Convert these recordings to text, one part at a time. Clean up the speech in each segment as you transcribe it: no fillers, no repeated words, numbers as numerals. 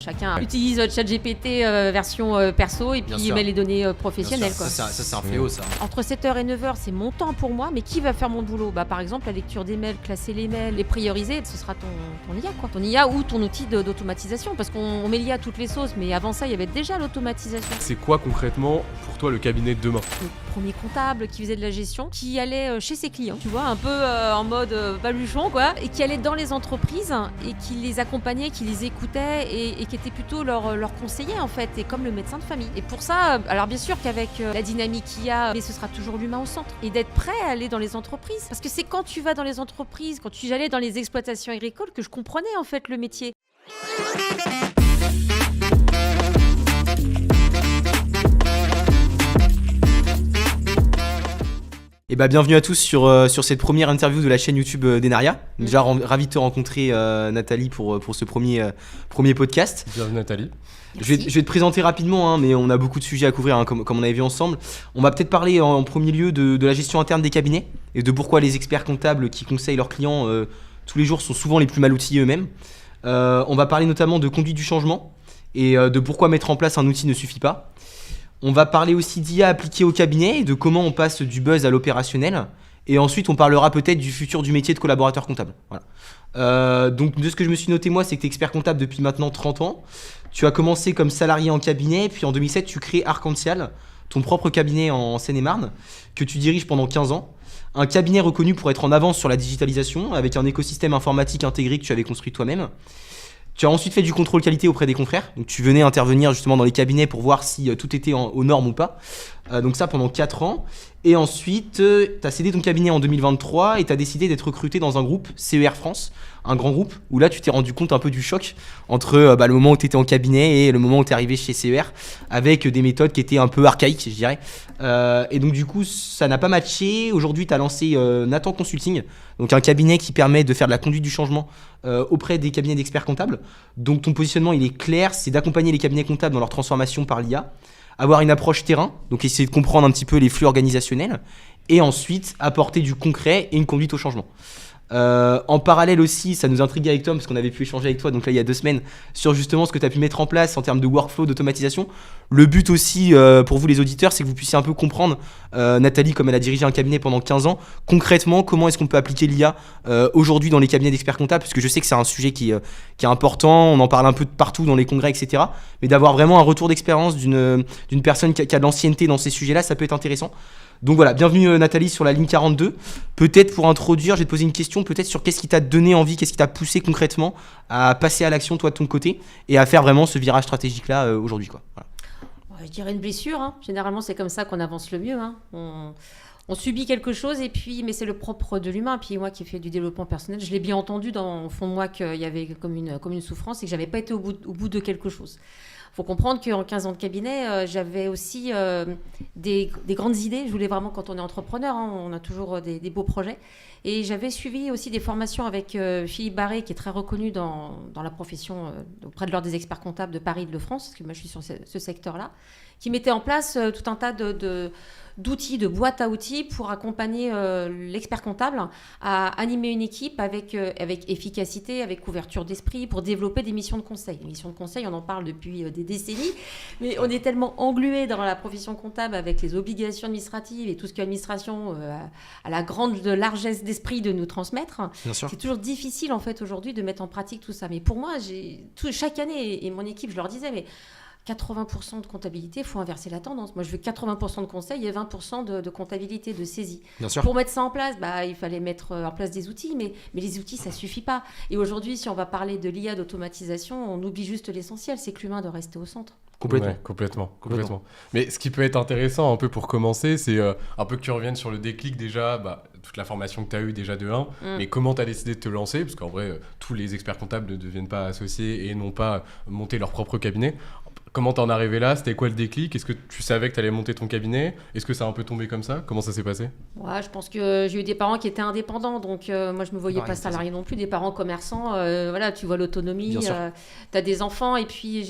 Chacun utilise ChatGPT version perso et puis met les données professionnelles. Quoi. Ça, c'est un fléau, ça. Entre 7h et 9h, c'est mon temps pour moi, mais qui va faire mon boulot ? Par exemple, la lecture des mails, classer les mails, les prioriser, ce sera ton IA, quoi. Ton IA ou ton outil d'automatisation, parce qu'on met l'IA à toutes les sauces, mais avant ça, il y avait déjà l'automatisation. C'est quoi concrètement pour toi le cabinet de demain ? Le premier comptable qui faisait de la gestion, qui allait chez ses clients, tu vois, un peu en mode baluchon, quoi, et qui allait dans les entreprises et qui les accompagnait, qui les écoutait et qui était plutôt leur conseiller, en fait, et comme le médecin de famille. Et pour ça, alors bien sûr qu'avec la dynamique qu'il y a, mais ce sera toujours l'humain au centre. Et d'être prêt à aller dans les entreprises. Parce que c'est quand tu vas dans les entreprises, quand j'allais dans les exploitations agricoles, que je comprenais en fait le métier. Et bienvenue à tous sur cette première interview de la chaîne YouTube d'Enaria. Déjà ravi de te rencontrer Nathalie pour ce premier podcast. Bienvenue Nathalie. Je vais te présenter rapidement, mais on a beaucoup de sujets à couvrir, comme on avait vu ensemble. On va peut-être parler en premier lieu de la gestion interne des cabinets et de pourquoi les experts comptables qui conseillent leurs clients tous les jours sont souvent les plus mal outillés eux-mêmes. On va parler notamment de conduite du changement et de pourquoi mettre en place un outil ne suffit pas. On va parler aussi d'IA appliquée au cabinet et de comment on passe du buzz à l'opérationnel. Et ensuite, on parlera peut-être du futur du métier de collaborateur comptable. Voilà. Donc, de ce que je me suis noté, moi, c'est que tu es expert comptable depuis maintenant 30 ans. Tu as commencé comme salarié en cabinet, puis en 2007, tu crées Arc-en-Ciel, ton propre cabinet en Seine-et-Marne, que tu diriges pendant 15 ans. Un cabinet reconnu pour être en avance sur la digitalisation, avec un écosystème informatique intégré que tu avais construit toi-même. Tu as ensuite fait du contrôle qualité auprès des confrères. Donc tu venais intervenir justement dans les cabinets pour voir si tout était aux normes ou pas. Donc ça pendant 4 ans. Et ensuite, tu as cédé ton cabinet en 2023 et tu as décidé d'être recruté dans un groupe, CER France, un grand groupe, où là tu t'es rendu compte un peu du choc entre le moment où tu étais en cabinet et le moment où tu es arrivé chez CER, avec des méthodes qui étaient un peu archaïques, je dirais. Et donc du coup, ça n'a pas matché. Aujourd'hui, tu as lancé Nathan Consulting, donc un cabinet qui permet de faire de la conduite du changement auprès des cabinets d'experts comptables. Donc ton positionnement, il est clair, c'est d'accompagner les cabinets comptables dans leur transformation par l'IA, avoir une approche terrain, donc essayer de comprendre un petit peu les flux organisationnels, et ensuite apporter du concret et une conduite au changement. En parallèle aussi, ça nous intriguait avec toi parce qu'on avait pu échanger avec toi donc là il y a 2 semaines sur justement ce que tu as pu mettre en place en termes de workflow, d'automatisation. Le but aussi pour vous les auditeurs, c'est que vous puissiez un peu comprendre Nathalie, comme elle a dirigé un cabinet pendant 15 ans, concrètement comment est-ce qu'on peut appliquer l'IA aujourd'hui dans les cabinets d'experts comptables, parce que je sais que c'est un sujet qui est important, on en parle un peu de partout dans les congrès, etc. Mais d'avoir vraiment un retour d'expérience d'une personne qui a de l'ancienneté dans ces sujets-là, ça peut être intéressant. Donc voilà, bienvenue Nathalie sur la ligne 42. Peut-être pour introduire, je vais te poser une question peut-être sur qu'est-ce qui t'a donné envie, qu'est-ce qui t'a poussé concrètement à passer à l'action toi de ton côté et à faire vraiment ce virage stratégique là aujourd'hui, quoi. Voilà. Je dirais une blessure, Généralement c'est comme ça qu'on avance le mieux, On subit quelque chose mais c'est le propre de l'humain. Puis moi qui ai fait du développement personnel, je l'ai bien entendu au fond de moi qu'il y avait comme une souffrance et que j'avais pas été au bout de quelque chose. Il faut comprendre qu'en 15 ans de cabinet, j'avais aussi des grandes idées. Je voulais vraiment, quand on est entrepreneur, on a toujours des beaux projets. Et j'avais suivi aussi des formations avec Philippe Barré, qui est très reconnu dans la profession auprès de l'Ordre des experts comptables de Paris et de France, parce que moi je suis sur ce secteur-là, qui mettait en place tout un tas d'outils, de boîtes à outils pour accompagner l'expert comptable à animer une équipe avec efficacité, avec ouverture d'esprit, pour développer des missions de conseil. Les missions de conseil, on en parle depuis des décennies, mais on est tellement englué dans la profession comptable avec les obligations administratives et tout ce que l'administration a la grande largesse d'esprit de nous transmettre. C'est toujours difficile en fait aujourd'hui de mettre en pratique tout ça. Mais pour moi, chaque année, et mon équipe, je leur disais, mais 80% de comptabilité, il faut inverser la tendance. Moi, je veux 80% de conseil et 20% de comptabilité, de saisie. Pour mettre ça en place, il fallait mettre en place des outils, mais les outils, ça ne suffit pas. Et aujourd'hui, si on va parler de l'IA, d'automatisation, on oublie juste l'essentiel, c'est que l'humain doit rester au centre. Complètement. Mais ce qui peut être intéressant, un peu pour commencer, c'est un peu que tu reviennes sur le déclic déjà, toute la formation que tu as eue déjà de 1, mais comment tu as décidé de te lancer, parce qu'en vrai, tous les experts comptables ne deviennent pas associés et n'ont pas monté leur propre cabinet. Comment t'en es arrivé là ? C'était quoi le déclic ? Est-ce que tu savais que t'allais monter ton cabinet ? Est-ce que ça a un peu tombé comme ça ? Comment ça s'est passé ? Ouais, je pense que j'ai eu des parents qui étaient indépendants, donc moi je me voyais pas salarié non plus, des parents commerçants, tu vois l'autonomie, t'as des enfants et puis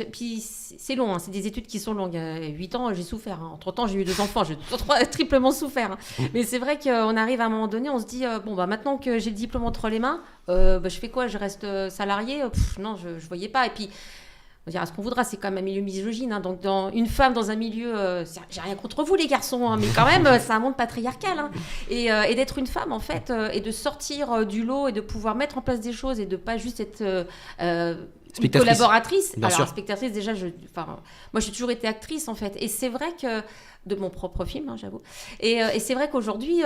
c'est long, c'est des études qui sont longues. 8 ans, j'ai souffert. Entre-temps, j'ai eu 2 enfants, j'ai triplement souffert. Mais c'est vrai qu'on arrive à un moment donné, on se dit, maintenant que j'ai le diplôme entre les mains, je fais quoi ? Je reste salarié ? Non, je voyais pas. Et puis, on dira ce qu'on voudra, c'est quand même un milieu misogyne. Hein, donc, une femme dans un milieu, j'ai rien contre vous les garçons, hein, mais quand même, c'est un monde patriarcal. Hein, et d'être une femme en fait, et de sortir du lot et de pouvoir mettre en place des choses et de pas juste être une collaboratrice. Bien Alors sûr. spectatrice déjà, moi j'ai toujours été actrice en fait, et c'est vrai que de mon propre film, hein, j'avoue. Et c'est vrai qu'aujourd'hui,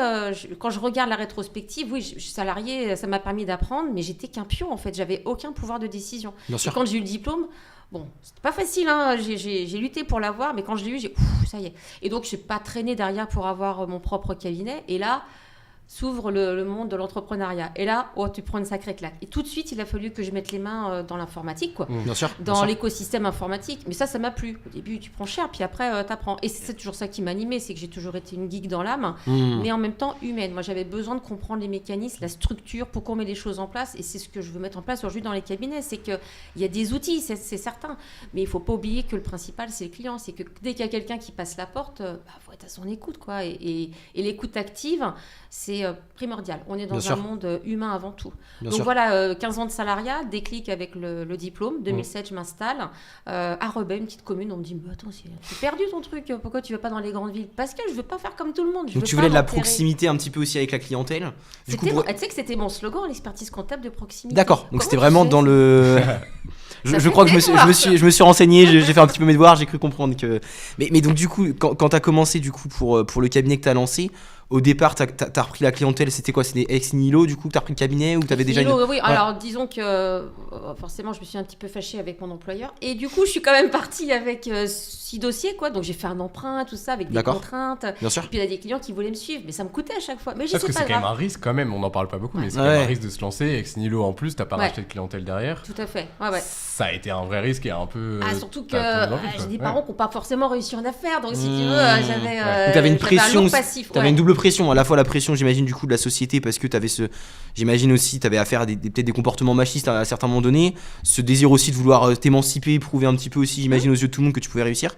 quand je regarde la rétrospective, oui, je suis salariée, ça m'a permis d'apprendre, mais j'étais qu'un pion en fait, j'avais aucun pouvoir de décision. Bien sûr. Et quand j'ai eu le diplôme, bon, c'était pas facile, hein, j'ai lutté pour l'avoir, mais quand je l'ai eu, ça y est. Et donc, je n'ai pas traîné derrière pour avoir mon propre cabinet. Et là, s'ouvre le monde de l'entrepreneuriat. Et là, tu prends une sacrée claque. Et tout de suite, il a fallu que je mette les mains dans l'informatique, quoi. Bien sûr. Dans l'écosystème informatique. Mais ça m'a plu. Au début, tu prends cher, puis après, tu apprends. Et c'est toujours ça qui m'animait, c'est que j'ai toujours été une geek dans l'âme, mais en même temps humaine. Moi, j'avais besoin de comprendre les mécanismes, la structure, pourquoi on met les choses en place. Et c'est ce que je veux mettre en place aujourd'hui dans les cabinets. C'est qu'il y a des outils, c'est certain. Mais il ne faut pas oublier que le principal, c'est le client. C'est que dès qu'il y a quelqu'un qui passe la porte, faut être à son écoute, quoi. Et l'écoute active, c'est primordial. On est dans un monde humain avant tout. Donc voilà, 15 ans de salariat, déclic avec le diplôme. 2007, je m'installe à Rebais, une petite commune. On me dit, mais attends, c'est perdu ton truc. Pourquoi tu ne vas pas dans les grandes villes? Parce que je ne veux pas faire comme tout le monde. Donc tu voulais de la proximité un petit peu aussi avec la clientèle. Tu sais que c'était mon slogan, l'expertise comptable de proximité. D'accord, donc c'était vraiment dans le... Je crois que je me suis renseigné, j'ai fait un petit peu mes devoirs, j'ai cru comprendre que... Mais donc du coup, quand tu as commencé du coup pour le cabinet que tu as lancé, au départ, t'as repris la clientèle, c'était quoi? C'était ex nihilo du coup que t'as repris le cabinet ou t'avais déjà une... Oui, alors disons que forcément je me suis un petit peu fâchée avec mon employeur et du coup je suis quand même partie avec 6 dossiers quoi, donc j'ai fait un emprunt, tout ça avec des contraintes. Bien sûr. Et puis il y a des clients qui voulaient me suivre, mais ça me coûtait à chaque fois. Mais parce que c'est quand même un risque quand même, on n'en parle pas beaucoup, mais c'est quand même un risque de se lancer, ex nihilo en plus, t'as pas racheté de clientèle derrière. Tout à fait, Ça a été un vrai risque et un peu... surtout que j'ai des parents qui n'ont pas forcément réussi en affaires, donc si tu veux, t'avais une pression, t'avais une double pression, à la fois la pression j'imagine du coup de la société parce que t'avais j'imagine aussi t'avais affaire à peut-être des comportements machistes à certains moments donnés, ce désir aussi de vouloir t'émanciper, prouver un petit peu aussi j'imagine aux yeux de tout le monde que tu pouvais réussir,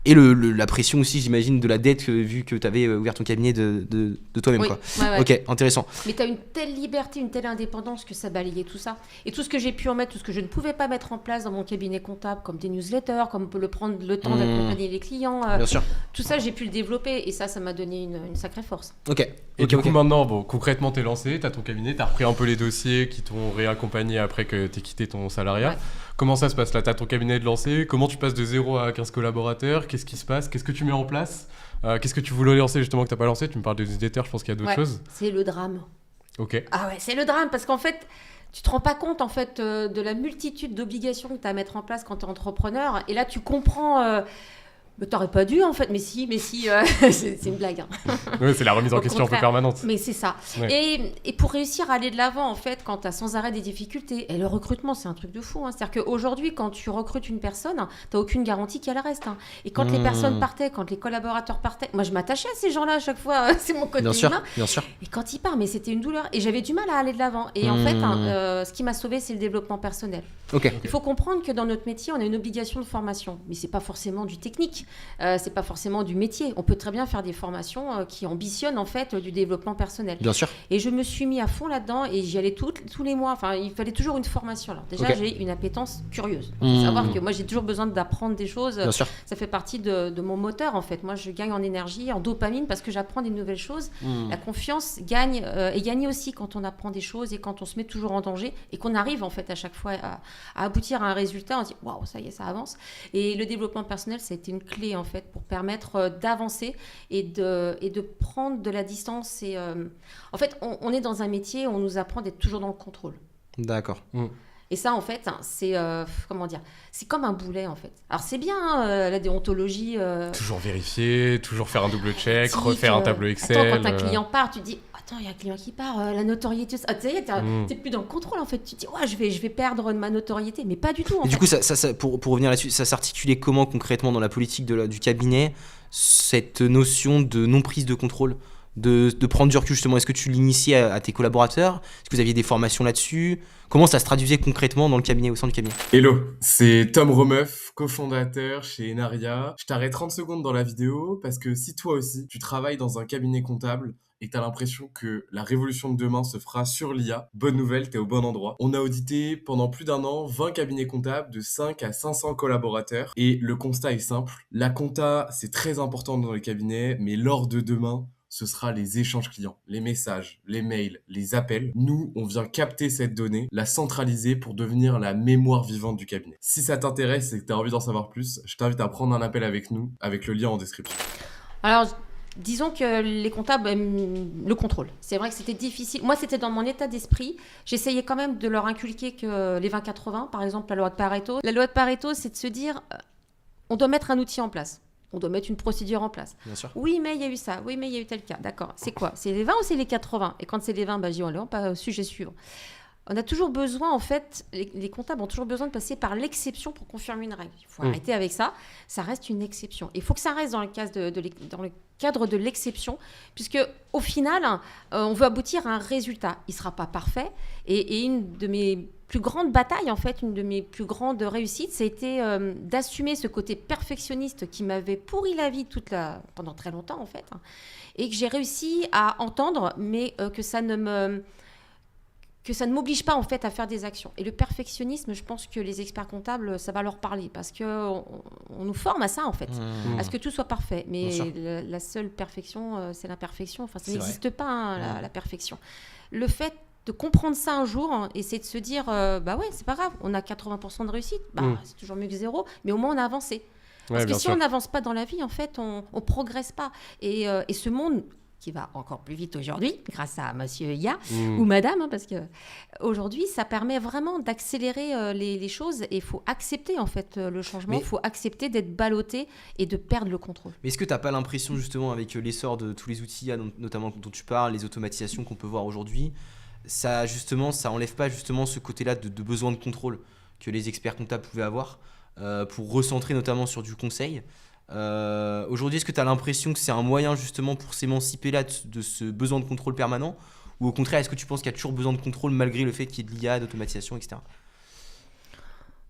et la pression aussi j'imagine de la dette vu que t'avais ouvert ton cabinet de toi-même quoi. Ok, intéressant. Mais t'as une telle liberté, une telle indépendance que ça balayait tout ça, et tout ce que j'ai pu en mettre, tout ce que je ne pouvais pas mettre en place dans mon cabinet comptable, comme des newsletters, comme prendre le temps d'accompagner les clients, bien sûr. Tout ça j'ai pu le développer et ça m'a donné une sacrée force. Et du coup maintenant concrètement t'es lancé, t'as ton cabinet, t'as repris un peu les dossiers qui t'ont réaccompagné après que t'aies quitté ton salariat. Comment ça se passe là? T'as ton cabinet de lancé, comment tu passes de 0 à 15 collaborateurs? Qu'est-ce qui se passe? Qu'est-ce que tu mets en place? Qu'est-ce que tu voulais lancer justement que t'as pas lancé? Tu me parles des newsletters, je pense qu'il y a d'autres choses. C'est le drame. Ok. Ah ouais, c'est le drame parce qu'en fait, tu te rends pas compte en fait de la multitude d'obligations que tu as à mettre en place quand tu es entrepreneur. Et là, tu comprends. Mais t'aurais pas dû en fait, mais si, c'est une blague. Hein. Oui, c'est la remise en question un peu permanente. Mais c'est ça. Ouais. Et pour réussir à aller de l'avant, en fait, quand t'as sans arrêt des difficultés, et le recrutement, c'est un truc de fou. Hein. C'est-à-dire qu'aujourd'hui, quand tu recrutes une personne, t'as aucune garantie qu'elle reste. Hein. Et quand les personnes partaient, quand les collaborateurs partaient, moi je m'attachais à ces gens-là à chaque fois, c'est mon côté humain. Bien sûr. Et quand ils partent, mais c'était une douleur. Et j'avais du mal à aller de l'avant. Et en fait, ce qui m'a sauvée, c'est le développement personnel. Il faut comprendre que dans notre métier, on a une obligation de formation. Mais c'est pas forcément du technique. C'est pas forcément du métier. On peut très bien faire des formations qui ambitionnent en fait du développement personnel. Bien sûr. Et je me suis mis à fond là-dedans et j'y allais tous les mois. Enfin, il fallait toujours une formation. Alors déjà, j'ai une appétence curieuse. Il faut savoir que moi, j'ai toujours besoin d'apprendre des choses. Bien sûr. Ça fait partie de mon moteur en fait. Moi, je gagne en énergie, en dopamine parce que j'apprends des nouvelles choses. La confiance gagne et gagne aussi quand on apprend des choses et quand on se met toujours en danger et qu'on arrive en fait à chaque fois à aboutir à un résultat. On se dit waouh, ça y est, ça avance. Et le développement personnel, ça a été une clé en fait pour permettre d'avancer et de prendre de la distance. Et, en fait, on est dans un métier où on nous apprend d'être toujours dans le contrôle. D'accord. Et ça, en fait, c'est comment dire, c'est comme un boulet, en fait. Alors, c'est bien la déontologie. Toujours vérifier, toujours faire un double check, refaire un tableau Excel. Attends, quand un client part, tu te dis, attends, il y a un client qui part, la notoriété. Tu sais, t'es plus dans le contrôle, en fait. Tu te dis, ouais, je vais perdre de ma notoriété, mais pas du tout. Et du coup, pour revenir là-dessus, ça s'articulait comment concrètement dans la politique du cabinet, cette notion de non-prise de contrôle? De prendre du recul justement, est-ce que tu l'initiais à tes collaborateurs? Est-ce que vous aviez des formations là-dessus? Comment ça se traduisait concrètement dans le cabinet, au sein du cabinet? Hello, c'est Tom Romeuf, cofondateur chez Enaria. Je t'arrête 30 secondes dans la vidéo parce que si toi aussi tu travailles dans un cabinet comptable et que tu as l'impression que la révolution de demain se fera sur l'IA, bonne nouvelle, tu es au bon endroit. On a audité pendant plus d'1 an 20 cabinets comptables de 5 à 500 collaborateurs et le constat est simple. La compta, c'est très important dans les cabinets, mais l'or de demain, ce sera les échanges clients, les messages, les mails, les appels. Nous, on vient capter cette donnée, la centraliser pour devenir la mémoire vivante du cabinet. Si ça t'intéresse et que tu as envie d'en savoir plus, je t'invite à prendre un appel avec nous, avec le lien en description. Alors, disons que les comptables aiment le contrôle. C'est vrai que c'était difficile. Moi, c'était dans mon état d'esprit. J'essayais quand même de leur inculquer que les 20-80, par exemple, la loi de Pareto. La loi de Pareto, c'est de se dire, on doit mettre un outil en place. On doit mettre une procédure en place. Bien sûr. Oui, mais il y a eu ça. Oui, mais il y a eu tel cas. D'accord. C'est quoi? C'est les 20 ou c'est les 80? Et quand c'est les 20, je dis, allez, pas sujet suivant. On a toujours besoin, en fait, les comptables ont toujours besoin de passer par l'exception pour confirmer une règle. Il faut arrêter avec ça. Ça reste une exception. Il faut que ça reste dans le cadre de l'exception, puisque au final, on veut aboutir à un résultat. Il ne sera pas parfait. Et une de mes plus grande bataille, en fait, une de mes plus grandes réussites, ça a été d'assumer ce côté perfectionniste qui m'avait pourri la vie pendant très longtemps, en fait, hein, et que j'ai réussi à entendre, mais que ça ne m'oblige pas, en fait, à faire des actions. Et le perfectionnisme, je pense que les experts comptables, ça va leur parler, parce qu'on nous forme à ça, en fait, à ce que tout soit parfait. Mais la seule perfection, c'est l'imperfection. Enfin, ça n'existe pas, hein, la perfection. Le fait de comprendre ça un jour, hein, et c'est de se dire, bah ouais, c'est pas grave, on a 80% de réussite, c'est toujours mieux que zéro, mais au moins on a avancé. Parce que si on n'avance pas dans la vie, en fait, on progresse pas. Et ce monde qui va encore plus vite aujourd'hui, grâce à monsieur IA ou madame, hein, parce que aujourd'hui, ça permet vraiment d'accélérer les choses, et il faut accepter, en fait, le changement, il faut accepter d'être ballotté et de perdre le contrôle. Mais est-ce que tu n'as pas l'impression, justement, avec l'essor de tous les outils, notamment dont tu parles, les automatisations qu'on peut voir aujourd'hui, ça enlève pas justement ce côté-là de besoin de contrôle que les experts comptables pouvaient avoir pour recentrer notamment sur du conseil. Aujourd'hui, est-ce que tu as l'impression que c'est un moyen justement pour s'émanciper là de ce besoin de contrôle permanent, ou au contraire, est-ce que tu penses qu'il y a toujours besoin de contrôle malgré le fait qu'il y ait de l'IA, d'automatisation, etc.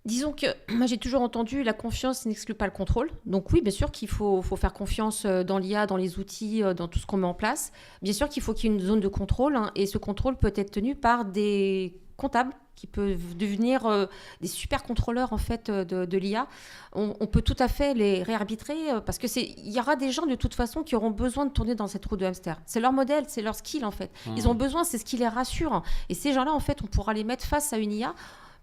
Disons que moi j'ai toujours entendu la confiance n'exclut pas le contrôle. Donc oui, bien sûr qu'il faut faire confiance dans l'IA, dans les outils, dans tout ce qu'on met en place. Bien sûr qu'il faut qu'il y ait une zone de contrôle, hein, et ce contrôle peut être tenu par des comptables qui peuvent devenir des super contrôleurs, en fait, de l'IA. On peut tout à fait les réarbitrer parce qu'il y aura des gens de toute façon qui auront besoin de tourner dans cette roue de hamster. C'est leur modèle, c'est leur skill, en fait. Ils ont besoin, c'est ce qui les rassure. Et ces gens-là, en fait, on pourra les mettre face à une IA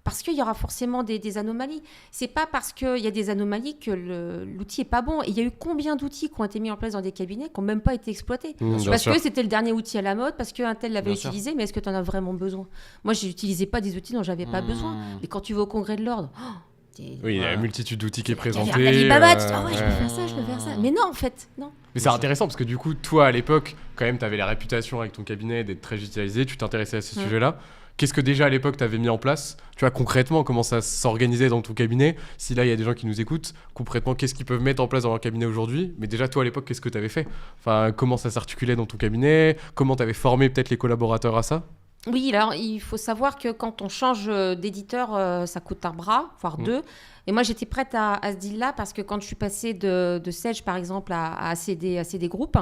parce qu'il y aura forcément des anomalies. C'est pas parce qu'il y a des anomalies que l'outil est pas bon. Et il y a eu combien d'outils qui ont été mis en place dans des cabinets qui n'ont même pas été exploités parce que c'était le dernier outil à la mode, parce qu'un tel l'avait utilisé, mais est-ce que tu en as vraiment besoin? Moi, je n'utilisais pas des outils dont j'avais pas besoin. Et quand tu vas au congrès de l'ordre... Oui, il y a une multitude d'outils qui est présentée. Tu je peux faire ça, je peux faire ça. Mais non, en fait, non. Mais c'est intéressant parce que du coup, toi, à l'époque, quand même, tu avais la réputation avec ton cabinet d'être très digitalisé, tu t'intéressais à ce sujet-là. Qu'est-ce que déjà à l'époque tu avais mis en place? Tu vois, concrètement, comment ça s'organisait dans ton cabinet? Si là, il y a des gens qui nous écoutent, concrètement, qu'est-ce qu'ils peuvent mettre en place dans leur cabinet aujourd'hui? Mais déjà, toi, à l'époque, qu'est-ce que tu avais fait? Enfin, comment ça s'articulait dans ton cabinet? Comment tu avais formé peut-être les collaborateurs à ça? Oui, alors il faut savoir que quand on change d'éditeur, ça coûte un bras, voire deux. Et moi, j'étais prête à ce deal-là parce que quand je suis passée de Sage, par exemple, à ACD Group,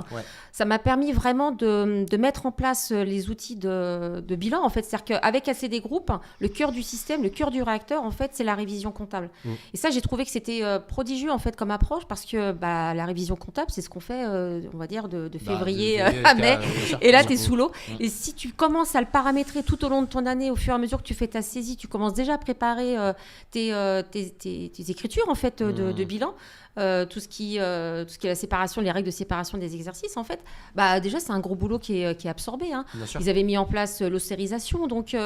ça m'a permis vraiment de mettre en place les outils de bilan, en fait. C'est-à-dire qu'avec ACD Group, le cœur du système, le cœur du réacteur, en fait, c'est la révision comptable. Et ça, j'ai trouvé que c'était prodigieux, en fait, comme approche, parce que la révision comptable, c'est ce qu'on fait, on va dire, de février à mai. Et là, tu es sous l'eau. Et si tu commences à le paramétrer tout au long de ton année, au fur et à mesure que tu fais ta saisie, tu commences déjà à préparer tes écritures, en fait, de bilan, tout ce qui est la séparation, les règles de séparation des exercices, en fait, déjà c'est un gros boulot qui est absorbé, hein. Ils avaient mis en place l'ostérisation, donc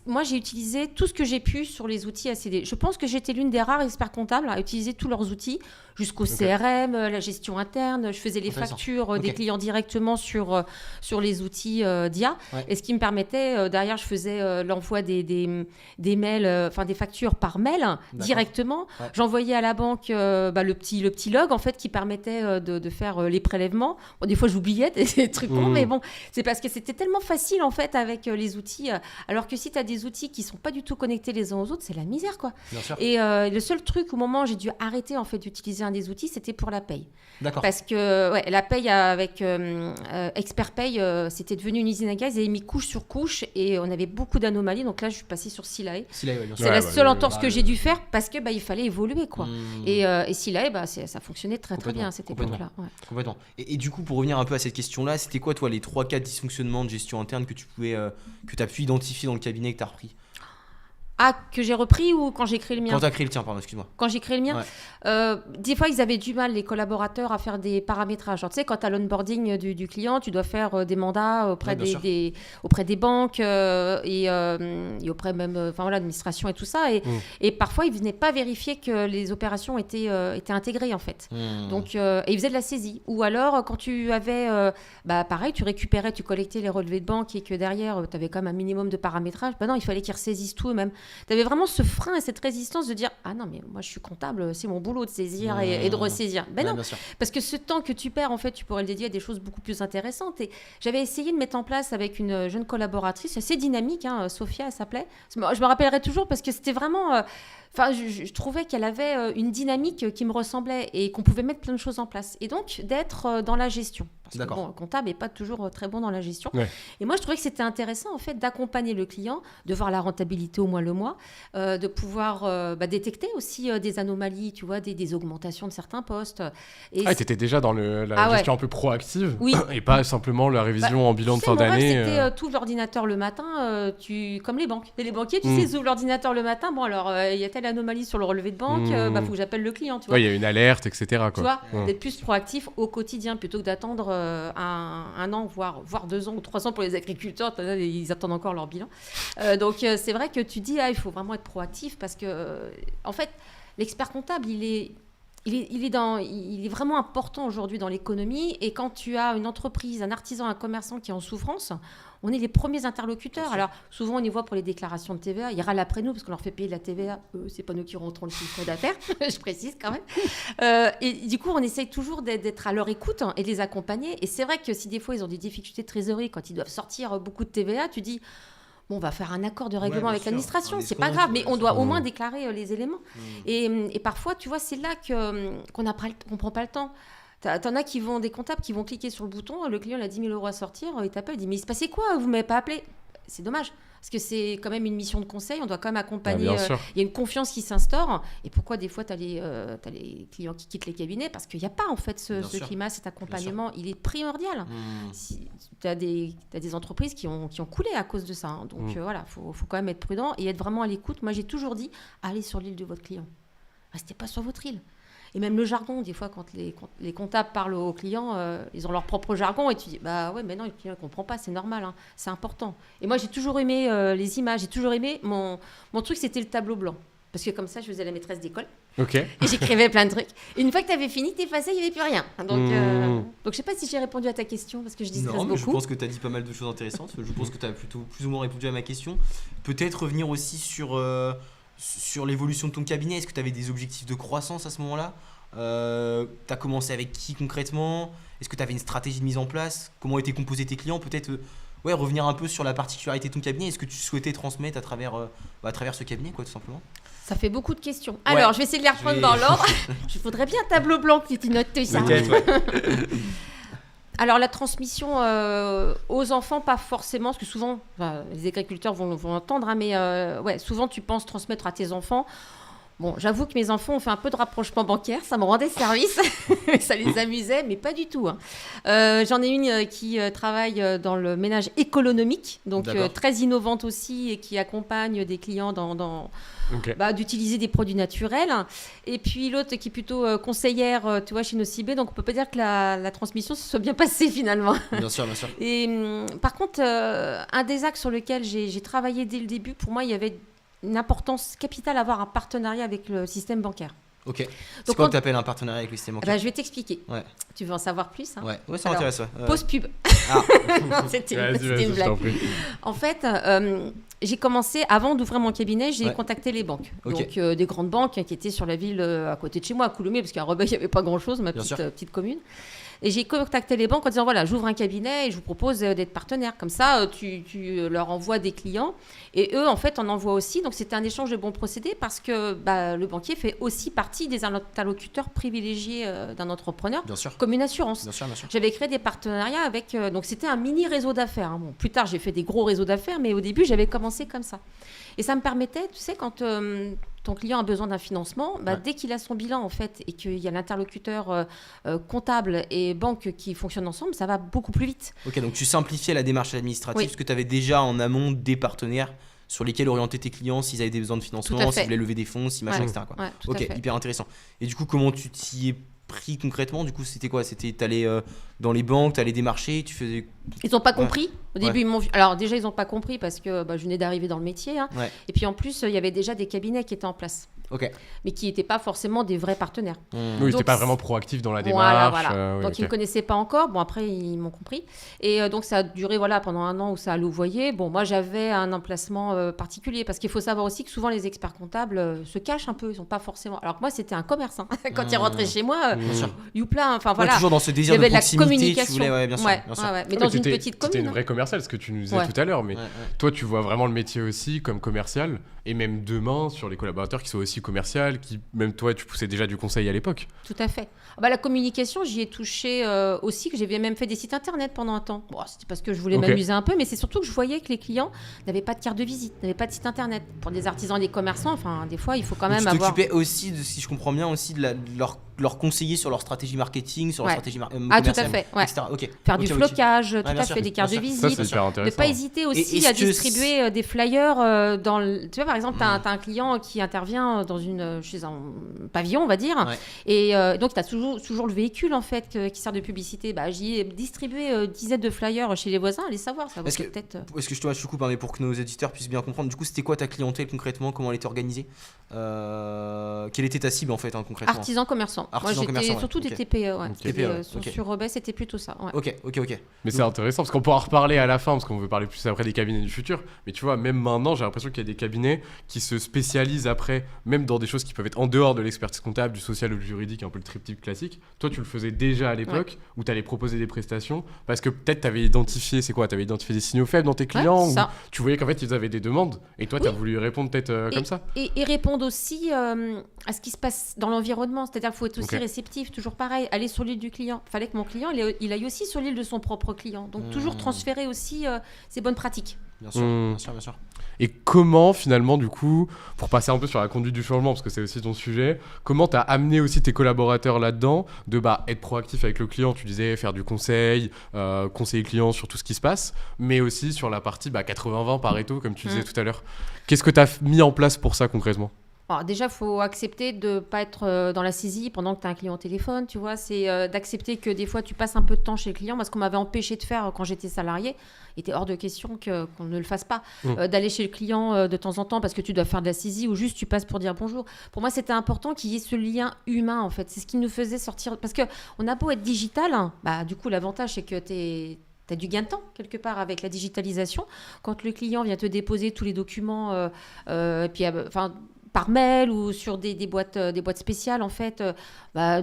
moi j'ai utilisé tout ce que j'ai pu sur les outils ACD. Je pense que j'étais l'une des rares experts comptables à utiliser tous leurs outils, jusqu'au CRM, la gestion interne. Je faisais les factures des clients directement sur les outils d'IA, et ce qui me permettait, derrière je faisais l'envoi des mails, enfin des factures par mail directement directement. Ouais. J'envoyais à la banque le petit log en fait qui permettait de faire les prélèvements. Bon, des fois j'oubliais des trucs cons, mais bon, c'est parce que c'était tellement facile en fait avec les outils. Alors que si tu as des outils qui sont pas du tout connectés les uns aux autres, c'est la misère quoi. Bien sûr. Et le seul truc au moment où j'ai dû arrêter en fait d'utiliser un des outils, c'était pour la paye. D'accord. Parce que la paye avec Expert Paye, c'était devenu une usine à gaz. Ils avaient mis couche sur couche et on avait beaucoup d'anomalies. Donc là, je suis passée sur Silae. Silae, ouais, bien sûr. C'est Ouais, la seule ouais, entorse ouais. que j'ai dû faire parce que il fallait évoluer quoi. Et Silae, ça fonctionnait très Complètement, bien à cette complètement. époque-là. Ouais. Complètement. Et du coup, pour revenir un peu à cette question-là, c'était quoi, toi, les 3-4 dysfonctionnements de gestion interne que tu as pu identifier dans le cabinet que tu as repris? Ah, que j'ai repris ou quand j'ai créé le mien? Quand tu as créé le tien, pardon, excuse-moi. Quand j'ai créé le mien, des fois, ils avaient du mal, les collaborateurs, à faire des paramétrages. Genre, tu sais, quand tu as l'onboarding du client, tu dois faire des mandats auprès, Ouais, auprès des banques et auprès même l'administration et tout ça. Et parfois, ils ne venaient pas vérifier que les opérations étaient intégrées, en fait. Donc, et ils faisaient de la saisie. Ou alors, quand tu avais... pareil, tu récupérais, tu collectais les relevés de banque et que derrière, tu avais quand même un minimum de paramétrage. Non, il fallait qu'ils ressaisissent tout eux-mêmes. Tu avais vraiment ce frein et cette résistance de dire « Ah non, mais moi, je suis comptable, c'est mon boulot de saisir et de ressaisir. » Ouais, non, bien sûr. parce que ce temps que tu perds, en fait, tu pourrais le dédier à des choses beaucoup plus intéressantes. Et j'avais essayé de mettre en place avec une jeune collaboratrice, assez dynamique, Sophia, elle s'appelait. Je me rappellerai toujours parce que c'était vraiment... je trouvais qu'elle avait une dynamique qui me ressemblait et qu'on pouvait mettre plein de choses en place. Et donc, d'être dans la gestion. Parce que D'accord. bon, comptable n'est pas toujours très bon dans la gestion. Ouais. Et moi, je trouvais que c'était intéressant, en fait, d'accompagner le client, de voir la rentabilité au mois le mois, de pouvoir détecter aussi des anomalies, tu vois, des augmentations de certains postes. Et tu étais déjà dans la gestion un peu proactive Oui. et pas simplement la révision en bilan de fin mon rêve, d'année. c'était tout l'ordinateur le matin, comme les banques. Et les banquiers, tu sais, ils ouvrent l'ordinateur le matin. Bon, alors, il y a telle anomalie sur le relevé de banque, faut que j'appelle le client, tu vois. Ouais, il y a une alerte, etc. Quoi. Tu vois, Ouais. d'être plus proactif au quotidien plutôt que d'attendre un an, voire 2 ans ou 3 ans pour les agriculteurs. Ils attendent encore leur bilan. Donc, c'est vrai que tu dis, il faut vraiment être proactif parce que, en fait, l'expert comptable, il est vraiment important aujourd'hui dans l'économie. Et quand tu as une entreprise, un artisan, un commerçant qui est en souffrance, on est les premiers interlocuteurs. Alors, souvent, on y voit pour les déclarations de TVA. Ils râlent après nous parce qu'on leur fait payer de la TVA. C'est pas nous qui rentrons le chiffre d'affaires, je précise quand même. Et du coup, on essaye toujours d'être à leur écoute et de les accompagner. Et c'est vrai que si des fois, ils ont des difficultés de trésorerie, quand ils doivent sortir beaucoup de TVA, tu dis... Bon, on va faire un accord de règlement bien avec sûr. l'administration, Un c'est pas escompte, grave, mais bien on sûr. doit au moins déclarer les éléments. Et parfois, tu vois, c'est là qu'on prend pas le temps. T'en as des comptables qui vont cliquer sur le bouton, le client il a 10 000 € à sortir, il t'appelle, il dit « Mais il se passait quoi? Vous m'avez pas appelé ?» C'est dommage, parce que c'est quand même une mission de conseil, on doit quand même accompagner. bien sûr. Il y a une confiance qui s'instaure. Et pourquoi des fois, tu as les clients qui quittent les cabinets? Parce qu'il n'y a pas en fait ce sûr. climat, cet accompagnement, il est primordial. Si, tu as des entreprises qui ont coulé à cause de ça. Hein. Donc voilà, faut quand même être prudent et être vraiment à l'écoute. Moi, j'ai toujours dit, allez sur l'île de votre client. Restez pas sur votre île. Et même le jargon, des fois, quand les comptables parlent aux clients, ils ont leur propre jargon et tu dis, bah ouais, mais non, le client ne comprend pas, c'est normal, hein, c'est important. Et moi, j'ai toujours aimé les images, j'ai toujours aimé, mon truc, c'était le tableau blanc. Parce que comme ça, je faisais la maîtresse d'école Ok. et j'écrivais plein de trucs. Et une fois que tu avais fini, t'effaçais, il n'y avait plus rien. Donc je sais pas si j'ai répondu à ta question, parce que je distresse Non, mais je beaucoup. pense que tu as dit pas mal de choses intéressantes. Je pense que tu as plutôt plus ou moins répondu à ma question. Peut-être revenir aussi sur l'évolution de ton cabinet. Est-ce que tu avais des objectifs de croissance à ce moment-là? Tu as commencé avec qui concrètement? Est-ce que tu avais une stratégie de mise en place? Comment étaient composés tes clients? Peut-être revenir un peu sur la particularité de ton cabinet. Est-ce que tu souhaitais transmettre à travers ce cabinet, quoi, tout simplement? Ça fait beaucoup de questions. Ouais. Alors, je vais essayer de les reprendre dans l'ordre. Je voudrais bien un tableau blanc que tu notes ça. Peut-être, ouais. Alors, la transmission aux enfants, pas forcément, parce que souvent, les agriculteurs vont entendre, hein, mais souvent, tu penses transmettre à tes enfants. Bon, j'avoue que mes enfants ont fait un peu de rapprochement bancaire, ça me rendait service, ça les amusait, mais pas du tout. Hein. J'en ai une qui travaille dans le ménage économique, donc très innovante aussi, et qui accompagne des clients d'utiliser des produits naturels. Et puis l'autre qui est plutôt conseillère, tu vois, chez Nocibé, donc on peut pas dire que la transmission se soit bien passée finalement. Bien sûr, bien sûr. Et par contre, un des axes sur lequel j'ai travaillé dès le début, pour moi, il y avait une importance capitale à avoir un partenariat avec le système bancaire. Ok. C'est Donc, quoi que tu appelles un partenariat avec le système bancaire? Je vais t'expliquer. Ouais. Tu veux en savoir plus, hein? Ouais, ça m'intéresse. Ouais. Pause pub. Ah. C'était Vas-y, une je t'en blague. prie. En fait, J'ai commencé, avant d'ouvrir mon cabinet, j'ai Ouais. contacté les banques. Ok. Donc, des grandes banques qui étaient sur la ville à côté de chez moi, à Coulommiers, parce qu'à Rebeuil, il n'y avait pas grand-chose, ma Bien sûr. petite commune. Et j'ai contacté les banques en disant, voilà, j'ouvre un cabinet et je vous propose d'être partenaire. Comme ça, tu leur envoies des clients et eux, en fait, en envoient aussi. Donc, c'était un échange de bons procédés parce que le banquier fait aussi partie des interlocuteurs privilégiés d'un entrepreneur, Bien sûr. comme une assurance. Bien sûr, bien sûr. J'avais créé des partenariats avec... donc, c'était un mini réseau d'affaires. Hein. Bon, plus tard, j'ai fait des gros réseaux d'affaires, mais au début, j'avais commencé comme ça. Et ça me permettait, tu sais, quand ton client a besoin d'un financement, Ouais. dès qu'il a son bilan, en fait, et qu'il y a l'interlocuteur comptable et banque qui fonctionnent ensemble, ça va beaucoup plus vite. Ok, donc tu simplifiais la démarche administrative Oui. parce que tu avais déjà en amont des partenaires sur lesquels orienter tes clients s'ils avaient des besoins de Tout à financement, fait. s'ils voulaient lever des fonds, si machin, Ouais. etc. quoi. Ouais, tout Ok, à fait. hyper intéressant. Et du coup, comment tu t'y es pris concrètement? Du coup, c'était quoi? C'était t'allais dans les banques, t'allais démarcher, tu faisais. Ils n'ont pas Ouais. compris. Au début, Ouais. ils m'ont vu. Alors, déjà, ils n'ont pas compris parce que je venais d'arriver dans le métier. Hein. Ouais. Et puis, en plus, il y avait déjà des cabinets qui étaient en place, Ok. mais qui n'étaient pas forcément des vrais partenaires. Oui, Donc, c'était pas vraiment proactif dans la Voilà, démarche. voilà. oui, Donc, ok. ils ne me connaissaient pas encore. Bon, après, ils m'ont compris. Et donc, ça a duré pendant un an où ça a louvoyé. Bon, moi, j'avais un emplacement particulier parce qu'il faut savoir aussi que souvent, les experts comptables se cachent un peu. Ils sont pas forcément... Alors que moi, c'était un commerce. Hein. Quand ils rentraient chez moi, Bien sûr. youplin, enfin Ouais, voilà. toujours dans ce Il y désir de avait de la proximité, tu communication. voulais, ouais, bien sûr. Ouais, bien sûr. ouais, ouais. Mais Ah, dans mais une t'étais- petite T'étais commune. une hein. vraie commerciale, ce que tu nous disais Ouais. tout à l'heure. Mais Ouais, ouais. toi, tu vois vraiment le métier aussi comme commercial, et même demain sur les collaborateurs qui sont aussi commercial, qui même toi, tu poussais déjà du conseil à l'époque. Tout à fait. La communication, j'y ai touché aussi, que j'avais même fait des sites internet pendant un temps. Bon, c'était parce que je voulais Ok. m'amuser un peu, mais c'est surtout que je voyais que les clients n'avaient pas de carte de visite, n'avaient pas de site internet. Pour des artisans, des commerçants, enfin, des fois, il faut quand Donc, même tu avoir... t'occupais aussi, si je comprends bien, aussi de leur conseiller sur leur stratégie marketing, sur leur Ouais. stratégie Ah, tout commerciale, à fait, ouais. etc. Ok. Faire Ok, du ok. flocage, tout bien à sûr, fait, des cartes de bien sûr. Ça, visite. c'est hyper Ne intéressant. pas hésiter aussi est-ce à que distribuer des flyers dans le... Tu vois, par exemple, tu as un client qui intervient chez un pavillon, on va dire, Ouais. et donc tu as toujours le véhicule, en fait, qui sert de publicité. J'y ai distribué dizaines de flyers chez les voisins, allez savoir, ça vaut Est-ce que- peut-être... Est-ce que je te coupe, hein, mais pour que nos éditeurs puissent bien comprendre, du coup, c'était quoi ta clientèle concrètement? Comment elle était organisée? Quelle était ta cible en fait, hein, concrètement? Artisans commerçants. Moi, Artisans j'étais commerçants, ouais. surtout Ok. des TPE. Ouais. Ok. C'était, TPE, sur, ok. sur Rebeuil, c'était plutôt ça. Ouais. Ok. Mais c'est intéressant parce qu'on pourra en reparler à la fin parce qu'on veut parler plus après des cabinets du futur. Mais tu vois, même maintenant, j'ai l'impression qu'il y a des cabinets qui se spécialisent après, même dans des choses qui peuvent être en dehors de l'expertise comptable, du social ou du juridique, un peu le triptyque classique. Toi, tu le faisais déjà à l'époque où tu allais proposer des prestations parce que peut-être tu avais identifié, t'avais identifié des signaux faibles dans tes clients c'est ou ça. tu voyais qu'en fait ils avaient des demandes et toi, tu as Oui. voulu y répondre peut-être comme ça. Et répondre aussi à ce qui se passe dans l'environnement. C'est-à-dire qu'il faut être aussi Ok. réceptif, toujours pareil, aller sur l'île du client. Il fallait que mon client, il aille aussi sur l'île de son propre client. Donc, toujours transférer aussi ses bonnes pratiques. Bien sûr, Hmm. bien sûr, bien sûr. Et comment finalement du coup, pour passer un peu sur la conduite du changement, parce que c'est aussi ton sujet, comment tu as amené aussi tes collaborateurs là-dedans de être proactif avec le client, tu disais faire du conseil, conseiller le client sur tout ce qui se passe, mais aussi sur la partie 80-20 Pareto, comme tu disais tout à l'heure. Qu'est-ce que tu as mis en place pour ça concrètement? Alors déjà, il faut accepter de ne pas être dans la saisie pendant que tu as un client au téléphone, tu vois. C'est d'accepter que des fois, tu passes un peu de temps chez le client. Moi, ce qu'on m'avait empêché de faire quand j'étais salarié, il était hors de question qu'on ne le fasse pas. D'aller chez le client de temps en temps parce que tu dois faire de la saisie ou juste tu passes pour dire bonjour. Pour moi, c'était important qu'il y ait ce lien humain, en fait. C'est ce qui nous faisait sortir... Parce qu'on a beau être digital, hein, du coup, l'avantage, c'est que tu as du gain de temps, quelque part, avec la digitalisation. Quand le client vient te déposer tous les documents, et puis... par mail ou sur des boîtes spéciales, en fait,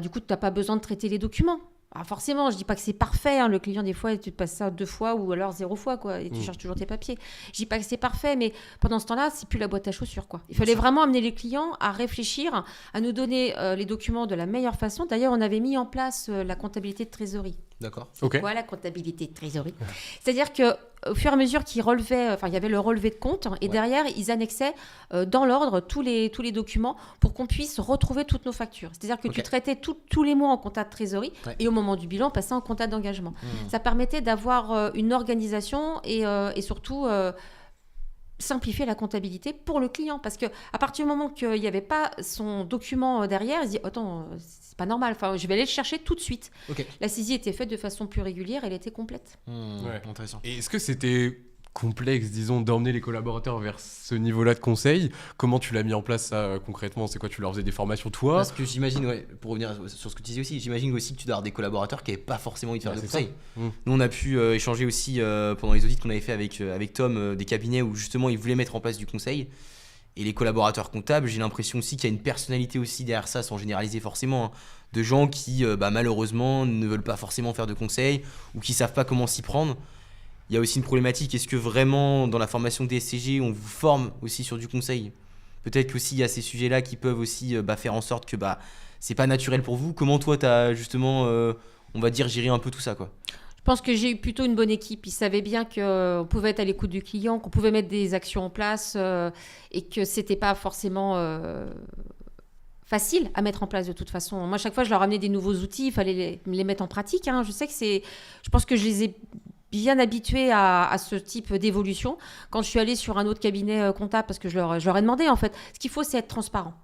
du coup, tu n'as pas besoin de traiter les documents. Alors forcément, je dis pas que c'est parfait. Hein. Le client, des fois, tu te passes ça 2 fois ou alors 0 fois, quoi, et tu cherches toujours tes papiers. Je dis pas que c'est parfait, mais pendant ce temps-là, c'est plus la boîte à chaussures, quoi. Il fallait vraiment amener les clients à réfléchir, à nous donner les documents de la meilleure façon. D'ailleurs, on avait mis en place la comptabilité de trésorerie. D'accord. Ok. Quoi, la comptabilité de trésorerie? C'est-à-dire que au fur et à mesure qu'ils relevaient, il y avait le relevé de compte, et derrière, ils annexaient dans l'ordre tous les documents pour qu'on puisse retrouver toutes nos factures. C'est-à-dire que tu traitais tous les mois en compta de trésorerie, et au moment du bilan, passais en compta d'engagement. Ça permettait d'avoir une organisation et surtout simplifier la comptabilité pour le client. Parce qu'à partir du moment qu'il n'y avait pas son document derrière, il se dit « Attends, c'est pas normal, je vais aller le chercher tout de suite. Ok. » La saisie était faite de façon plus régulière, elle était complète. Ouais. Intéressant. Et est-ce que c'était complexe, disons, d'emmener les collaborateurs vers ce niveau-là de conseil. Comment tu l'as mis en place, ça, concrètement? C'est quoi, tu leur faisais des formations, toi? Parce que j'imagine, ouais, pour revenir sur ce que tu disais aussi, j'imagine aussi que tu dois avoir des collaborateurs qui n'avaient pas forcément envie de faire Ouais, de c'est conseils. ça. Nous, on a pu échanger aussi pendant les audits qu'on avait fait avec Tom, des cabinets où justement ils voulaient mettre en place du conseil. Et les collaborateurs comptables, j'ai l'impression aussi qu'il y a une personnalité aussi derrière ça, sans généraliser forcément, hein, de gens qui malheureusement ne veulent pas forcément faire de conseils ou qui savent pas comment s'y prendre. Il y a aussi une problématique, est-ce que vraiment dans la formation DSCG on vous forme aussi sur du conseil? Peut-être qu'aussi il y a ces sujets-là qui peuvent aussi faire en sorte que c'est pas naturel pour vous. Comment toi t'as justement, on va dire, géré un peu tout ça quoi? Je pense que j'ai eu plutôt une bonne équipe. Ils savaient bien qu'on pouvait être à l'écoute du client, qu'on pouvait mettre des actions en place et que c'était pas forcément facile à mettre en place de toute façon. Moi, chaque fois, je leur amenais des nouveaux outils, il fallait les mettre en pratique. Hein. Je pense que je les ai bien habitués à ce type d'évolution. Quand je suis allée sur un autre cabinet comptable, parce que je leur ai demandé, en fait, ce qu'il faut, c'est être transparent.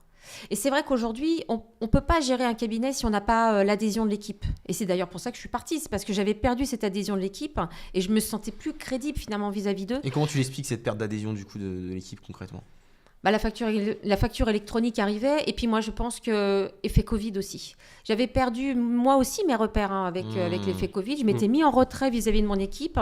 Et c'est vrai qu'aujourd'hui, on ne peut pas gérer un cabinet si on n'a pas l'adhésion de l'équipe. Et c'est d'ailleurs pour ça que je suis partie. C'est parce que j'avais perdu cette adhésion de l'équipe et je me sentais plus crédible finalement vis-à-vis d'eux. Et comment tu l'expliques cette perte d'adhésion du coup de l'équipe concrètement? La facture électronique arrivait et puis moi je pense que effet Covid aussi. J'avais perdu moi aussi mes repères avec l'effet Covid. Je m'étais mis en retrait vis-à-vis de mon équipe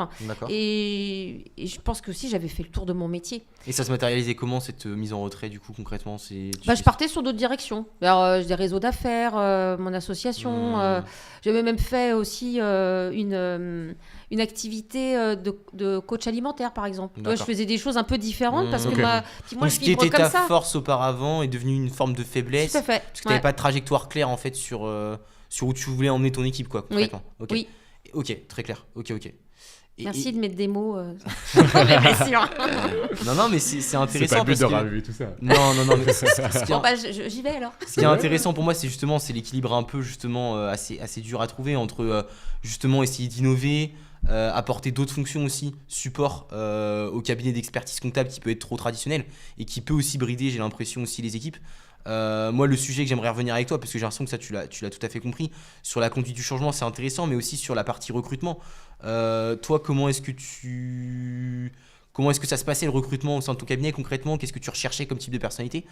et je pense que aussi j'avais fait le tour de mon métier. Et ça se matérialisait comment cette mise en retrait du coup concrètement? Je partais sur d'autres directions. Alors, des réseaux d'affaires, mon association. J'avais même fait aussi une activité de coach alimentaire par exemple. Je faisais des choses un peu différentes parce que moi je vibre comme ça. Ta force auparavant est devenue une forme de faiblesse. Tout à fait. Parce que tu n'avais pas de trajectoire claire en fait sur où tu voulais emmener ton équipe quoi concrètement. Oui. Ok, très clair. Ok. Merci de mettre des mots. Mais sûr. Non, mais c'est intéressant. C'est pas le but de raviver tout ça. Non, mais j'y vais alors. Ce qui est intéressant pour moi, c'est l'équilibre un peu justement assez dur à trouver entre justement essayer d'innover, apporter d'autres fonctions aussi, support au cabinet d'expertise comptable qui peut être trop traditionnel et qui peut aussi brider, j'ai l'impression aussi les équipes. Moi, le sujet que j'aimerais revenir avec toi, parce que j'ai l'impression que ça tu l'as tout à fait compris, sur la conduite du changement, c'est intéressant, mais aussi sur la partie recrutement. Toi, comment est-ce que ça se passait le recrutement au sein de ton cabinet concrètement? Qu'est-ce que tu recherchais comme type de personnalité?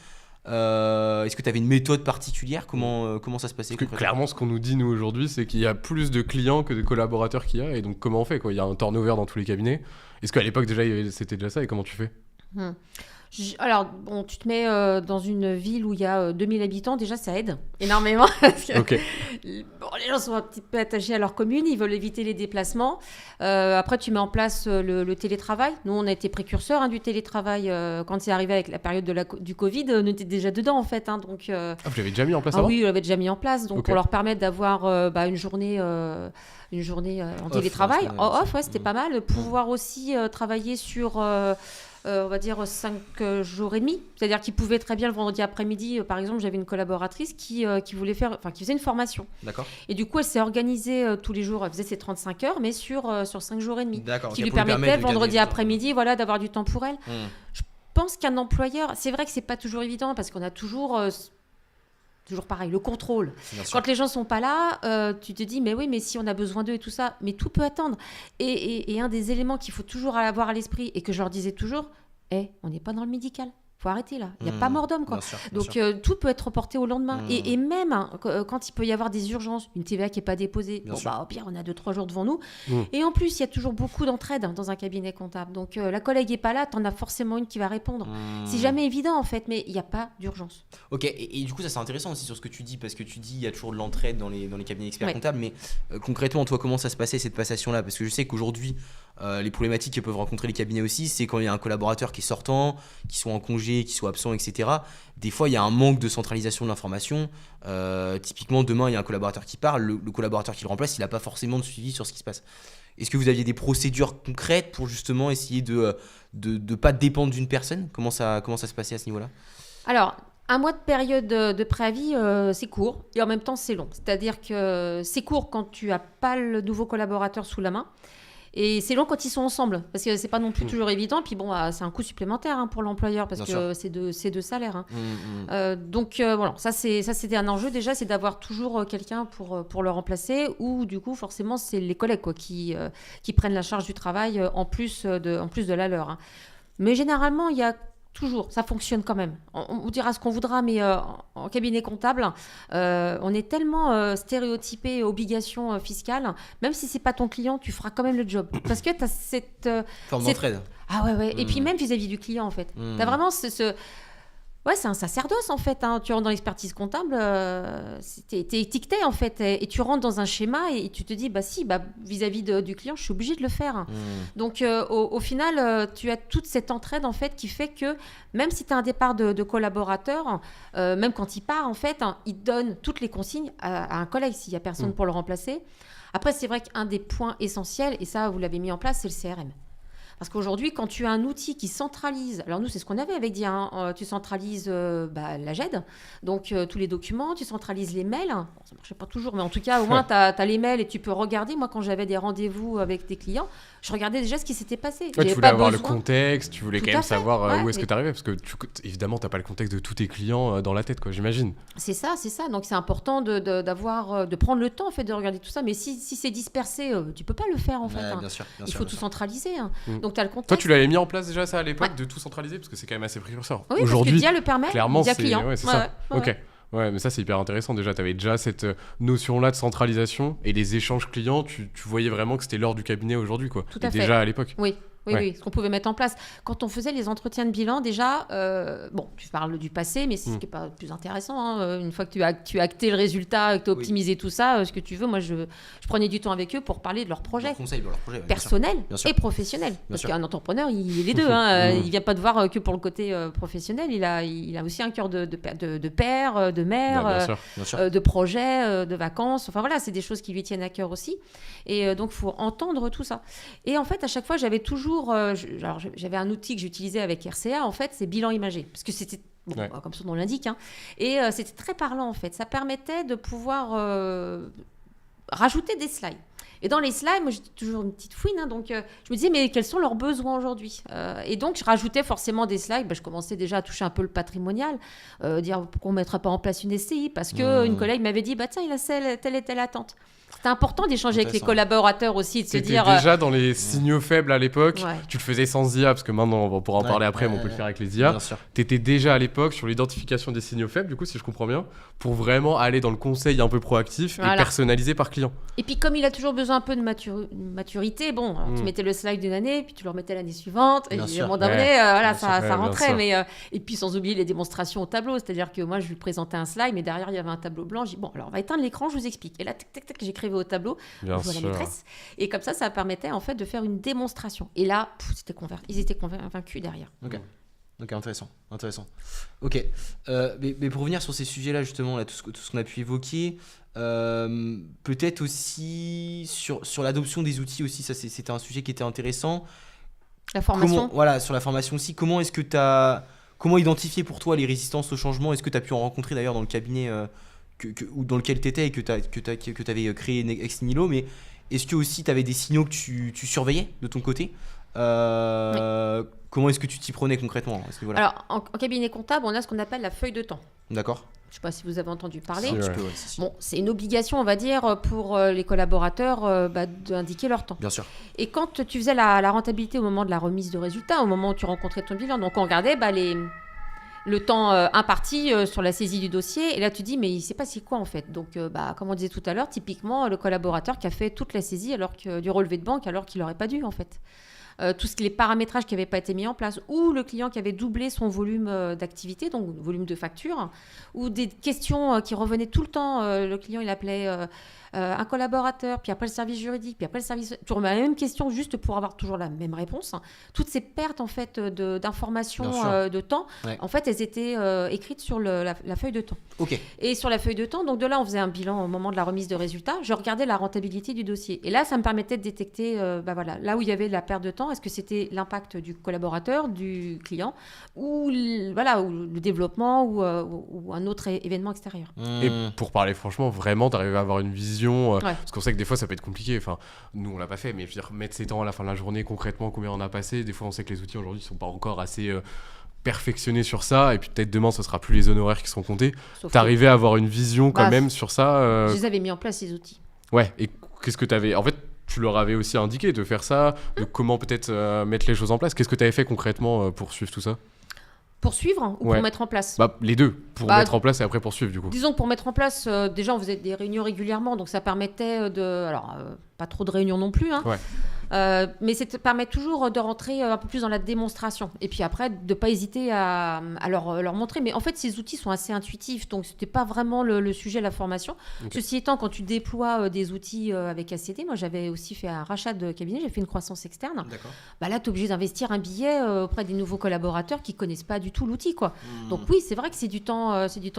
Est-ce que tu avais une méthode particulière? Comment ça se passait concrètement? Clairement, ce qu'on nous dit nous aujourd'hui, c'est qu'il y a plus de clients que de collaborateurs qu'il y a, et donc comment on fait quoi? Il y a un turnover dans tous les cabinets. Est-ce qu'à l'époque déjà c'était déjà ça, et comment tu fais? Alors, tu te mets dans une ville où il y a 2000 habitants, déjà ça aide énormément. Parce que, les gens sont un petit peu attachés à leur commune, ils veulent éviter les déplacements. Après, tu mets en place le télétravail. Nous, on a été précurseurs du télétravail. Quand c'est arrivé avec la période du Covid, on était déjà dedans en fait. Donc, vous l'avez déjà mis en place avant? Oui, on l'avait déjà mis en place. Donc, pour leur permettre d'avoir une journée en télétravail, c'était pas mal. Pouvoir aussi travailler sur... on va dire 5 jours et demi. C'est-à-dire qu'ils pouvaient très bien le vendredi après-midi. Par exemple, j'avais une collaboratrice qui faisait une formation. D'accord. Et du coup, elle s'est organisée tous les jours. Elle faisait ses 35 heures, mais sur 5 jours et demi. D'accord. Qui lui permettait, vendredi après-midi, d'avoir du temps pour elle. Je pense qu'un employeur... C'est vrai que c'est pas toujours évident parce qu'on a toujours pareil, le contrôle. Quand les gens sont pas là, tu te dis, mais oui, mais si on a besoin d'eux et tout ça, mais tout peut attendre. Et un des éléments qu'il faut toujours avoir à l'esprit, et que je leur disais toujours, on n'est pas dans le médical. Faut arrêter là. Il n'y a pas mort d'homme, quoi. Donc, tout peut être reporté au lendemain. Et même quand il peut y avoir des urgences, une TVA qui n'est pas déposée, au pire, on a 2-3 jours devant nous. Et en plus, il y a toujours beaucoup d'entraide dans un cabinet comptable. Donc, la collègue n'est pas là, tu en as forcément une qui va répondre. C'est jamais évident, en fait, mais il n'y a pas d'urgence. Ok, et du coup, ça c'est intéressant aussi sur ce que tu dis, parce que tu dis il y a toujours de l'entraide dans les cabinets d'experts comptables, mais concrètement, toi, comment ça se passait cette passation-là? Parce que je sais qu'aujourd'hui, les problématiques que peuvent rencontrer les cabinets aussi, c'est quand il y a un collaborateur qui est sortant, qui soit en congé, qui soit absent, etc. Des fois, il y a un manque de centralisation de l'information. Typiquement, demain, il y a un collaborateur qui part, le collaborateur qui le remplace, il n'a pas forcément de suivi sur ce qui se passe. Est-ce que vous aviez des procédures concrètes pour justement essayer de pas dépendre d'une personne? Comment ça se passait à ce niveau-là? Alors, un mois de période de préavis, c'est court et en même temps, c'est long. C'est-à-dire que c'est court quand tu n'as pas le nouveau collaborateur sous la main. Et c'est long quand ils sont ensemble, parce que c'est pas non plus toujours évident. Puis bon, c'est un coût supplémentaire pour l'employeur, parce Bien que c'est deux salaires. Donc voilà, ça c'était un enjeu déjà, c'est d'avoir toujours quelqu'un pour le remplacer, ou du coup forcément c'est les collègues qui prennent la charge du travail en plus de la leur. Mais généralement il y a toujours, ça fonctionne quand même. On vous dira ce qu'on voudra, mais en cabinet comptable, on est tellement stéréotypé obligations fiscales, même si c'est pas ton client, tu feras quand même le job. Parce que tu as cette... Forme d'entraide. Ah ouais. Et puis même vis-à-vis du client, en fait. Tu as vraiment Ouais, c'est un sacerdoce en fait. Tu rentres dans l'expertise comptable, t'es étiqueté en fait, et tu rentres dans un schéma et tu te dis vis-à-vis du client, je suis obligée de le faire. Donc au final, tu as toute cette entraide en fait qui fait que même si tu as un départ de collaborateur, même quand il part en fait, il donne toutes les consignes à un collègue s'il y a personne pour le remplacer. Après, c'est vrai qu'un des points essentiels, et ça vous l'avez mis en place, c'est le CRM. Parce qu'aujourd'hui, quand tu as un outil qui centralise, alors nous, c'est ce qu'on avait avec Dia, tu centralises la GED, donc tous les documents, tu centralises les mails. Bon, ça ne marchait pas toujours, mais en tout cas, au moins, tu as les mails et tu peux regarder. Moi, quand j'avais des rendez-vous avec des clients, je regardais déjà ce qui s'était passé. Ouais, tu voulais avoir le contexte, tu voulais quand même savoir où est-ce que tu arrivais, parce que évidemment, tu n'as pas le contexte de tous tes clients dans la tête, quoi, j'imagine. C'est ça. Donc, c'est important de prendre le temps en fait, de regarder tout ça. Mais si c'est dispersé, tu ne peux pas le faire, en fait. Bien sûr, Il faut tout centraliser. Donc, tu as le contexte. Toi, tu l'avais mis en place déjà ça à l'époque, de tout centraliser, parce que c'est quand même assez précurseur. Oui, aujourd'hui, parce que Dia le permet, clairement, Dia client. Ouais, c'est ça. Ok. Ouais, mais ça, c'est hyper intéressant. Déjà, tu avais déjà cette notion-là de centralisation et les échanges clients, tu voyais vraiment que c'était l'or du cabinet aujourd'hui, quoi. Tout à fait. Déjà à l'époque. Oui, ce qu'on pouvait mettre en place. Quand on faisait les entretiens de bilan, déjà, tu parles du passé, mais c'est ce qui n'est pas le plus intéressant. Une fois que tu as acté le résultat, que tu as optimisé tout ça, ce que tu veux, moi, je prenais du temps avec eux pour parler de leurs projets. Leurs conseils, leurs projets, personnels et professionnels. Parce qu'un entrepreneur, il est les deux. Il ne vient pas te voir que pour le côté professionnel. Il a aussi un cœur de père, de mère, bien sûr. de projet, de vacances. Enfin voilà, c'est des choses qui lui tiennent à cœur aussi. Et donc, il faut entendre tout ça. Et en fait, à chaque fois, j'avais toujours... j'avais un outil que j'utilisais avec RCA, en fait, c'est bilan imagé. Parce que c'était, comme son nom l'indique, et c'était très parlant, en fait. Ça permettait de pouvoir rajouter des slides. Et dans les slides, moi, j'étais toujours une petite fouine, donc je me disais, mais quels sont leurs besoins aujourd'hui et donc, je rajoutais forcément des slides. Je commençais déjà à toucher un peu le patrimonial, dire pourquoi on ne mettrait pas en place une SCI, parce qu'une collègue m'avait dit, tiens, il a telle et telle attente. C'était important d'échanger avec les collaborateurs aussi, de se dire... déjà dans les signaux faibles à l'époque, tu le faisais sans IA, parce que maintenant, on pourra en parler après, mais on peut le faire avec les IA. Tu étais déjà à l'époque sur l'identification des signaux faibles, du coup, si je comprends bien, pour vraiment aller dans le conseil un peu proactif et personnalisé par client. Et puis, comme il a toujours besoin un peu de maturité, tu mettais le slide d'une année, puis tu le remettais l'année suivante, et à un moment donné, ça rentrait. Et puis, sans oublier les démonstrations au tableau, c'est-à-dire que moi, je lui présentais un slide, mais derrière, il y avait un tableau blanc. Je dis, alors, on va éteindre l'écran, je vous explique. Et là, j'écrivais au tableau, on voit la maîtresse, et comme ça permettait en fait de faire une démonstration. Et là, ils étaient convaincus derrière. Ok, intéressant. Ok, mais pour revenir sur ces sujets-là justement, là, tout ce qu'on a pu évoquer, peut-être aussi sur l'adoption des outils aussi, ça c'était un sujet qui était intéressant. La formation. Sur la formation aussi. Comment identifier pour toi les résistances au changement? Est-ce que tu as pu en rencontrer d'ailleurs dans le cabinet ou dans lequel tu étais et que tu avais créé ex nihilo, mais est-ce que aussi tu avais des signaux que tu surveillais de ton côté? Comment est-ce que tu t'y prenais concrètement à ce niveau-là? Alors, en cabinet comptable, on a ce qu'on appelle la feuille de temps. D'accord. Je ne sais pas si vous avez entendu parler. Si. Bon, c'est une obligation, on va dire, pour les collaborateurs d'indiquer leur temps. Bien sûr. Et quand tu faisais la rentabilité au moment de la remise de résultats, au moment où tu rencontrais ton bilan, donc on regardait le temps imparti sur la saisie du dossier, et là tu dis mais il s'est passé quoi en fait? Donc comme on disait tout à l'heure, typiquement le collaborateur qui a fait toute la saisie du relevé de banque alors qu'il n'aurait pas dû en fait. Tous les paramétrages qui n'avaient pas été mis en place, ou le client qui avait doublé son volume d'activité, donc volume de facture, ou des questions qui revenaient tout le temps. Le client il appelait un collaborateur, puis après le service juridique, puis après le service... Toujours la même question, juste pour avoir toujours la même réponse. Toutes ces pertes en fait d'informations, de temps, en fait, elles étaient écrites sur la feuille de temps. Ok. Et sur la feuille de temps, donc de là, on faisait un bilan au moment de la remise de résultats. Je regardais la rentabilité du dossier. Et là, ça me permettait de détecter là où il y avait de la perte de temps. Est-ce que c'était l'impact du collaborateur, du client, ou le développement, ou un autre événement extérieur. Et pour parler franchement, vraiment, tu arrives à avoir une vision vision Ouais. parce qu'on sait que des fois ça peut être compliqué. Enfin, nous on l'a pas fait, mais je veux dire mettre ses temps à la fin de la journée concrètement combien on a passé. Des fois on sait que les outils aujourd'hui sont pas encore assez perfectionnés sur ça, et puis peut-être demain ce sera plus les honoraires qui seront comptés. Sauf que T'arrivais à avoir une vision quand Bah, même sur ça. je les avais mis en place, ces outils. Ouais. Et qu'est-ce que t'avais en fait? Tu leur avais aussi indiqué de faire ça, de comment peut-être mettre les choses en place. Qu'est-ce que tu avais fait concrètement pour suivre tout ça? Pour suivre ou Ouais. pour mettre en place? Bah, les deux, pour Bah, mettre en place et après poursuivre du coup. Disons que pour mettre en place, déjà on faisait des réunions régulièrement, donc ça permettait alors pas trop de réunions non plus, hein, Ouais. mais ça permet toujours de rentrer un peu plus dans la démonstration. Et puis après, de ne pas hésiter à leur montrer. Mais en fait, ces outils sont assez intuitifs, donc ce n'était pas vraiment le sujet de la formation. Ok. Ceci étant, quand tu déploies des outils avec ACD, moi j'avais aussi fait un rachat de cabinet, j'ai fait une croissance externe. D'accord. Bah là, tu es obligé d'investir un billet auprès des nouveaux collaborateurs qui ne connaissent pas du tout l'outil, quoi. Donc oui, c'est vrai que c'est du temps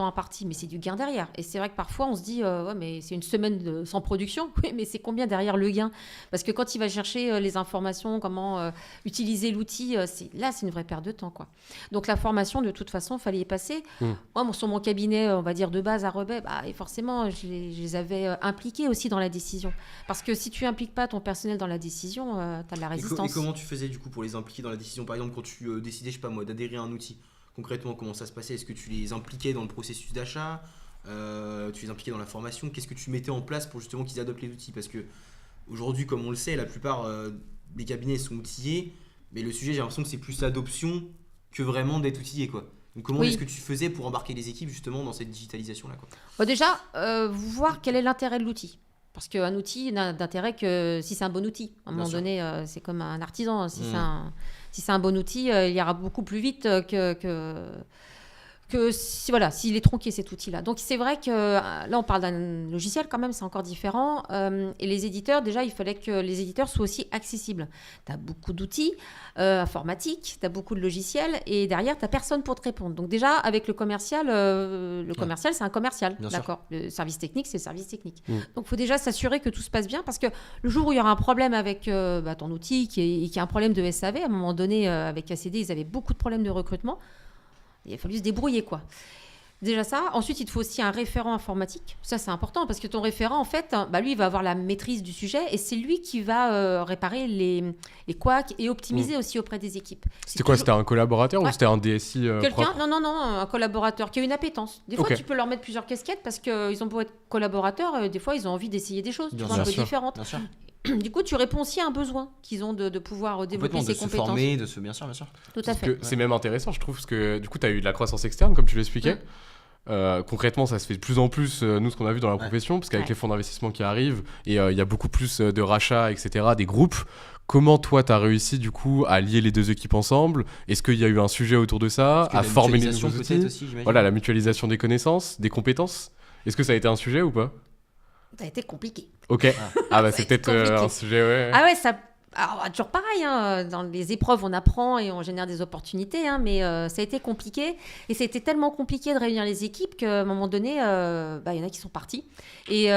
imparti, mais c'est du gain derrière. Et c'est vrai que parfois, on se dit, ouais, mais c'est une semaine sans production. Oui, mais c'est combien derrière le gain? Parce que quand il va chercher les informations, comment utiliser l'outil, c'est une vraie perte de temps, quoi. Donc la formation, de toute façon, il fallait y passer. Moi, sur mon cabinet, on va dire de base à Rebais, et forcément, je les avais impliqués aussi dans la décision. Parce que si tu impliques pas ton personnel dans la décision, tu as de la résistance. Et comment tu faisais du coup pour les impliquer dans la décision? Par exemple, quand tu décidais, je sais pas moi, d'adhérer à un outil, concrètement, comment ça se passait? Est-ce que tu les impliquais dans le processus d'achat? Tu les impliquais dans la formation? Qu'est-ce que tu mettais en place pour justement qu'ils adoptent les outils? Parce que aujourd'hui, comme on le sait, la plupart des cabinets sont outillés, mais le sujet, j'ai l'impression que c'est plus l'adoption que vraiment d'être outillé, quoi. Donc comment Oui. est-ce que tu faisais pour embarquer les équipes justement dans cette digitalisation-là, quoi? Bon, déjà, voir quel est l'intérêt de l'outil. Parce qu'un outil n'a d'intérêt que si c'est un bon outil. À un moment donné, c'est comme un artisan. Si c'est un bon outil, il ira beaucoup plus vite que s'il est tronqué, cet outil-là. Donc c'est vrai que là, on parle d'un logiciel quand même, c'est encore différent. Et les éditeurs, déjà, il fallait que les éditeurs soient aussi accessibles. Tu as beaucoup d'outils informatiques, tu as beaucoup de logiciels, et derrière, tu n'as personne pour te répondre. Donc déjà, avec le commercial, commercial, c'est un commercial, Bien sûr. d'accord. Le service technique, c'est le service technique. Donc il faut déjà s'assurer que tout se passe bien, parce que le jour où il y aura un problème avec ton outil, qui est un problème de SAV, à un moment donné, avec ACD, ils avaient beaucoup de problèmes de recrutement. Il a fallu se débrouiller, quoi. Déjà ça. Ensuite, il te faut aussi un référent informatique. Ça, c'est important parce que ton référent, en fait, lui, il va avoir la maîtrise du sujet et c'est lui qui va réparer les couacs et optimiser aussi auprès des équipes. C'était quoi? C'était un collaborateur ou c'était un DSI Quelqu'un? propre? Non, un collaborateur qui a une appétence. Des fois, Ok. tu peux leur mettre plusieurs casquettes parce qu'ils ont beau être collaborateurs, des fois, ils ont envie d'essayer des choses, Bien tu vois, un peu sûr. différentes. Bien sûr. Du coup, tu réponds aussi à un besoin qu'ils ont de pouvoir développer Complètement, de ces se compétences. former, de se... Bien sûr, bien sûr. Tout à Parce fait. que c'est même intéressant, je trouve, parce que du coup, tu as eu de la croissance externe, comme tu l'expliquais. Concrètement, ça se fait de plus en plus, nous, ce qu'on a vu dans la profession, parce qu'avec Ouais. les fonds d'investissement qui arrivent, et il y a beaucoup plus de rachats, etc., des groupes. Comment toi, tu as réussi, du coup, à lier les deux équipes ensemble? Est-ce qu'il y a eu un sujet autour de ça, Parce que à la former les mutualisation, nouveaux peut-être outils? aussi, j'imagine. Voilà, la mutualisation des connaissances, des compétences. Est-ce que ça a été un sujet ou pas? Ça a été compliqué. Ok. Ah bah Ça a c'est été peut-être un compliqué. sujet, ouais. Ah ouais, ça. Alors, toujours pareil, hein, dans les épreuves, on apprend et on génère des opportunités, hein, mais ça a été compliqué. Et ça a été tellement compliqué de réunir les équipes qu'à un moment donné, il y en a qui sont partis. Et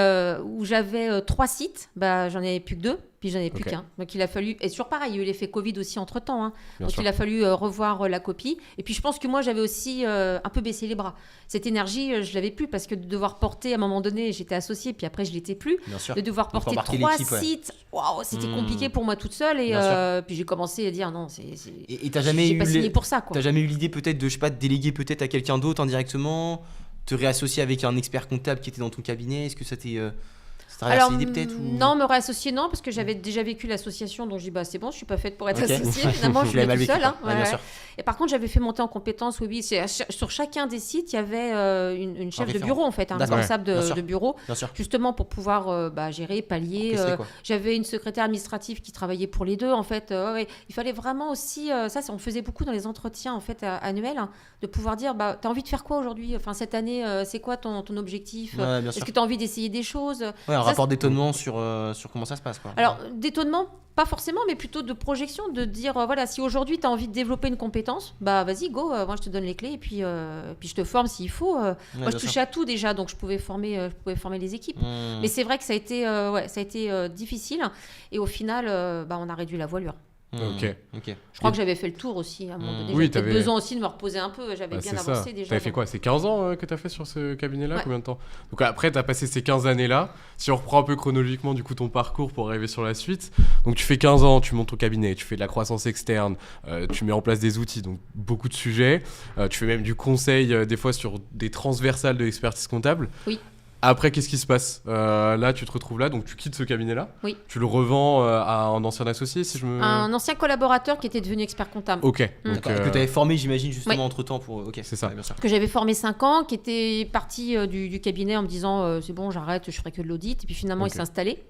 où j'avais 3 sites, j'en avais plus que 2, puis j'en avais plus Ok. qu'un. Donc il a fallu. Et toujours pareil, il y a eu l'effet Covid aussi entre-temps. Hein. Bien Donc sûr. il a fallu revoir la copie. Et puis je pense que moi, j'avais aussi un peu baissé les bras. Cette énergie, je l'avais plus parce que de devoir porter, à un moment donné, j'étais associée, puis après, je l'étais plus. Bien sûr. De devoir Donc, porter embarquer 3 l'équipe, ouais. sites, waouh, c'était compliqué pour moi toute seule. Et Bien sûr. puis j'ai commencé à dire non, Et t'as jamais j'ai eu pas signé les- pour ça, quoi. T'as jamais eu l'idée peut-être de, je sais pas, de déléguer peut-être à quelqu'un d'autre indirectement, te réassocier avec un expert comptable qui était dans ton cabinet? Est-ce que ça t'a traversé l'idée peut-être ou... non, me réassocier, non, parce que j'avais déjà vécu l'association, donc j'ai dit, c'est bon, je suis pas faite pour être Ok. associée. Finalement, je Tu l'avais suis mal toute vécu, seule. quoi. Hein, Ouais, bien sûr. Et par contre, j'avais fait monter en compétence, oui, sur chacun des sites, il y avait une chef de référent. bureau, en fait, un D'accord. responsable Bien sûr. de bureau, Bien sûr. justement pour pouvoir gérer, pallier. Orchestrer, quoi. J'avais une secrétaire administrative qui travaillait pour les deux, en fait. Il fallait vraiment aussi, on faisait beaucoup dans les entretiens, en fait, annuels, hein, de pouvoir dire, t'as envie de faire quoi aujourd'hui? Enfin, cette année, c'est quoi ton objectif? Ouais, bien Est-ce sûr. que tu as envie d'essayer des choses? Ouais, un Ça, rapport d'étonnement sur comment ça se passe, quoi. Alors, d'étonnement, pas forcément, mais plutôt de projection, de dire, voilà, si aujourd'hui tu as envie de développer une compétence, vas-y, go, moi je te donne les clés et puis je te forme s'il faut. Moi, bien je sûr. touchais à tout déjà, donc je pouvais former les équipes. Mmh. Mais c'est vrai que ça a été difficile et au final, on a réduit la voilure. Ok. Je crois que j'avais fait le tour aussi à un moment donné. Oui, J'avais peut-être besoin aussi de me reposer un peu. J'avais Bah, bien c'est avancé ça. déjà. T'avais fait donc. quoi? C'est 15 ans que t'as fait sur ce cabinet-là? Ouais. Combien de temps? Donc après, t'as passé ces 15 années-là. Si on reprend un peu chronologiquement du coup ton parcours pour arriver sur la suite. Donc tu fais 15 ans, tu montes au cabinet, tu fais de la croissance externe, tu mets en place des outils, donc beaucoup de sujets. Tu fais même du conseil des fois sur des transversales de l'expertise comptable. Oui. Après, qu'est-ce qui se passe? Là, tu te retrouves là, donc tu quittes ce cabinet-là. Oui. Tu le revends à un ancien associé, si je me... Un ancien collaborateur qui était devenu expert comptable. Ok. Mm. Que tu avais formé, j'imagine, justement, Ouais. entre-temps pour... Ok, C'est ça. ouais, bien sûr. Que j'avais formé 5 ans, qui était parti du cabinet en me disant c'est bon, j'arrête, je ferai que de l'audit. Et puis finalement, Ok. il s'est installé.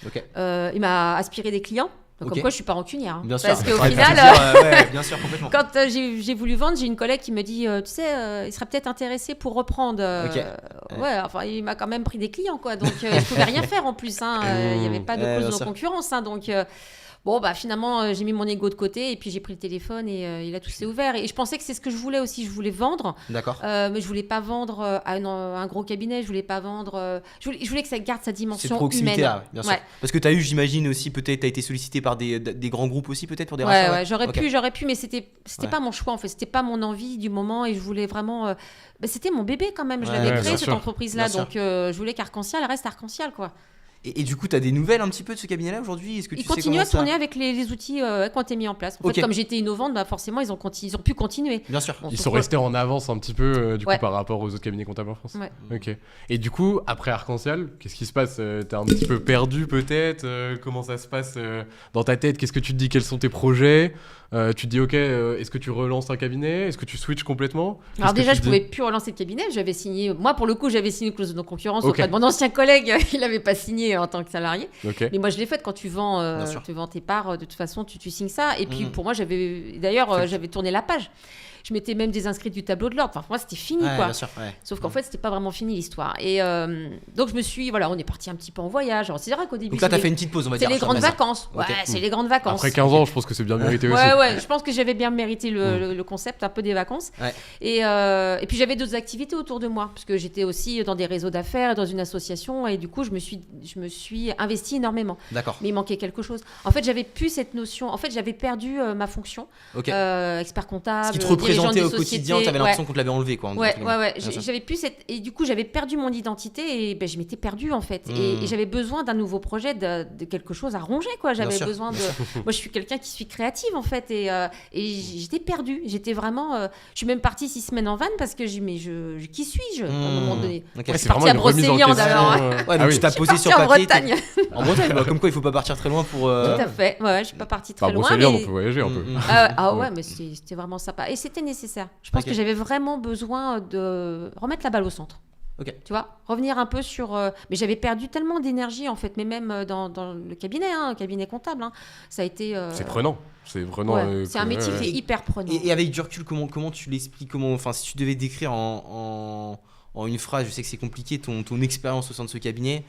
Ok. Il m'a aspiré des clients. Donc, Ok. comme quoi, je suis pas rancunière. Hein. Bien sûr. Parce qu'au Ouais, final, ouais, bien sûr, complètement. quand j'ai voulu vendre, j'ai une collègue qui me dit tu sais, il serait peut-être intéressé pour reprendre. Ok. Ouais, enfin, il m'a quand même pris des clients, quoi. Donc, je pouvais rien faire en plus. Hein. Il n'y avait pas de Ouais, clause bien de sûr. concurrence. Hein. Donc, bon, bah, finalement, j'ai mis mon ego de côté et puis j'ai pris le téléphone et là, tout s'est ouvert. Et je pensais que c'est ce que je voulais aussi. Je voulais vendre. D'accord. Mais je voulais pas vendre à un gros cabinet, je voulais pas vendre. Je voulais que ça garde sa C'est dimension proximité, humaine. là, bien sûr. Ouais. Parce que tu as eu, j'imagine aussi, peut-être, tu as été sollicité par des grands groupes aussi, peut-être, pour des Ouais, rachats. ouais, j'aurais Ok. pu, mais c'était Ouais. pas mon choix en fait, c'était pas mon envie du moment et je voulais vraiment. C'était mon bébé quand même, je Ouais, l'avais ouais, créé bien cette sûr. entreprise-là, Bien sûr. donc je voulais qu'Arc-en-Ciel reste Arc-en-Ciel quoi. Et du coup, tu as des nouvelles un petit peu de ce cabinet-là aujourd'hui? Est-ce que tu Ils sais continuent comment à ça... tourner avec les outils qui ont été mis en place. En Ok. fait, comme j'étais innovante, bah forcément ils ont pu continuer. Bien sûr. Bon, Ils sauf sont que- restés en avance un petit peu du coup Ouais. par rapport aux autres cabinets comptables en France. Ouais. Ok. Et du coup, après Arc-en-Ciel, qu'est-ce qui se passe? T'es un petit peu perdu peut-être? Comment ça se passe dans ta tête? Qu'est-ce que tu te dis? Quels sont tes projets? Tu te dis ok, est-ce que tu relances un cabinet? Est-ce que tu switches complètement? Qu'est-ce Alors que déjà, tu je te pouvais dis? plus relancer le cabinet. J'avais signé, moi pour le coup, j'avais signé une clause de non-concurrence Ok. auprès de mon ancien collègue. Il n'avait pas signé en tant que salarié. Ok. Mais moi, je l'ai fait quand tu vends Bien sûr. tes parts. De toute façon, tu signes ça. Et puis Mhm. pour moi, j'avais tourné la page. Je m'étais même désinscrite du tableau de l'ordre. Enfin, pour moi, c'était fini, Ouais, quoi. bien sûr. Ouais. Sauf qu'en fait, c'était pas vraiment fini l'histoire. Et donc, on est parti un petit peu en voyage. Alors, c'est vrai qu'au début, Donc là, tu as c'est fait une petite pause, on va c'est dire. les grandes Arthur vacances. Ouais, Ok. c'est les grandes vacances. Après 15 ans, je pense que c'est bien mérité aussi. Ouais, je pense que j'avais bien mérité le concept un peu des vacances. Ouais. Et puis j'avais d'autres activités autour de moi, parce que j'étais aussi dans des réseaux d'affaires, dans une association, et du coup je me suis investie énormément. D'accord. Mais il manquait quelque chose. En fait, j'avais plus cette notion. En fait, j'avais perdu ma fonction, Ok. expert comptable. Ce qui te dirigeante représentait d'une au quotidien, société. tu avais l'impression qu'on te l'avait enlevé, quoi. Ouais, ouais. Bien sûr. J'avais plus cette. Et du coup, j'avais perdu mon identité et je m'étais perdue en fait. Mmh. Et j'avais besoin d'un nouveau projet, de quelque chose à ronger, quoi. J'avais sûr, besoin de. bien Moi, je suis quelqu'un qui suis créative en fait. Et j'étais perdue. J'étais vraiment. Je suis même partie 6 semaines en van parce que qui suis-je à un moment donné. Ok. Ouais, Je c'est suis partie vraiment à une remise en Brocéliande question, alors. Ouais, donc ah oui. tu t'as Je suis posé partie sur en papier. Bretagne. En Bretagne, bah, comme quoi il faut pas partir très loin pour. Tout à fait. Ouais, je suis pas partie très Par loin. Brocéliande, mais- on peut voyager un peu. Ah Ouais. ouais, mais c'était vraiment sympa. Et c'était nécessaire. Je pense Ok. que j'avais vraiment besoin de remettre la balle au centre. Ok. Tu vois, revenir un peu sur. Mais j'avais perdu tellement d'énergie en fait, mais même dans le cabinet, le cabinet comptable, ça a été. C'est prenant. C'est prenant. Ouais, c'est un métier qui est hyper prenant. Et avec du recul, comment tu l'expliques? Enfin, si tu devais décrire en une phrase, je sais que c'est compliqué, ton expérience au sein de ce cabinet,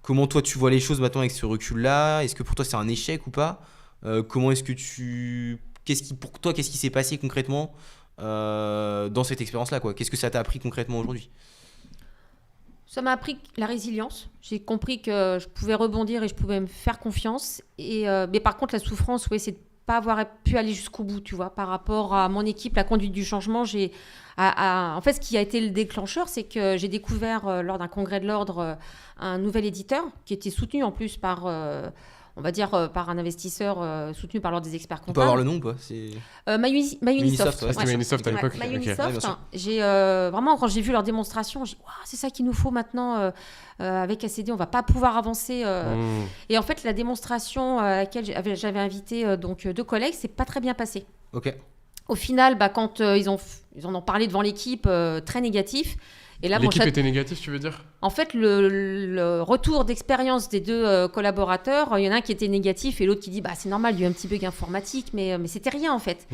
comment toi tu vois les choses maintenant avec ce recul-là? Est-ce que pour toi c'est un échec ou pas? Comment est-ce que pour toi, qu'est-ce qui s'est passé concrètement dans cette expérience-là, quoi? Qu'est-ce que ça t'a appris concrètement aujourd'hui? Ça m'a appris la résilience. J'ai compris que je pouvais rebondir et je pouvais me faire confiance. Mais par contre, la souffrance, ouais, c'est de pas avoir pu aller jusqu'au bout, tu vois, par rapport à mon équipe, la conduite du changement. En fait, ce qui a été le déclencheur, c'est que j'ai découvert lors d'un congrès de l'ordre un nouvel éditeur qui était soutenu en plus par, on va dire, par un investisseur soutenu par l'ordre des experts On peut avoir comptables. le nom ou pas? C'est... Myunisoft. Myunisoft, ouais, c'était Myunisoft à l'époque. Ouais, Ok. Myunisoft. Ouais, bien sûr. J'ai vraiment, quand j'ai vu leur démonstration, j'ai dit, waouh, c'est ça qu'il nous faut maintenant avec ACD, on va pas pouvoir avancer. Mmh. Et en fait, la démonstration à laquelle j'avais invité donc 2 collègues, c'est pas très bien passé. Ok. Au final, quand ils en ont parlé devant l'équipe, très négatif. Et là, L'équipe était négative, tu veux dire? en fait, le retour d'expérience des 2 collaborateurs, il y en a un qui était négatif et l'autre qui dit bah, c'est normal, il y a eu un petit bug informatique, mais c'était rien en fait.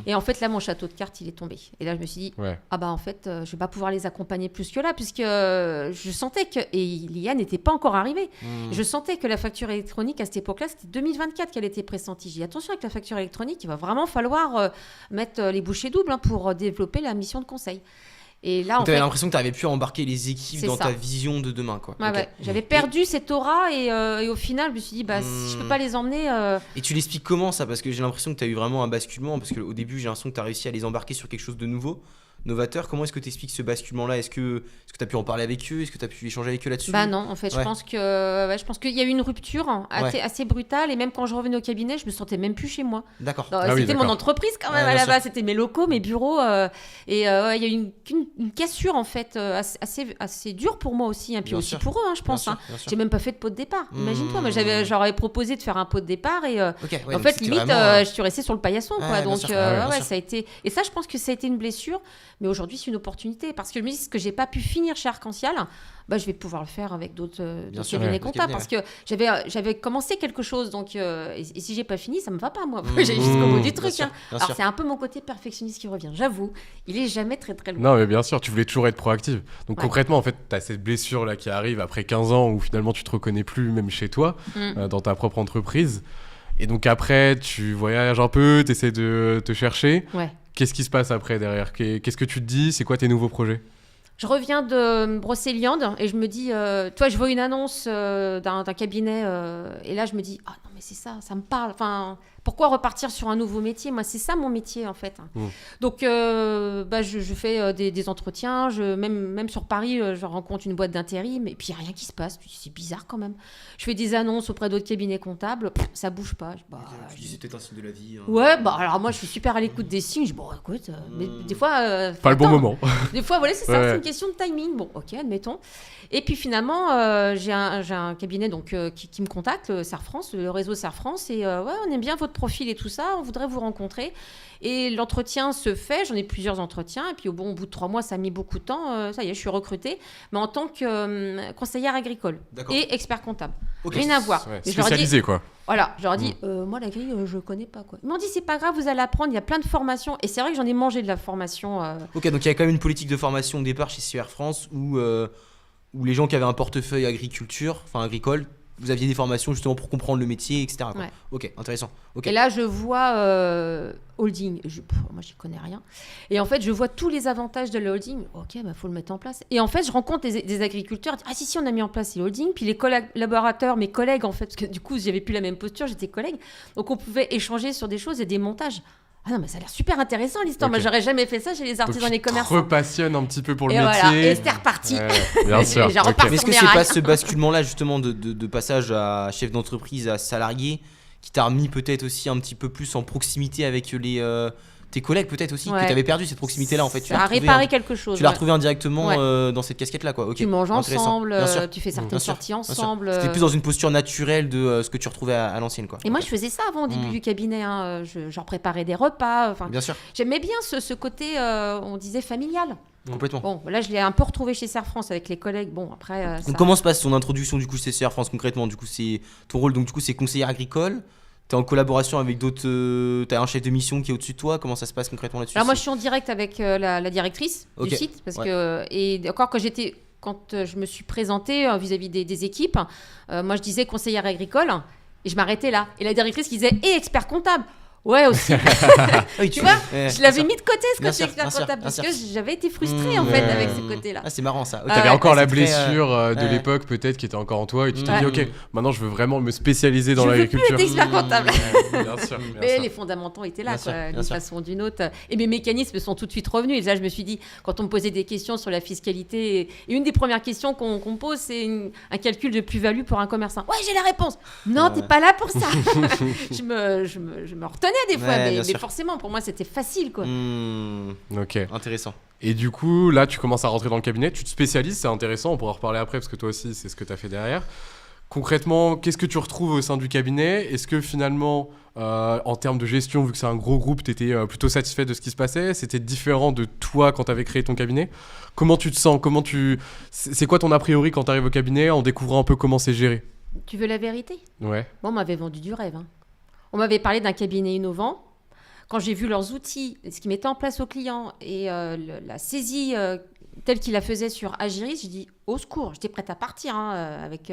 Et en fait, là, mon château de cartes, il est tombé. Et là, je me suis dit, Ouais. ah bah en fait, je vais pas pouvoir les accompagner plus que là, puisque je sentais que. Et l'IA n'était pas encore arrivée. Je sentais que la facture électronique, à cette époque-là, c'était 2024 qu'elle était pressentie. J'ai dit attention avec la facture électronique, il va vraiment falloir mettre les bouchées doubles pour développer la mission de conseil. Et là, en Tu avais fait, l'impression que tu n'arrivais plus à embarquer les équipes C'est dans ça. ta vision de demain, quoi. ouais, Ok. ouais. J'avais perdu cette aura et au final, je me suis dit, si je peux pas les emmener, Et tu l'expliques comment ça? Parce que j'ai l'impression que tu as eu vraiment un basculement, parce qu'au début j'ai l'impression que tu as réussi à les embarquer sur quelque chose de nouveau, novateur. Comment est-ce que tu expliques ce basculement-là? Est-ce que tu as pu en parler avec eux? Est-ce que tu as pu échanger avec eux là-dessus? bah non, en fait, Ouais. je pense qu'il y a eu une rupture assez brutale et même quand je revenais au cabinet, je me sentais même plus chez moi. D'accord. Alors, Ah oui, c'était mon d'accord. entreprise quand même Ouais, à bien la base, c'était mes locaux, mes bureaux ouais, il y a eu une cassure en fait assez dure pour moi aussi, hein, puis Bien aussi sûr. pour eux, hein, je Bien pense. sûr, Hein. bien sûr. J'ai même pas fait de pot de départ. Imagine-toi, moi j'aurais proposé de faire un pot de départ et Ok, ouais, en donc fait c'était limite vraiment, je suis restée sur le paillasson quoi. Ouais, bien Donc sûr. bien ouais, sûr. ça a été et ça je pense que ça a été une blessure, mais aujourd'hui c'est une opportunité parce que je me dis ce que j'ai pas pu finir chez Arc-en-Ciel, bah, je vais pouvoir le faire avec d'autres sûr, cabinets ouais, comptables d'autres parce que j'avais commencé quelque chose donc et si j'ai pas fini ça me va pas moi. J'ai jusqu'au bout du Bien truc. sûr, Hein. bien Alors sûr. c'est un peu mon côté perfectionniste qui revient, j'avoue. Il est jamais très très loin. Non, mais bien sûr, tu voulais toujours être proactive. Donc Ouais. concrètement, en fait, tu as cette blessure là qui arrive après 15 ans où finalement tu te reconnais plus même chez toi, dans ta propre entreprise. Et donc après, tu voyages un peu, tu essaies de te chercher. Ouais. Qu'est-ce qui se passe après derrière? Qu'est-ce que tu te dis? C'est quoi tes nouveaux projets? Je reviens de Brocéliande et je me dis, toi, je vois une annonce d'un cabinet et là, je me dis, ah non, mais c'est ça, ça me parle. Enfin, pourquoi repartir sur un nouveau métier? Moi, c'est ça mon métier, en fait. Donc, je fais des entretiens. Même sur Paris, je rencontre une boîte d'intérim et puis il n'y a rien qui se passe. C'est bizarre quand même. Je fais des annonces auprès d'autres cabinets comptables. Ça bouge pas. Tu dis c'est peut-être un signe de la vie. Ouais, alors moi, je suis super à l'écoute des signes. Bon, écoute, mais des fois... faut Pas le bon attendre. moment. Des fois, voilà, c'est ça, Ouais. c'est une question de timing. Bon, ok, admettons. Et puis finalement, j'ai un cabinet donc, qui me contacte, Serre France, le réseau Serre France, et ouais, on aime bien votre profil et tout ça, on voudrait vous rencontrer. Et l'entretien se fait, j'en ai plusieurs entretiens, et puis au bout de 3 mois, ça a mis beaucoup de temps, ça y est, je suis recrutée, mais en tant que conseillère agricole D'accord. et expert comptable. Ok. Rien à voir. Ouais, Et je leur ai dit, spécialisé, quoi. voilà, je leur ai dit, moi la grille, je connais pas quoi. Ils m'ont dit, c'est pas grave, vous allez apprendre, il y a plein de formations. Et c'est vrai que j'en ai mangé de la formation. Ok, donc il y a quand même une politique de formation au départ chez CR France où les gens qui avaient un portefeuille agricole, vous aviez des formations justement pour comprendre le métier, etc. quoi. Ouais. Ok, intéressant. Ok. Et là, je vois holding. Moi, j'y connais rien. Et en fait, je vois tous les avantages de la holding. Ok, bah, faut le mettre en place. Et en fait, je rencontre des agriculteurs. Ah si, on a mis en place les holdings. Puis les collaborateurs, mes collègues, en fait, parce que du coup, j'avais plus la même posture, j'étais collègue. Donc, on pouvait échanger sur des choses et des montages. Ah non, mais ça a l'air super intéressant l'histoire. Ok. Moi, j'aurais jamais fait ça chez les Donc artisans et tu les te commerçants. repassionnes un petit peu pour le Et métier. voilà, et c'était reparti. Ouais, bien sûr. Et j'ai reparti. Mais est-ce que Sur c'est mes pas rails. ce basculement-là justement de passage à chef d'entreprise à salarié qui t'a remis peut-être aussi un petit peu plus en proximité avec tes collègues peut-être aussi Ouais. que t'avais perdu cette proximité-là en fait. Ça a réparé quelque chose. Tu l'as ouais. retrouvé indirectement Ouais. dans cette casquette-là quoi. Ok. Tu manges Intéressant. ensemble, Bien sûr. tu fais certaines Bien sûr, sorties bien sûr. ensemble. C'était plus dans une posture naturelle de ce que tu retrouvais à l'ancienne quoi. Et moi, je faisais ça avant au début du cabinet. Hein. J'en préparais des repas. Enfin, Bien sûr, j'aimais bien ce côté, on disait, familial. complètement. Bon, là, je l'ai un peu retrouvé chez Serre France avec les collègues. Bon, après, ça... Donc comment se passe ton introduction du coup chez CR France concrètement? Du coup c'est ton rôle donc du coup c'est conseillère agricole. T'es en collaboration avec d'autres. T'as un chef de mission qui est au-dessus de toi. Comment ça se passe concrètement là-dessus? Alors moi, je suis en direct avec la directrice Ok. du site. Parce Ouais. que, et encore, quand je me suis présentée vis-à-vis des équipes, moi, je disais conseillère agricole. Et je m'arrêtais là. Et la directrice qui disait « et expert comptable ». Ouais, aussi. Ah oui, Tu vois, ouais, je l'avais bien mis de côté, ce Bien côté sûr, expert bien sûr, comptable. bien Parce sûr. que j'avais été frustrée, en fait, Ouais. avec ce côté-là. Ah, c'est marrant ça. Ok. Ah T'avais ouais. encore la C'est très, blessure de ouais. l'époque peut-être qui était encore en toi et tu t'es Ouais. dit ok, maintenant je veux vraiment me spécialiser dans Je veux plus l'agriculture. être expert comptable. Bien sûr, bien Mais sûr. les fondamentaux étaient là, Bien sûr, quoi, bien d'une sûr. façon ou d'une autre. Et mes mécanismes sont tout de suite revenus. Et là, je me suis dit, quand on me posait des questions sur la fiscalité, et une des premières questions qu'on me pose, c'est un calcul de plus-value pour un commerçant. Ouais, j'ai la réponse. Non, t'es pas là pour ça. je me retenais des fois, Ouais, bien mais sûr. forcément, pour moi, c'était facile, quoi. Ok. Intéressant. Et du coup, là, tu commences à rentrer dans le cabinet, tu te spécialises, c'est intéressant, on pourra en reparler après parce que toi aussi, c'est ce que tu as fait derrière. Concrètement, qu'est-ce que tu retrouves au sein du cabinet? Est-ce que finalement, en termes de gestion, vu que c'est un gros groupe, tu étais plutôt satisfait de ce qui se passait? C'était différent de toi quand tu avais créé ton cabinet? Comment tu te sens? C'est quoi ton a priori quand tu arrives au cabinet en découvrant un peu comment c'est géré? Tu veux la vérité? Ouais. Moi, on m'avait vendu du rêve. Hein. On m'avait parlé d'un cabinet innovant. Quand j'ai vu leurs outils, ce qu'ils mettaient en place aux clients et la saisie telle qu'ils la faisaient sur Agiris, j'ai dit au secours, j'étais prête à partir hein, avec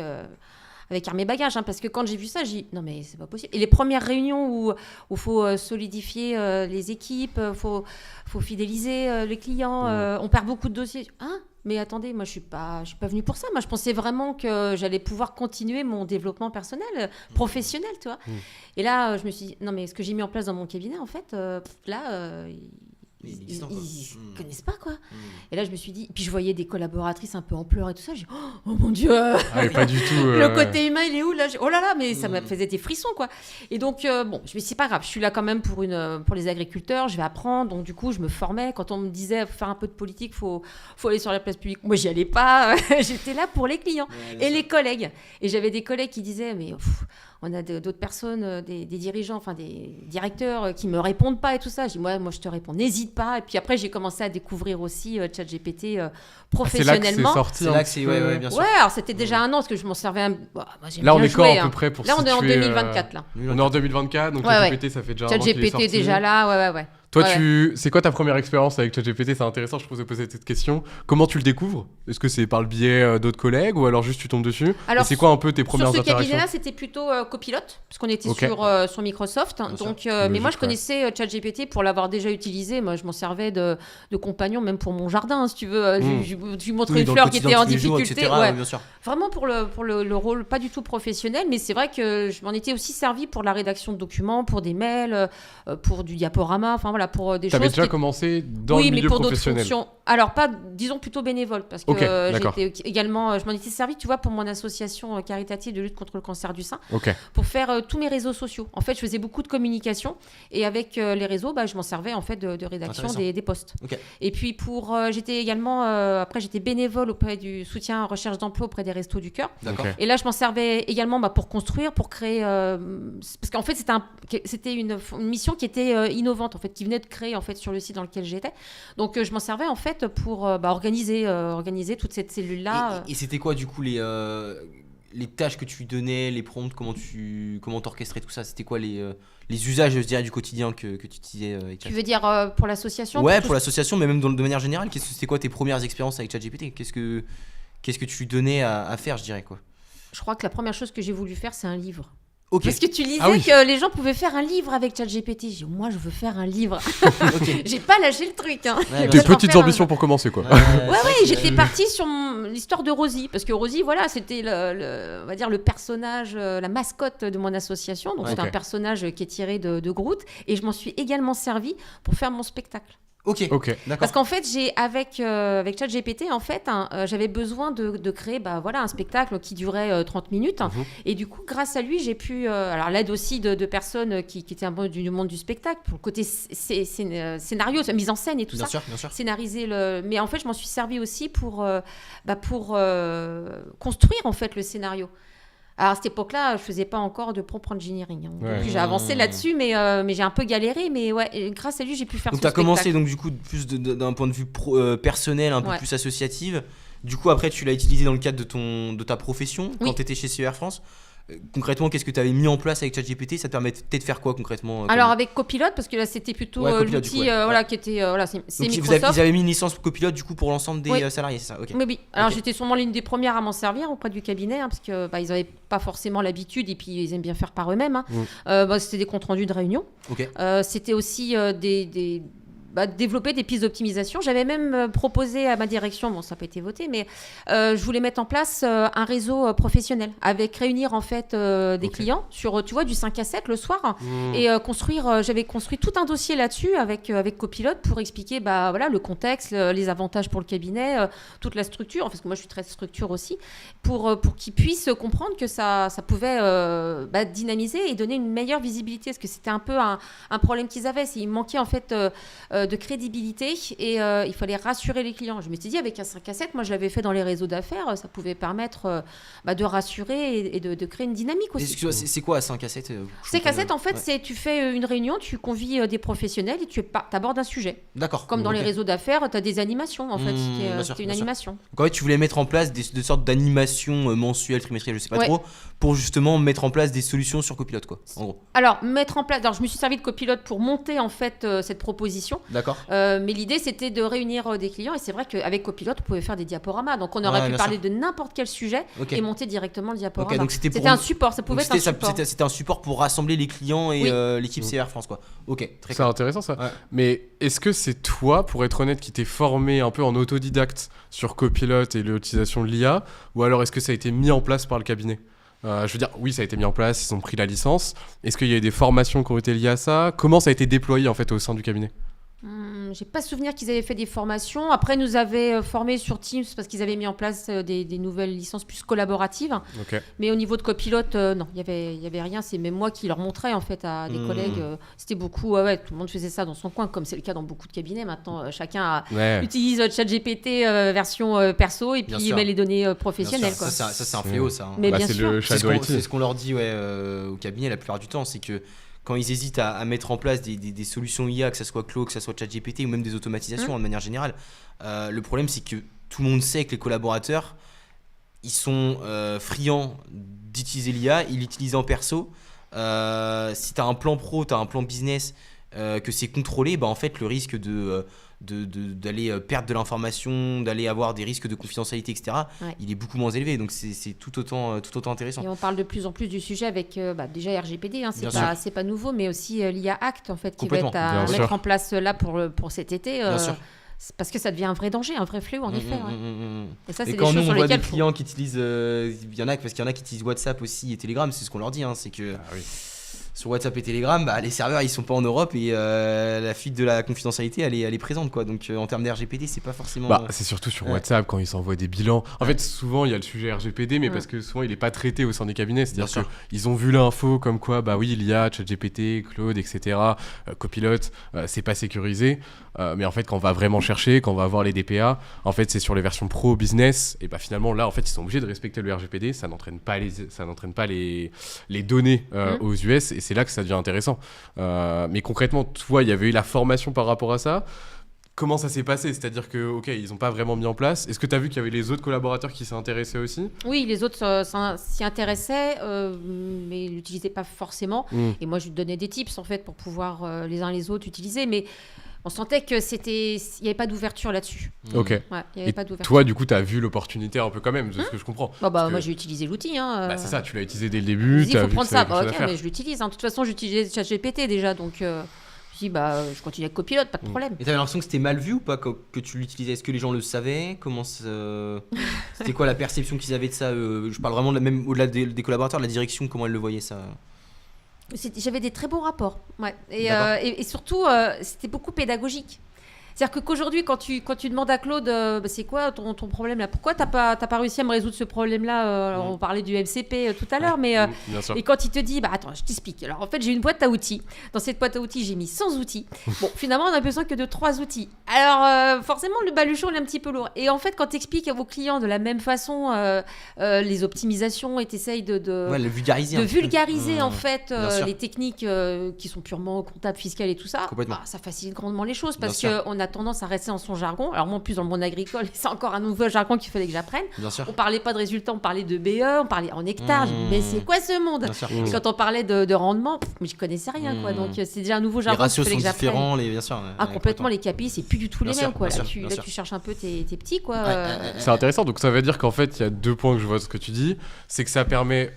mes bagages, hein, parce que quand j'ai vu ça, j'ai dit non mais c'est pas possible. Et les premières réunions où faut solidifier les équipes, faut fidéliser les clients, on perd beaucoup de dossiers. Hein? Mais attendez, moi je suis pas venue pour ça. Moi je pensais vraiment que j'allais pouvoir continuer mon développement personnel, professionnel, tu vois. Et là je me suis dit non mais ce que j'ai mis en place dans mon cabinet en fait, ils connaissent pas quoi. Et là je me suis dit, puis je voyais des collaboratrices un peu en pleurs et tout ça, j'ai dit oh mon dieu, Pas du tout. le côté humain il est où là? Oh là là, mais ça me faisait des frissons quoi. Et donc bon, je me suis dit c'est pas grave, je suis là quand même pour les agriculteurs, je vais apprendre. Donc du coup je me formais quand on me disait faut faire un peu de politique, faut aller sur la place publique. Moi j'y allais pas, j'étais là pour les clients et les collègues. Et j'avais des collègues qui disaient mais on a d'autres personnes, des dirigeants, enfin des directeurs qui me répondent pas et tout ça. Je dis moi je te réponds, n'hésite pas. Et puis après j'ai commencé à découvrir aussi ChatGPT professionnellement. C'est là que c'est sorti. Ouais, bien sûr. Ouais, alors c'était déjà un an parce que je m'en servais moi, j'aime Là, on bien est quand jouer, à peu près pour Là, on est en situer, 2024 là. On est en 2024, donc Ouais, ChatGPT, ça fait déjà un an qu'il est ChatGPT sorti. déjà là, ouais. Toi, Ouais. c'est quoi ta première expérience avec ChatGPT? C'est intéressant, je posais cette question. Comment tu le découvres? Est-ce que c'est par le biais d'autres collègues ou alors juste tu tombes dessus? Alors, et c'est quoi un peu tes premières Sur ce interactions? cabinet-là, c'était plutôt copilote, parce qu'on était Ok. sur Microsoft. Bien sûr. Donc, mais moi, je ouais. connaissais ChatGPT pour l'avoir déjà utilisé. Moi, je m'en servais de compagnon, même pour mon jardin, si tu veux. Je lui montrais Oui, une dans le fleur qui quotidien était en de tous les jours, difficulté. etc., Ouais. bien sûr. Vraiment pour le rôle pas du tout professionnel, mais c'est vrai que je m'en étais aussi servi pour la rédaction de documents, pour des mails, pour du diaporama, enfin voilà, pour des T'avais choses déjà qui... commencé dans oui, le mais milieu pour d'autres professionnel. fonctions. Alors pas, disons plutôt bénévole, parce que Ok, d'accord. j'étais également, je m'en étais servi, tu vois, pour mon association caritative de lutte contre le cancer du sein, Ok. pour faire tous mes réseaux sociaux. En fait, je faisais beaucoup de communication et avec les réseaux, je m'en servais en fait de rédaction Intéressant. des posts. Ok. Et puis j'étais également, après j'étais bénévole auprès du soutien recherche d'emploi auprès des Restos du Cœur. D'accord. Ok. Et là, je m'en servais également pour construire, pour créer, parce qu'en fait c'était une mission qui était innovante en fait, qui venait de créer en fait sur le site dans lequel j'étais. Donc je m'en servais en fait pour organiser toute cette cellule là. Et c'était quoi du coup les tâches que tu lui donnais, les prompts, comment t'orchestrais tout ça? C'était quoi les usages, je dirais, du quotidien que tu utilisais avec Tu veux dire pour l'association? Ouais, tout pour l'association, mais même de manière générale, c'était quoi tes premières expériences avec ChatGPT? Qu'est-ce que tu lui donnais à faire, je dirais quoi? Je crois que la première chose que j'ai voulu faire, c'est un livre. Ok. Parce que tu lisais Ah oui. que les gens pouvaient faire un livre avec ChatGPT. J'ai dit, moi, je veux faire un livre. Ok. J'ai pas lâché le truc. Hein. Ouais, Tes Je veux petites faire un- ambitions pour commencer, quoi. Ouais, j'étais partie sur l'histoire de Rosie, parce que Rosie, voilà, c'était on va dire le personnage, la mascotte de mon association. Donc, c'est Ok. un personnage qui est tiré de Groot, et je m'en suis également servi pour faire mon spectacle. Ok. Ok. D'accord. Parce qu'en fait, avec ChatGPT, en fait, j'avais besoin de créer un spectacle qui durait 30 minutes. Mhm. Et du coup, grâce à lui, j'ai pu... alors, l'aide aussi de personnes qui étaient un peu du monde du spectacle, pour le côté scénario, mise en scène et tout Bien ça. sûr, bien sûr. Scénariser mais en fait, je m'en suis servi aussi pour construire, en fait, le scénario. Alors à cette époque-là, je faisais pas encore de prompt engineering. Hein. Ouais. Donc, j'ai avancé là-dessus, mais j'ai un peu galéré. Mais ouais, et grâce à lui, j'ai pu faire Donc ce tu as commencé spectacle. donc du coup plus d'un point de vue personnel, un peu Ouais. plus associative. Du coup après tu l'as utilisé dans le cadre de ta profession quand Oui. tu étais chez CER France. Concrètement, qu'est-ce que tu avais mis en place avec ChatGPT? Ça te permettait de faire quoi concrètement Alors avec Copilot, parce que là c'était plutôt Ouais, Copilot, du l'outil coup, ouais. qui était c'est Donc, Microsoft. ils avaient mis une licence Copilot du coup pour l'ensemble des Oui. salariés, c'est ça? Ok. Mais oui, alors Ok. j'étais sûrement l'une des premières à m'en servir auprès du cabinet, hein, parce que ils n'avaient pas forcément l'habitude et puis ils aiment bien faire par eux-mêmes. Hein. C'était des comptes rendus de réunion. Ok. C'était aussi développer des pistes d'optimisation. J'avais même proposé à ma direction, bon ça n'a pas été voté, mais je voulais mettre en place un réseau professionnel avec réunir en fait des Ok. clients sur, tu vois, du 5 à 7 le soir Mmh. et j'avais construit tout un dossier là-dessus avec Copilot pour expliquer le contexte, les avantages pour le cabinet, toute la structure, parce que moi je suis très structure aussi, pour qu'ils puissent comprendre que ça pouvait dynamiser et donner une meilleure visibilité, parce que c'était un peu un problème qu'ils avaient, il manquait en fait de crédibilité et il fallait rassurer les clients. Je me suis dit, avec un 5 à 7, moi je l'avais fait dans les réseaux d'affaires, ça pouvait permettre de rassurer et de créer une dynamique aussi. Excuse-moi, c'est quoi 5 à 7? 5 à 7, en fait, tu fais une réunion, tu convies des professionnels et tu abordes un sujet. D'accord. Comme dans Ok. les réseaux d'affaires, tu as des animations, en fait. Bien sûr, C'était une bien sûr. animation. Donc en fait, tu voulais mettre en place des sortes d'animations mensuelles, trimestrielles, je sais pas Ouais. trop, pour justement mettre en place des solutions sur Copilot, quoi. En gros. Alors, mettre en place... Alors, je me suis servi de Copilot pour monter, en fait, cette proposition. D'accord. Mais l'idée, c'était de réunir des clients. Et c'est vrai qu'avec Copilot, on pouvait faire des diaporamas. Donc, on aurait pu bien parler sûr. de n'importe quel sujet Ok. et monter directement le diaporama. Ok, donc c'était C'était un support, ça pouvait être un support. C'était un support pour rassembler les clients et Oui. l'équipe CR France, quoi. Ok, très C'est clair. intéressant ça. Ouais. Mais est-ce que c'est toi, pour être honnête, qui t'es formé un peu en autodidacte sur Copilot et l'utilisation de l'IA, ou alors est-ce que ça a été mis en place par le cabinet? Je veux dire, oui, ça a été mis en place, ils ont pris la licence. Est-ce qu'il y a eu des formations qui ont été liées à ça? Comment ça a été déployé en fait au sein du cabinet? J'ai pas souvenir qu'ils avaient fait des formations. Après, ils nous avaient formés sur Teams parce qu'ils avaient mis en place des nouvelles licences plus collaboratives. Ok. Mais au niveau de Copilot, non, il y avait rien. C'est même moi qui leur montrais en fait à des collègues. C'était beaucoup, tout le monde faisait ça dans son coin, comme c'est le cas dans beaucoup de cabinets. Maintenant, chacun Ouais. utilise ChatGPT version perso et Bien puis sûr. met les données Bien professionnelles. sûr. Quoi. Ça, c'est un fléau, ça. hein. Mais Bah, bien c'est sûr. le C'est Shadow IT. ce qu'on leur dit au cabinet la plupart du temps, c'est que quand ils hésitent à mettre en place des solutions IA, que ce soit Claude, que ce soit ChatGPT ou même des automatisations de manière générale, le problème c'est que tout le monde sait que les collaborateurs, ils sont friands d'utiliser l'IA, ils l'utilisent en perso. Si tu as un plan pro, tu as un plan business, que c'est contrôlé, bah en fait le risque d'aller perdre de l'information, d'aller avoir des risques de confidentialité, etc., Ouais. il est beaucoup moins élevé. Donc c'est tout autant intéressant. Et on parle de plus en plus du sujet avec déjà RGPD, hein, Bien c'est pas nouveau, mais aussi l'IA Act en fait qui va Complètement. être à Bien mettre sûr. en place là pour cet été. Bien sûr. C'est parce que ça devient un vrai danger, un vrai fléau en effet. Ouais. Et ça, Et c'est des quand nous choses on sur voit des lesquelles clients qui utilisent, il y en a parce qu'il y en a qui utilisent WhatsApp aussi et Telegram, c'est ce qu'on leur dit, hein, c'est que Ah oui. sur WhatsApp et Telegram, bah, les serveurs ils sont pas en Europe et la fuite de la confidentialité elle est présente, quoi. Donc en termes d'RGPD c'est pas forcément. Bah, c'est surtout sur Ouais. WhatsApp quand ils s'envoient des bilans. En fait, souvent il y a le sujet RGPD, mais Ouais. parce que souvent il est pas traité au sein des cabinets. Bien C'est-à-dire sûr. qu'ils ont vu l'info comme quoi, bah oui, il y a ChatGPT, Claude, etc., Copilot, c'est pas sécurisé. Mais en fait, quand on va vraiment chercher, quand on va voir les DPA, en fait, c'est sur les versions pro business. Et bah finalement, là, en fait, ils sont obligés de respecter le RGPD. Ça n'entraîne pas les données aux US, et c'est là que ça devient intéressant. Mais concrètement, toi, il y avait eu la formation par rapport à ça. Comment ça s'est passé? C'est-à-dire que, ok, ils n'ont pas vraiment mis en place. Est-ce que tu as vu qu'il y avait les autres collaborateurs qui s'y intéressaient aussi? Oui, les autres s'y intéressaient, mais ils l'utilisaient pas forcément. Et moi, je lui donnais des tips en fait pour pouvoir les uns les autres utiliser, mais on sentait que il y avait pas d'ouverture là-dessus. Ok. Ouais, il y avait Et pas d'ouverture. toi, du coup, tu as vu l'opportunité un peu quand même, de ce que je comprends. Bah, Parce que- moi, j'ai utilisé l'outil. Hein, Bah, c'est ça, tu l'as utilisé dès le début. Il t'as faut vu que prendre ça ça. avait quelque chose à Ok, faire. mais je l'utilise. Hein. De toute façon, j'utilisais ChatGPT déjà, donc je me suis dit, je continue avec Copilot, pas de problème. Et t'avais l'impression que c'était mal vu ou pas que tu l'utilisais? Est-ce que les gens le savaient? C'était quoi la perception qu'ils avaient de ça? Je parle vraiment même au-delà des collaborateurs, de la direction, comment elle le voyait ça? J'avais des très bons rapports. Ouais. D'accord. Et surtout, c'était beaucoup pédagogique. C'est-à-dire qu'aujourd'hui, quand tu demandes à Claude, c'est quoi ton problème là? Pourquoi t'as pas réussi à me résoudre ce problème-là? On parlait du MCP tout à l'heure, mais Bien sûr. et quand il te dit, attends, je t'explique. Alors en fait, j'ai une boîte à outils. Dans cette boîte à outils, j'ai mis 100 outils. Bon, finalement, on a besoin que de 3 outils. Alors forcément, le baluchon il est un petit peu lourd. Et en fait, quand tu expliques à vos clients de la même façon les optimisations et t'essayes de Ouais, le vulgariser. un petit peu. vulgariser en Mmh. fait Bien sûr. les techniques qui sont purement comptables, fiscales et tout ça, Complètement. ça facilite grandement les choses parce Bien sûr. qu'on a tendance à rester dans son jargon. Alors moi en plus dans le monde agricole, c'est encore un nouveau jargon qu'il fallait que j'apprenne. Bien sûr. On parlait pas de résultats, on parlait de BE, on parlait en hectares. J'ai dit, mais c'est quoi ce monde? Bien sûr. Et quand on parlait de rendement, mais je connaissais rien quoi. Donc c'est déjà un nouveau Les jargon qu'il ratios fallait sont que j'apprenne. différents, bien sûr. Ah complètement, les KPI c'est plus du tout les Bien mêmes sûr, quoi. bien Là, sûr, tu, bien là sûr. tu cherches un peu tes petits quoi. C'est intéressant, donc ça veut dire qu'en fait, il y a 2 points que je vois de ce que tu dis. C'est que ça permet,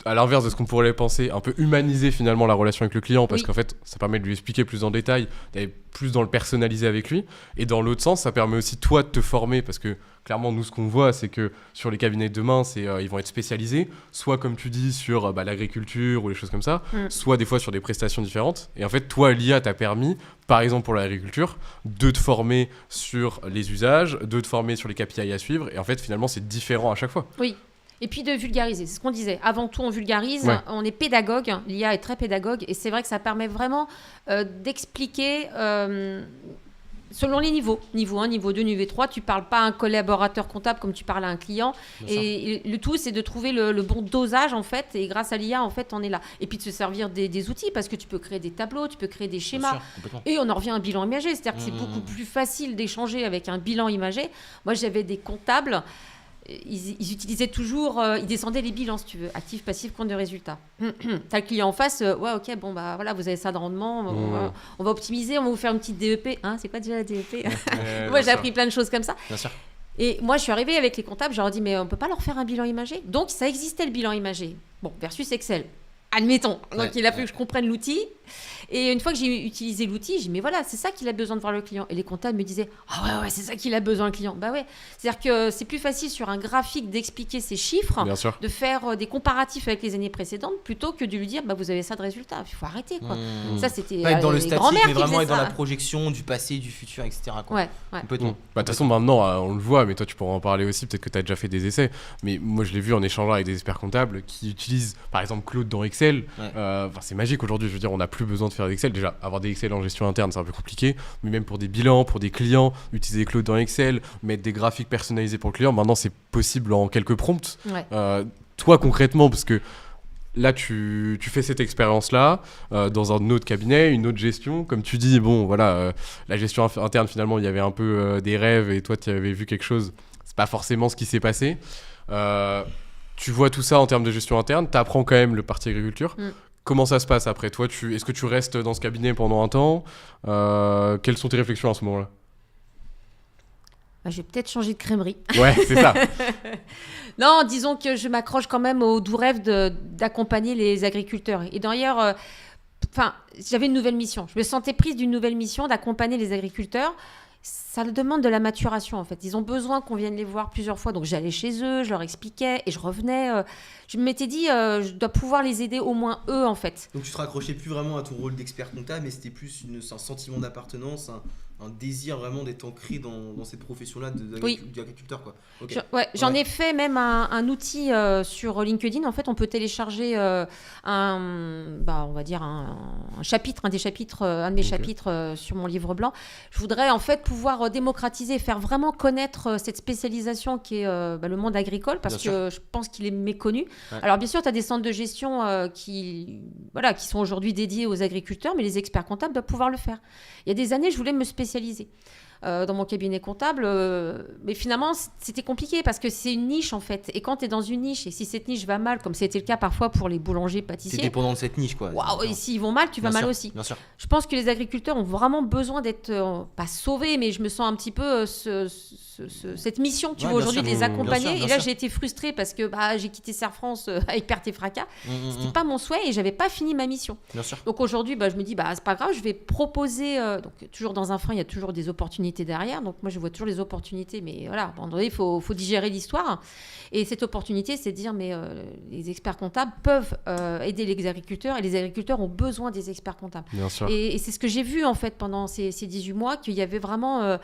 à l'inverse de ce qu'on pourrait penser, un peu humaniser finalement la relation avec le client, parce Oui. qu'en fait, ça permet de lui expliquer plus en détail, d'aller plus dans le personnalisé avec lui. Et dans l'autre sens, ça permet aussi toi de te former, parce que clairement, nous, ce qu'on voit, c'est que sur les cabinets de demain, ils vont être spécialisés, soit comme tu dis, sur l'agriculture ou les choses comme ça, soit des fois sur des prestations différentes. Et en fait, toi, l'IA t'a permis, par exemple pour l'agriculture, de te former sur les usages, de te former sur les KPI à suivre. Et en fait, finalement, c'est différent à chaque fois. Oui. Et puis de vulgariser, c'est ce qu'on disait. Avant tout, on vulgarise, Ouais. on est pédagogue, l'IA est très pédagogue, et c'est vrai que ça permet vraiment d'expliquer selon les niveaux. Niveau 1, niveau 2, niveau 3, tu ne parles pas à un collaborateur comptable comme tu parles à un client. Et le tout, c'est de trouver le bon dosage, en fait, et grâce à l'IA, en fait, on est là. Et puis de se servir des outils, parce que tu peux créer des tableaux, tu peux créer des schémas. Et on en revient à un bilan imagé, c'est-à-dire que c'est beaucoup plus facile d'échanger avec un bilan imagé. Moi, j'avais des comptables. ils utilisaient toujours, ils descendaient les bilans, si tu veux, actif, passif, compte de résultat. T'as le client en face, ouais, ok, bon, bah voilà, vous avez ça de rendement, on va optimiser, on va vous faire une petite DEP. Hein, c'est quoi déjà la DEP? Moi, j'ai appris plein de choses comme ça. Bien sûr. Et moi, je suis arrivée avec les comptables, je leur ai dit, mais on peut pas leur faire un bilan imagé. Donc, ça existait le bilan imagé. Bon, versus Excel. Admettons. Donc, il a fallu que je comprenne l'outil. Et une fois que j'ai utilisé l'outil, j'ai dit, mais voilà, c'est ça qu'il a besoin de voir le client. Et les comptables me disaient, ah ouais, c'est ça qu'il a besoin le client. Bah ouais. C'est-à-dire que c'est plus facile sur un graphique d'expliquer ces chiffres, Bien sûr. de faire des comparatifs avec les années précédentes, plutôt que de lui dire, bah vous avez ça de résultat. Il faut arrêter, quoi. Ça, c'était Pas être dans le les statique, grands-mères mais qui vraiment faisaient être dans ça. la projection du passé, du futur, etc. quoi. Ouais. Complètement. Bah, de toute façon, maintenant, on le voit, mais toi, tu pourras en parler aussi. Peut-être que tu as déjà fait des essais. Mais moi, je l'ai vu en échangeant avec des experts comptables qui utilisent, par exemple, Claude dans Excel. C'est magique aujourd'hui. Je veux dire, on n'a plus besoin de faire d'Excel. Déjà, avoir des Excel en gestion interne, c'est un peu compliqué. Mais même pour des bilans, pour des clients, utiliser Claude dans Excel, mettre des graphiques personnalisés pour le client, maintenant, c'est possible en quelques prompts. Ouais. Toi, concrètement, parce que là, tu fais cette expérience-là dans un autre cabinet, une autre gestion. Comme tu dis, bon, voilà, la gestion interne, finalement, il y avait un peu des rêves et toi, tu avais vu quelque chose. C'est pas forcément ce qui s'est passé. Tu vois tout ça en termes de gestion interne. Tu apprends quand même le parti agriculture. Comment ça se passe après toi? Est-ce que tu restes dans ce cabinet pendant un temps? Quelles sont tes réflexions à ce moment-là? Bah, je vais peut-être changer de crèmerie. Ouais, c'est ça. Non, disons que je m'accroche quand même au doux rêve d'accompagner les agriculteurs. Et d'ailleurs, j'avais une nouvelle mission. Je me sentais prise d'une nouvelle mission d'accompagner les agriculteurs. Ça demande de la maturation, en fait. Ils ont besoin qu'on vienne les voir plusieurs fois. Donc, j'allais chez eux, je leur expliquais et je revenais. Je m'étais dit, je dois pouvoir les aider au moins eux, en fait. Donc, tu te raccrochais plus vraiment à ton rôle d'expert comptable, mais c'était plus un sentiment d'appartenance, un désir vraiment d'être ancré dans cette profession-là d'agriculteur, quoi. Okay. J'en ai fait même un outil sur LinkedIn. En fait, on peut télécharger on va dire un chapitre, un de mes chapitres sur mon livre blanc. Je voudrais en fait pouvoir démocratiser, faire vraiment connaître cette spécialisation qui est le monde agricole, parce que je pense qu'il est méconnu. Ouais. Alors bien sûr, tu as des centres de gestion qui sont aujourd'hui dédiés aux agriculteurs, mais les experts comptables doivent pouvoir le faire. Il y a des années, je voulais me spécialiser dans mon cabinet comptable, mais finalement c'était compliqué parce que c'est une niche en fait, et quand tu es dans une niche et si cette niche va mal, comme c'était le cas parfois pour les boulangers pâtissiers, tu es dépendant de cette niche, quoi. Waouh, et s'ils vont mal, tu vas mal aussi. Bien sûr. Je pense que les agriculteurs ont vraiment besoin d'être pas sauvés, mais je me sens un petit peu cette mission, tu vois, aujourd'hui, de les accompagner. Bien sûr. J'ai été frustrée parce que j'ai quitté Serre France avec perte et fracas. C'était pas mon souhait et j'avais pas fini ma mission. Bien sûr. Donc aujourd'hui, je me dis, c'est pas grave, je vais proposer. Donc toujours dans un frein, il y a toujours des opportunités derrière. Donc moi, je vois toujours les opportunités, mais voilà, à un moment donné, il faut digérer l'histoire. Et cette opportunité, c'est de dire, mais les experts comptables peuvent aider les agriculteurs et les agriculteurs ont besoin des experts comptables. Bien sûr. Et c'est ce que j'ai vu en fait pendant ces 18 mois, qu'il y avait vraiment.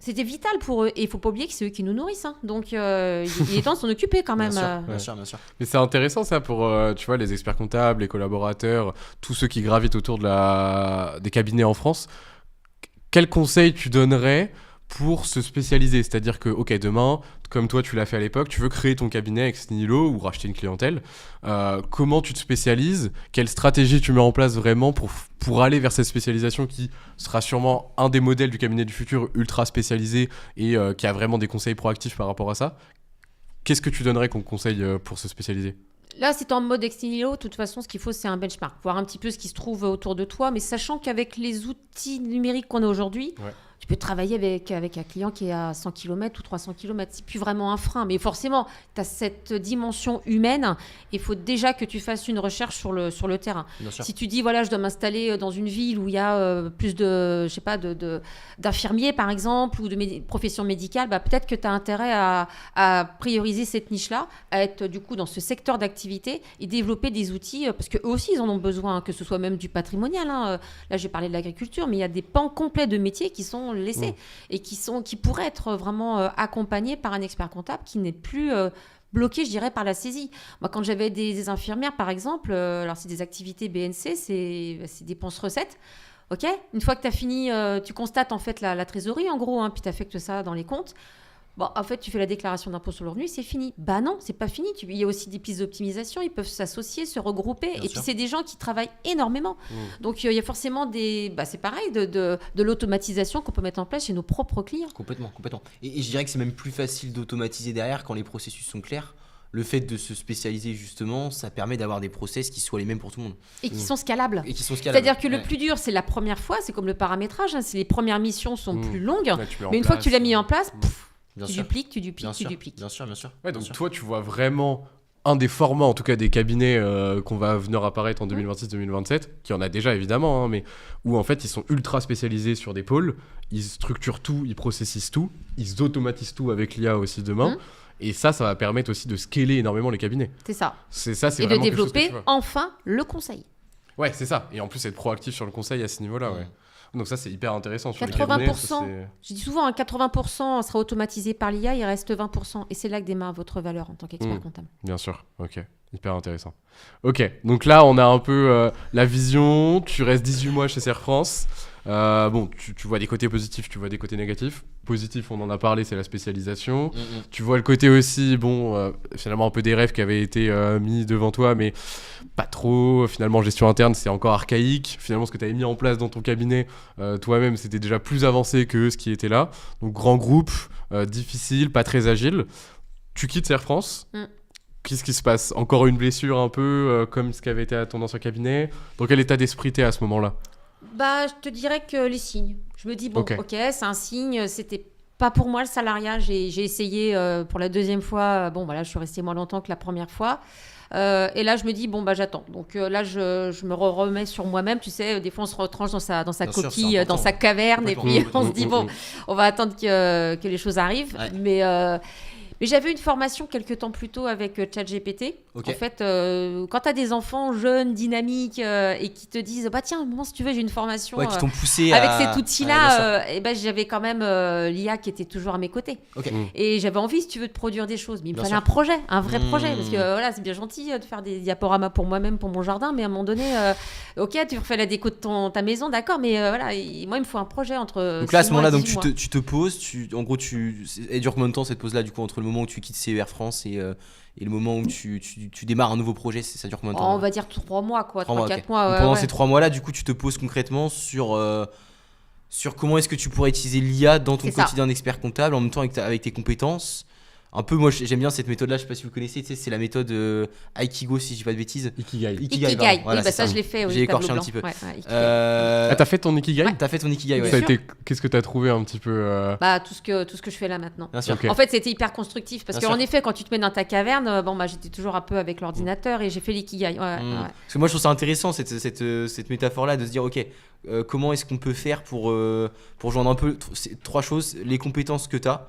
C'était vital pour eux. Et il ne faut pas oublier que c'est eux qui nous nourrissent. Hein. Donc, il est temps de s'en occuper quand même. Bien sûr. Mais c'est intéressant ça pour tu vois, les experts comptables, les collaborateurs, tous ceux qui gravitent autour des cabinets en France. Quel conseil tu donnerais pour se spécialiser? C'est-à-dire que, ok, demain, comme toi tu l'as fait à l'époque, tu veux créer ton cabinet avec Nilo ou racheter une clientèle. Comment tu te spécialises? Quelle stratégie tu mets en place vraiment pour aller vers cette spécialisation qui sera sûrement un des modèles du cabinet du futur ultra spécialisé et qui a vraiment des conseils proactifs par rapport à ça? Qu'est-ce que tu donnerais comme conseil pour se spécialiser? Là, c'est en mode Nilo. De toute façon, ce qu'il faut, c'est un benchmark. Voir un petit peu ce qui se trouve autour de toi, mais sachant qu'avec les outils numériques qu'on a aujourd'hui, tu peux travailler avec un client qui est à 100 km ou 300 km. C'est plus vraiment un frein. Mais forcément, tu as cette dimension humaine. Il faut déjà que tu fasses une recherche sur le terrain. Si tu dis, voilà, je dois m'installer dans une ville où il y a plus d'infirmiers, par exemple, ou de professions médicales, peut-être que tu as intérêt à prioriser cette niche-là, à être du coup dans ce secteur d'activité et développer des outils, parce qu'eux aussi, ils en ont besoin, que ce soit même du patrimonial. Là, j'ai parlé de l'agriculture, mais il y a des pans complets de métiers qui sont laissés et qui pourraient être vraiment accompagnés par un expert comptable qui n'est plus bloqué, je dirais, par la saisie. Moi, quand j'avais des infirmières, par exemple, alors c'est des activités BNC, c'est dépenses-recettes. Ok, une fois que tu as fini, tu constates en fait la trésorerie en gros, puis tu affectes ça dans les comptes. Bon, en fait, tu fais la déclaration d'impôt sur le revenu, c'est fini. Bah non, c'est pas fini. Il y a aussi des pistes d'optimisation, ils peuvent s'associer, se regrouper. Bien Et sûr. puis, c'est des gens qui travaillent énormément. Donc, il y a forcément c'est pareil, de l'automatisation qu'on peut mettre en place chez nos propres clients. Complètement. Et je dirais que c'est même plus facile d'automatiser derrière quand les processus sont clairs. Le fait de se spécialiser justement, ça permet d'avoir des process qui soient les mêmes pour tout le monde. Et qui sont scalables. Et qui sont scalables. C'est-à-dire que le Ouais. plus dur, c'est la première fois, c'est comme le paramétrage, c'est les premières missions sont plus longues. Ouais, tu mets en Mais une fois que tu place, l'as mis en place, Bien tu sûr. dupliques, tu dupliques, Bien tu sûr. dupliques. Bien sûr. Ouais, donc Bien sûr. toi, tu vois vraiment un des formats, en tout cas des cabinets qu'on va venir apparaître en 2026-2027, qui en a déjà évidemment, hein, mais où en fait ils sont ultra spécialisés sur des pôles, ils structurent tout, ils processisent tout, ils automatisent tout avec l'IA aussi demain. Et ça va permettre aussi de scaler énormément les cabinets. C'est ça. C'est Et de vraiment quelque chose que développer tu vois. enfin le conseil. Ouais, c'est ça. Et en plus, être proactif sur le conseil à ce niveau-là, ouais. Donc ça, c'est hyper intéressant. Sur 80%, les cabinets, ça, c'est- je dis souvent, 80% sera automatisé par l'IA, il reste 20%. Et c'est là que démarre votre valeur en tant qu'expert comptable. Bien sûr, ok. Hyper intéressant. Ok, donc là, on a un peu la vision. Tu restes 18 mois chez Serre France. Bon, tu vois des côtés positifs, tu vois des côtés négatifs. Positif, on en a parlé, c'est la spécialisation. Tu vois le côté aussi, bon, finalement un peu des rêves qui avaient été mis devant toi, mais pas trop. Finalement, gestion interne, c'est encore archaïque. Finalement, ce que tu avais mis en place dans ton cabinet, toi-même, c'était déjà plus avancé que ce qui était là. Donc, grand groupe, difficile, pas très agile. Tu quittes Serre France. Qu'est-ce qui se passe? Encore une blessure un peu comme ce qui avait été à ton ancien cabinet? Dans quel état d'esprit t'es à ce moment-là? Bah, je te dirais que les signes. Je me dis, bon, Ok. ok, c'est un signe, c'était pas pour moi le salariat. J'ai essayé pour la deuxième fois. Bon, voilà, je suis restée moins longtemps que la première fois. Et là, je me dis, bon, bah, j'attends. Donc là, je me remets sur moi-même. Tu sais, des fois, on se retranche dans sa Bien sûr, c'est coquille, important. dans sa caverne. Et puis, on se dit, bon, on va attendre que les choses arrivent. Ouais. Mais j'avais une formation quelques temps plus tôt avec ChatGPT. Ok. En fait, quand tu as des enfants jeunes, dynamiques et qui te disent bah tiens, maman, si tu veux, j'ai une formation Ouais, qui t'ont poussé avec à... cet Ouais, bien outil-là, et ben j'avais quand même l'IA qui était toujours à mes côtés. Ok. Et j'avais envie, si tu veux, de produire des choses. Mais il me Bien fallait sûr. un projet, un vrai projet. Mmh. Parce que voilà, c'est bien gentil de faire des diaporamas pour moi-même, pour mon jardin, mais à un moment donné, ok, tu refais la déco de ta maison, d'accord, mais voilà, moi, il me faut un projet entre. Donc là, à 6 ce mois et moment-là, donc 18 mois. tu te poses, en gros, elle dure combien de temps cette pause-là, du coup, entre le moment où tu quittes CER France et le moment où tu démarres un nouveau projet, ça dure combien de temps? On va dire 3 mois, quoi, 3 mois, 3-4 ok. mois. Donc ouais, pendant ouais. ces 3 mois-là, du coup, tu te poses concrètement sur comment est-ce que tu pourrais utiliser l'IA dans ton C'est ça. quotidien d'expert comptable en même temps avec tes compétences. Un peu, moi j'aime bien cette méthode-là, je sais pas si vous connaissez, tu sais, c'est la méthode Aikigo, si je dis pas de bêtises. Ikigai. Ikigai, pardon. Voilà, oui, bah c'est ça, je l'ai fait. Oui, J'ai tableau écorché un blanc. petit peu. Ouais, ouais, Ikigai. Ah, t'as fait ton Ikigai? T'as fait ton Ikigai, ouais. Ça a Bien sûr. été... Qu'est-ce que t'as trouvé un petit peu Bah, tout ce que je fais là maintenant. Bien sûr. Ok. En fait, c'était hyper constructif parce Bien qu'en sûr. effet, quand tu te mets dans ta caverne, j'étais toujours un peu avec l'ordinateur et j'ai fait l'ikigai. Ouais, ouais. Parce que moi je trouve ça intéressant cette métaphore-là de se dire ok, comment est-ce qu'on peut faire pour joindre un peu ces 3 choses, les compétences que tu as,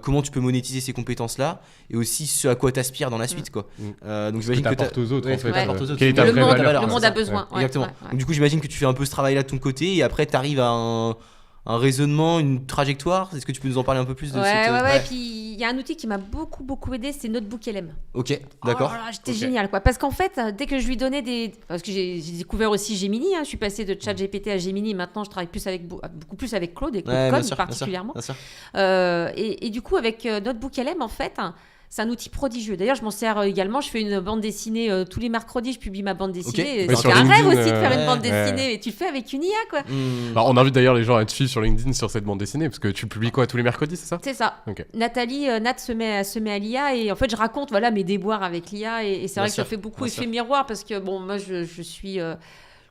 comment tu peux monétiser ces compétences-là et aussi ce à quoi tu aspires dans la suite quoi. Donc ce que j'imagine que t'apportes aux autres, ouais, en ce que fait. t'apportes aux autres. Quelle est ta Le vraie monde, valeur? le c'est monde ça. a besoin. Ouais, Exactement. ouais, ouais. Donc du coup j'imagine que tu fais un peu ce travail-là de ton côté et après tu arrives à un raisonnement, une trajectoire. Est-ce que tu peux nous en parler un peu plus de Ouais, cette... ouais. Puis il y a un outil qui m'a beaucoup aidé, c'est Notebook LM. Ok, d'accord. Oh là là, j'étais Ok. génial, quoi. Parce qu'en fait, dès que je lui donnais parce que j'ai découvert aussi Gemini, je suis passée de ChatGPT à Gemini. Maintenant, je travaille beaucoup plus avec Claude et Claude Ouais, Code bien sûr, particulièrement. bien sûr. Et du coup, avec Notebook LM, en fait, c'est un outil prodigieux. D'ailleurs, je m'en sers également. Je fais une bande dessinée tous les mercredis. Je publie ma bande dessinée. Ok. Ouais, C'est sur un rêve LinkedIn, aussi de faire une ouais, bande ouais. dessinée. Et tu le fais avec une IA, quoi. Hmm. Bah, on invite d'ailleurs les gens à te suivre sur LinkedIn sur cette bande dessinée parce que tu publies quoi tous les mercredis, c'est ça? C'est ça. Ok. Nathalie, Nat se met à l'IA et en fait, je raconte mes déboires avec l'IA et c'est Bien vrai que ça sûr, fait beaucoup bien effet sûr. miroir parce que bon, moi, je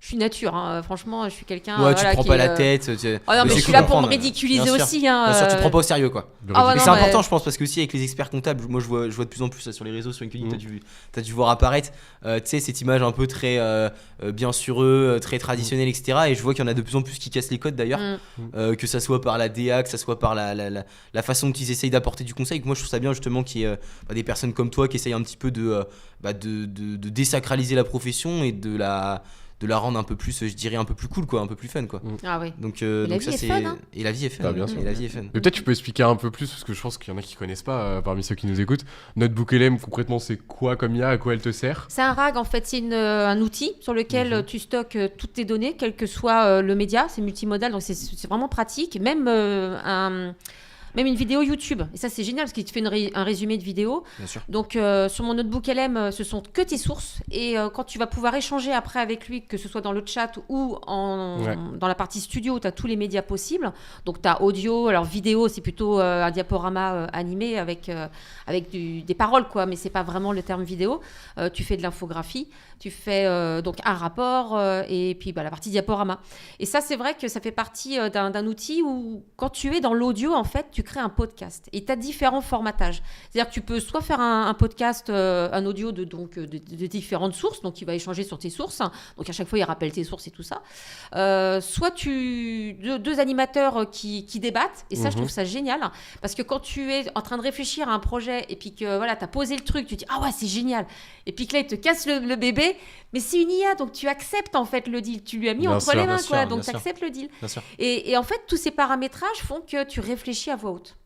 suis nature. Franchement, je suis quelqu'un. Ouais, tu voilà, te prends qui pas est, la tête. Ah non, mais c'est je suis cool là de pour me comprendre. ridiculiser Bien sûr. aussi. Bien sûr, tu te prends pas au sérieux quoi. Ah ouais, Mais non, c'est mais- important, je pense, parce que aussi avec les experts comptables, moi je vois de plus en plus ça sur les réseaux, sur LinkedIn, t'as dû voir apparaître, tu sais, cette image un peu très bien sur eux, très traditionnelle, etc. Et je vois qu'il y en a de plus en plus qui cassent les codes d'ailleurs, que ça soit par la DA, que ça soit par la façon dont ils essayent d'apporter du conseil. Moi je trouve ça bien justement qu'il y ait des personnes comme toi qui essayent un petit peu de désacraliser la profession et de la rendre un peu plus, je dirais, un peu plus cool, quoi, un peu plus fun, quoi. Ah oui. Donc la ça vie est c'est fun, hein. et la vie est fun. Ah, bien sûr. Et la vie est fun. Mais peut-être tu peux expliquer un peu plus parce que je pense qu'il y en a qui connaissent pas parmi ceux qui nous écoutent. Notebook LM concrètement c'est quoi comme IA, à quoi elle te sert? C'est un RAG, en fait, c'est un outil sur lequel tu stockes toutes tes données, quel que soit le média, c'est multimodal, donc c'est vraiment pratique. Même Même une vidéo YouTube. Et ça, c'est génial parce qu'il te fait un résumé de vidéo. Bien sûr. Donc, sur mon notebook LM, ce sont que tes sources. Et quand tu vas pouvoir échanger après avec lui, que ce soit dans le chat ou dans la partie studio, tu as tous les médias possibles. Donc, tu as audio. Alors, vidéo, c'est plutôt un diaporama animé avec des paroles, quoi. Mais c'est pas vraiment le terme vidéo. Tu fais de l'infographie. Tu fais donc un rapport et puis la partie diaporama. Et ça, c'est vrai que ça fait partie d'un outil où, quand tu es dans l'audio, en fait, tu crées un podcast. Et tu as différents formatages. C'est-à-dire que tu peux soit faire un podcast, un audio de différentes sources, donc il va échanger sur tes sources. Donc à chaque fois, il rappelle tes sources et tout ça. Soit deux animateurs qui débattent. Et ça, je trouve ça génial. Parce que quand tu es en train de réfléchir à un projet et puis que tu as posé le truc, tu te dis « Ah ouais, c'est génial !» Et puis que là, il te casse le bébé. Mais c'est une IA, donc tu acceptes en fait le deal. Tu lui as mis entre les mains, quoi. Donc tu acceptes le deal. Et en fait, tous ces paramétrages font que tu réfléchis à voix haute.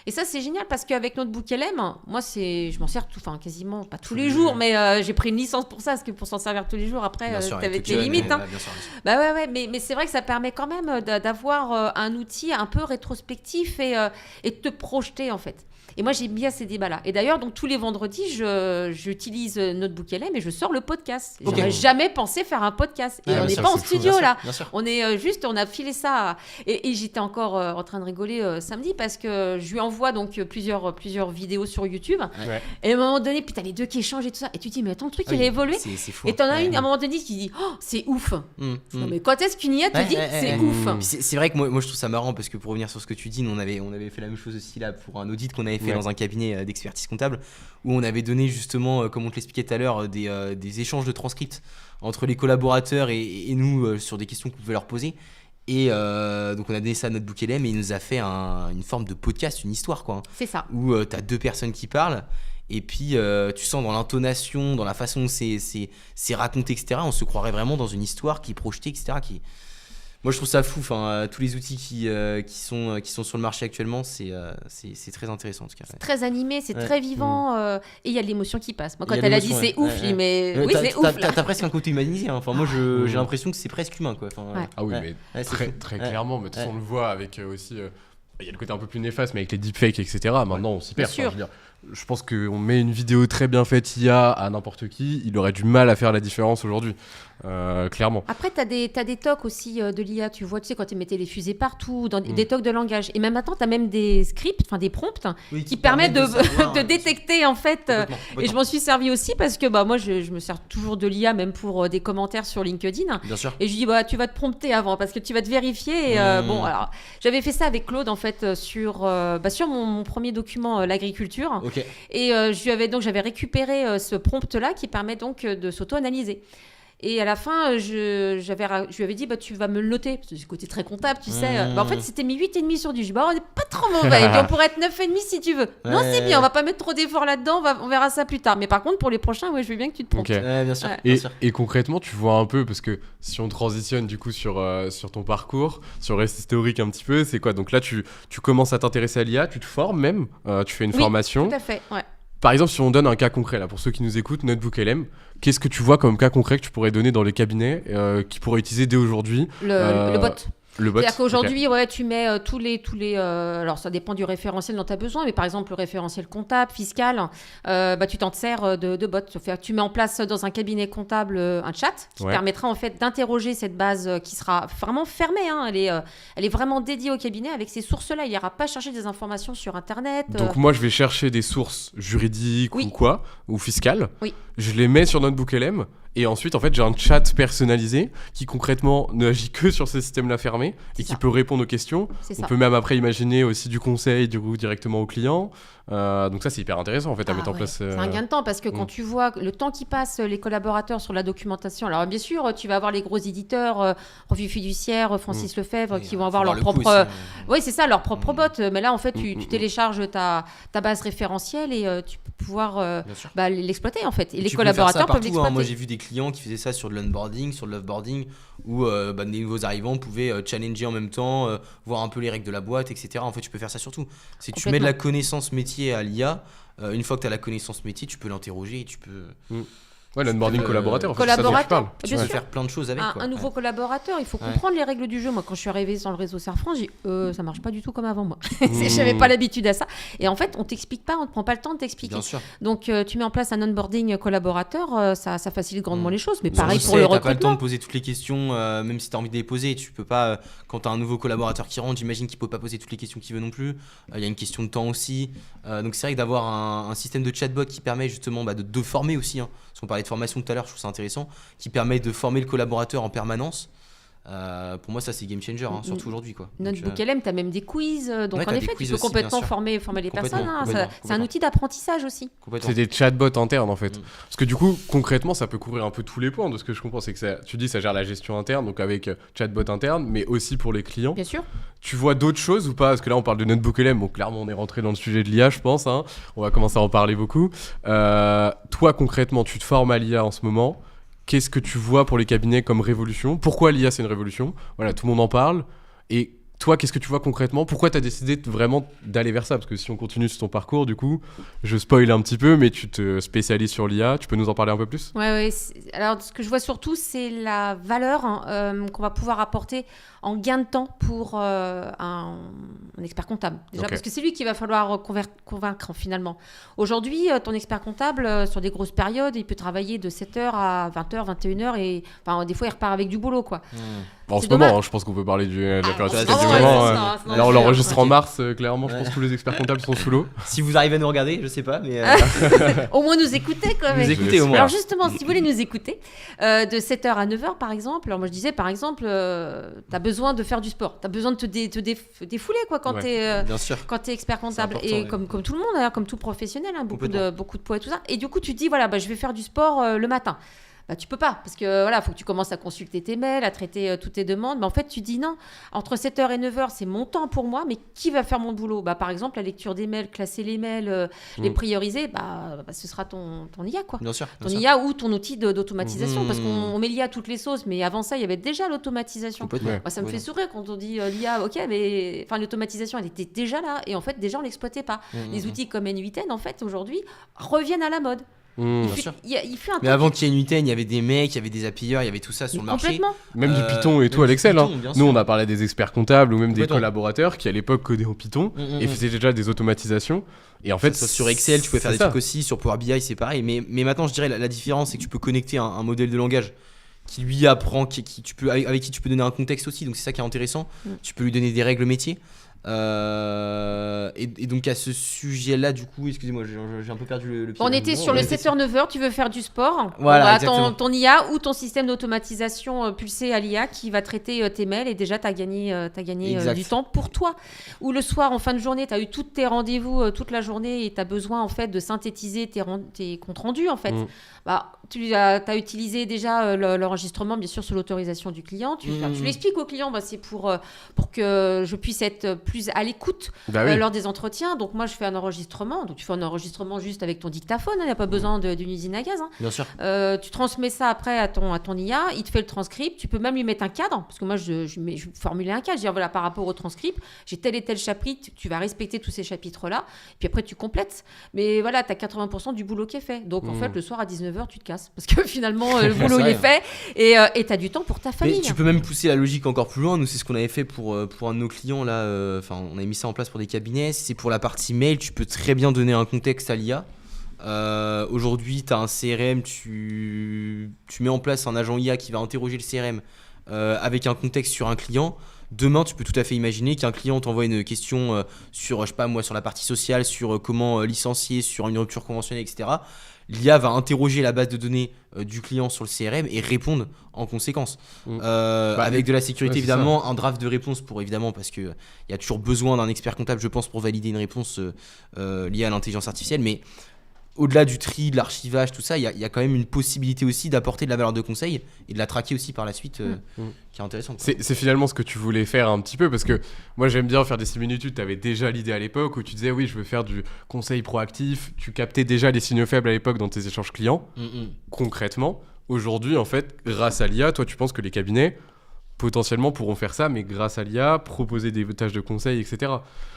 Et ça, c'est génial parce qu'avec Notebook LM, moi, je m'en sers quasiment, pas tous les jours, mais j'ai pris une licence pour ça, parce que pour s'en servir tous les jours, après, t'avais tes limites. Bien sûr. Mais c'est vrai que ça permet quand même d'avoir un outil un peu rétrospectif et de te projeter, en fait. Et moi, j'aime bien ces débats-là. Et d'ailleurs, donc tous les vendredis, j'utilise Notebook LM et je sors le podcast. Okay. J'aurais jamais pensé faire un podcast. Et on n'est pas en studio, là. On est on a filé ça. Et j'étais encore en train de rigoler samedi parce que je lui envoie donc plusieurs vidéos sur YouTube. Ouais. Et à un moment donné, puis t'as les deux qui échangent et tout ça. Et tu te dis, mais ton truc, il a évolué. C'est fou. Et t'en as une à un moment donné qui dit, oh, c'est ouf. Non, mais quand est-ce qu'une IA te dit, c'est ouf. C'est vrai que moi, je trouve ça marrant parce que pour revenir sur ce que tu dis, on avait fait la même chose aussi là pour un audit qu'on avait fait dans un cabinet d'expertise comptable où on avait donné justement, comme on te l'expliquait tout à l'heure, des échanges de transcripts entre les collaborateurs et nous sur des questions qu'on pouvait leur poser. Et donc on a donné ça à Notebook LM et il nous a fait une forme de podcast, une histoire, quoi. C'est ça. Où tu as deux personnes qui parlent et puis tu sens dans l'intonation, dans la façon dont c'est raconté, etc. On se croirait vraiment dans une histoire qui est projetée, etc. Moi, je trouve ça fou. Tous les outils qui sont sur le marché actuellement, c'est très intéressant en tout cas. C'est très animé, c'est très vivant et il y a de l'émotion qui passe. Moi, quand elle a dit c'est ouf, je dis mais oui, c'est ouf. T'as presque un côté humanisé. Hein. Moi, j'ai l'impression que c'est presque humain, quoi. Ah oui, mais très clairement. Mais de toute façon, on le voit avec aussi. Il y a le côté un peu plus néfaste, mais avec les deepfakes, etc. Maintenant, on s'y perd. Je pense qu'on met une vidéo très bien faite IA à n'importe qui, il aurait du mal à faire la différence aujourd'hui. Clairement. Après, t'as des tocs aussi de l'IA, tu vois, quand ils mettaient les fusées partout, des tocs de langage. Et même maintenant, t'as même des scripts, des prompts qui permettent de détecter, en fait. Complètement. Et je m'en suis servi aussi parce que moi, je me sers toujours de l'IA, même pour des commentaires sur LinkedIn. Bien sûr. Et je dis, tu vas te prompter avant parce que tu vas te vérifier. Et, alors, j'avais fait ça avec Claude, en fait, sur mon premier document, l'agriculture. Okay. Et j'avais récupéré ce prompt-là qui permet donc de s'auto-analyser. Et à la fin, je lui avais dit, tu vas me le noter. Parce que c'est le côté très comptable, tu sais. En fait, c'était mis 8,5 sur 10. Je dis, on n'est pas trop mauvais. On pourrait être 9,5 si tu veux. Non, c'est bien, on va pas mettre trop d'efforts là-dedans. On verra ça plus tard. Mais par contre, pour les prochains, je veux bien que tu te promptes. Okay. Bien sûr. Et concrètement, tu vois un peu, parce que si on transitionne du coup sur ton parcours, sur reste historique un petit peu, c'est quoi? Donc là, tu commences à t'intéresser à l'IA, tu te formes même, tu fais une formation. Tout à fait, ouais. Par exemple, si on donne un cas concret, là, pour ceux qui nous écoutent, Notebook LM, qu'est-ce que tu vois comme cas concret que tu pourrais donner dans les cabinets qui pourraient utiliser dès aujourd'hui? Le bot. Le bot. C'est-à-dire qu'aujourd'hui, tu mets tous les alors ça dépend du référentiel dont tu as besoin, mais par exemple le référentiel comptable, fiscal, tu t'en sers de bot. Tu mets en place dans un cabinet comptable un chat qui permettra en fait d'interroger cette base qui sera vraiment fermée. Hein. Elle est vraiment dédiée au cabinet avec ces sources-là. Il n'ira pas chercher des informations sur Internet. Donc moi, je vais chercher des sources juridiques ou quoi, ou fiscales. Oui. Je les mets sur Notebook LM. Et ensuite, en fait, j'ai un chat personnalisé qui concrètement ne agit que sur ce système-là fermé et qui peut répondre aux questions. On peut même après imaginer aussi du conseil directement au client. Donc ça, c'est hyper intéressant en fait à mettre en place. C'est un gain de temps parce que quand tu vois le temps qui passe les collaborateurs sur la documentation, alors bien sûr, tu vas avoir les gros éditeurs, Revue Fiduciaire, Francis Lefebvre, qui vont avoir leur propre... Oui, c'est ça, leur propre bot. Mais là, en fait, tu télécharges ta base référentielle et tu peux pouvoir l'exploiter en fait. Et les collaborateurs peuvent l'exploiter. Moi, j'ai vu des clients qui faisaient ça sur de l'onboarding, sur de l'offboarding, où les nouveaux arrivants pouvaient challenger en même temps, voir un peu les règles de la boîte, etc. En fait, tu peux faire ça sur tout. Si tu mets de la connaissance métier à l'IA, une fois que tu as la connaissance métier, tu peux l'interroger et tu peux... Ouais, l'onboarding collaborateur, en fait, Collaborateur, c'est ça dont tu parles. bien Tu peux sûr. faire plein de choses avec. Un nouveau collaborateur, il faut comprendre les règles du jeu. Moi, quand je suis arrivée dans le réseau Safran, j'ai dit ça marche pas du tout comme avant moi. J'avais pas l'habitude à ça. Et en fait, on t'explique pas, on te prend pas le temps de t'expliquer. Bien sûr. Donc, tu mets en place un onboarding collaborateur, ça facilite grandement les choses. Mais pareil Tu pour le sais, t'as pas le temps recrutement. de poser toutes les questions, même si t'as envie de les poser. Tu peux pas, quand t'as un nouveau collaborateur qui rentre, j'imagine qu'il peut pas poser toutes les questions qu'il veut non plus. Il y a une question de temps aussi. Donc c'est vrai que d'avoir un système de chatbot qui permet justement de former aussi, hein, parce qu'on parlait de formation tout à l'heure, je trouve ça intéressant, qui permet de former le collaborateur en permanence. Pour moi, ça c'est game changer, hein, surtout aujourd'hui, quoi. Donc, Notre BookLM, tu as même des quiz. Donc, Ouais, en t'as des effet, quiz tu peux aussi, complètement bien sûr. former les personnes. hein. Complètement, C'est un outil d'apprentissage aussi. complètement. C'est des chatbots internes en fait. Parce que du coup, concrètement, ça peut couvrir un peu tous les points de ce que je comprends. C'est que tu dis ça gère la gestion interne, donc avec chatbot interne, mais aussi pour les clients. Bien sûr. Tu vois d'autres choses ou pas? Parce que là, on parle de Notebook LM, donc clairement, on est rentré dans le sujet de l'IA, je pense. Hein. On va commencer à en parler beaucoup. Toi, concrètement, tu te formes à l'IA en ce moment. Qu'est-ce que tu vois pour les cabinets comme révolution? Pourquoi l'IA, c'est une révolution? Voilà, tout le monde en parle. Et toi, qu'est-ce que tu vois concrètement? Pourquoi tu as décidé vraiment d'aller vers ça? Parce que si on continue sur ton parcours, du coup, je spoil un petit peu, mais tu te spécialises sur l'IA. Tu peux nous en parler un peu plus? Ouais. Alors, ce que je vois surtout, c'est la valeur qu'on va pouvoir apporter en gain de temps pour un expert comptable. Déjà, parce que c'est lui qu'il va falloir convaincre finalement. Aujourd'hui, ton expert comptable, sur des grosses périodes, il peut travailler de 7h à 20h, 21h et des fois, il repart avec du boulot, quoi. En C'est ce moment, dommage. je pense qu'on peut parler de la période ouais, fiscale c'est du vrai, moment. c'est ça, Là, on l'enregistre en Ok. mars, clairement, je pense que tous les experts comptables sont sous l'eau. Si vous arrivez à nous regarder, je sais pas, mais Au moins nous écouter, quoi. vous mec. écoutez au moins. Alors justement, si vous voulez nous écouter, de 7h à 9h par exemple, alors moi je disais par exemple, tu as besoin de faire du sport, tu as besoin de te défouler quoi, quand Ouais. tu es Bien sûr. expert comptable. important, Et ouais. comme tout le monde, d'ailleurs, comme tout professionnel, hein, beaucoup Complètement. de poids et tout ça. Et du coup, tu te dis, voilà, je vais faire du sport le matin. Tu peux pas, parce que voilà, faut que tu commences à consulter tes mails, à traiter toutes tes demandes. Mais en fait, tu dis non, entre 7h et 9h, c'est mon temps pour moi, mais qui va faire mon boulot? Par exemple, la lecture des mails, classer les mails, les prioriser, ce sera ton IA, quoi. Bien sûr. Ton bien sûr. IA ou ton outil d'automatisation, Mmh. parce qu'on met l'IA à toutes les sauces, mais avant ça, il y avait déjà l'automatisation. Complètement. Ouais. Moi, ça me fait Complètement. sourire quand on dit l'IA, ok, mais l'automatisation, elle était déjà là, et en fait, déjà, on l'exploitait pas. Les outils comme N8N, en fait, aujourd'hui, reviennent à la mode. Mmh. Bien sûr. Il fait un Mais temps avant qu'il y ait une UTN, il y avait des mecs, il y avait des API, il y avait tout ça sur le marché. complètement. Même du Python et tout même à du l'Excel. Python, Hein. bien Nous, sûr. on a parlé des experts comptables ou même des Complètement. collaborateurs qui, à l'époque, codaient en Python et Mm. faisaient déjà des automatisations. Et en fait, Ça, sur Excel, tu peux faire c'est des ça. trucs aussi. Sur Power BI, c'est pareil. Mais maintenant, je dirais la différence, c'est que tu peux connecter un modèle de langage qui lui apprend, avec qui tu peux donner un contexte aussi. Donc c'est ça qui est intéressant. Tu peux lui donner des règles métiers. Et donc à ce sujet-là, du coup, excusez-moi, j'ai un peu perdu le pied. On était sur le était 7h-9h, tu veux faire du sport. Voilà, ton, exactement. ton IA ou ton système d'automatisation pulsé à l'IA qui va traiter tes mails et déjà tu as gagné, Exact. du temps pour toi. Ou le soir, en fin de journée, tu as eu tous tes rendez-vous toute la journée et tu as besoin en fait de synthétiser tes comptes rendus en fait. Tu as utilisé déjà l'enregistrement bien sûr sous l'autorisation du client. Tu l'expliques au client, c'est pour que je puisse être plus à l'écoute Bah oui. lors des entretiens. Donc moi je fais un enregistrement. Donc tu fais un enregistrement juste avec ton dictaphone, il n'y a pas besoin d'une usine à gaz. Hein. Bien sûr. Tu transmets ça après à ton IA, il te fait le transcript. Tu peux même lui mettre un cadre, parce que moi je formulais un cadre. Je dis voilà, par rapport au transcript, j'ai tel et tel chapitre, tu vas respecter tous ces chapitres-là. Puis après tu complètes. Mais voilà, tu as 80% du boulot qui est fait. Donc en fait, le soir à 19h, tu te casses. Parce que finalement, le boulot il est fait et tu as du temps pour ta famille. Mais tu peux même pousser la logique encore plus loin. Nous, c'est ce qu'on avait fait pour un de nos clients là. On avait mis ça en place pour des cabinets. C'est pour la partie mail. Tu peux très bien donner un contexte à l'IA. Aujourd'hui, tu as un CRM. Tu mets en place un agent IA qui va interroger le CRM avec un contexte sur un client. Demain, tu peux tout à fait imaginer qu'un client t'envoie une question sur, je sais pas moi, sur la partie sociale, sur comment licencier, sur une rupture conventionnelle, etc. L'IA va interroger la base de données du client sur le CRM et répondre en conséquence. Avec de la sécurité, ouais, c'est évidemment, un draft de réponse parce qu'il y a toujours besoin d'un expert comptable, je pense, pour valider une réponse liée à l'intelligence artificielle. Mais au-delà du tri, de l'archivage, tout ça, il y a quand même une possibilité aussi d'apporter de la valeur de conseil et de la traquer aussi par la suite, qui est intéressante. C'est finalement ce que tu voulais faire un petit peu, parce que moi j'aime bien faire des similitudes. Tu avais déjà l'idée à l'époque où tu disais oui, je veux faire du conseil proactif. Tu captais déjà les signaux faibles à l'époque dans tes échanges clients. Concrètement, aujourd'hui, en fait, grâce à l'IA, toi tu penses que les cabinets potentiellement pourront faire ça, mais grâce à l'IA, proposer des tâches de conseil, etc.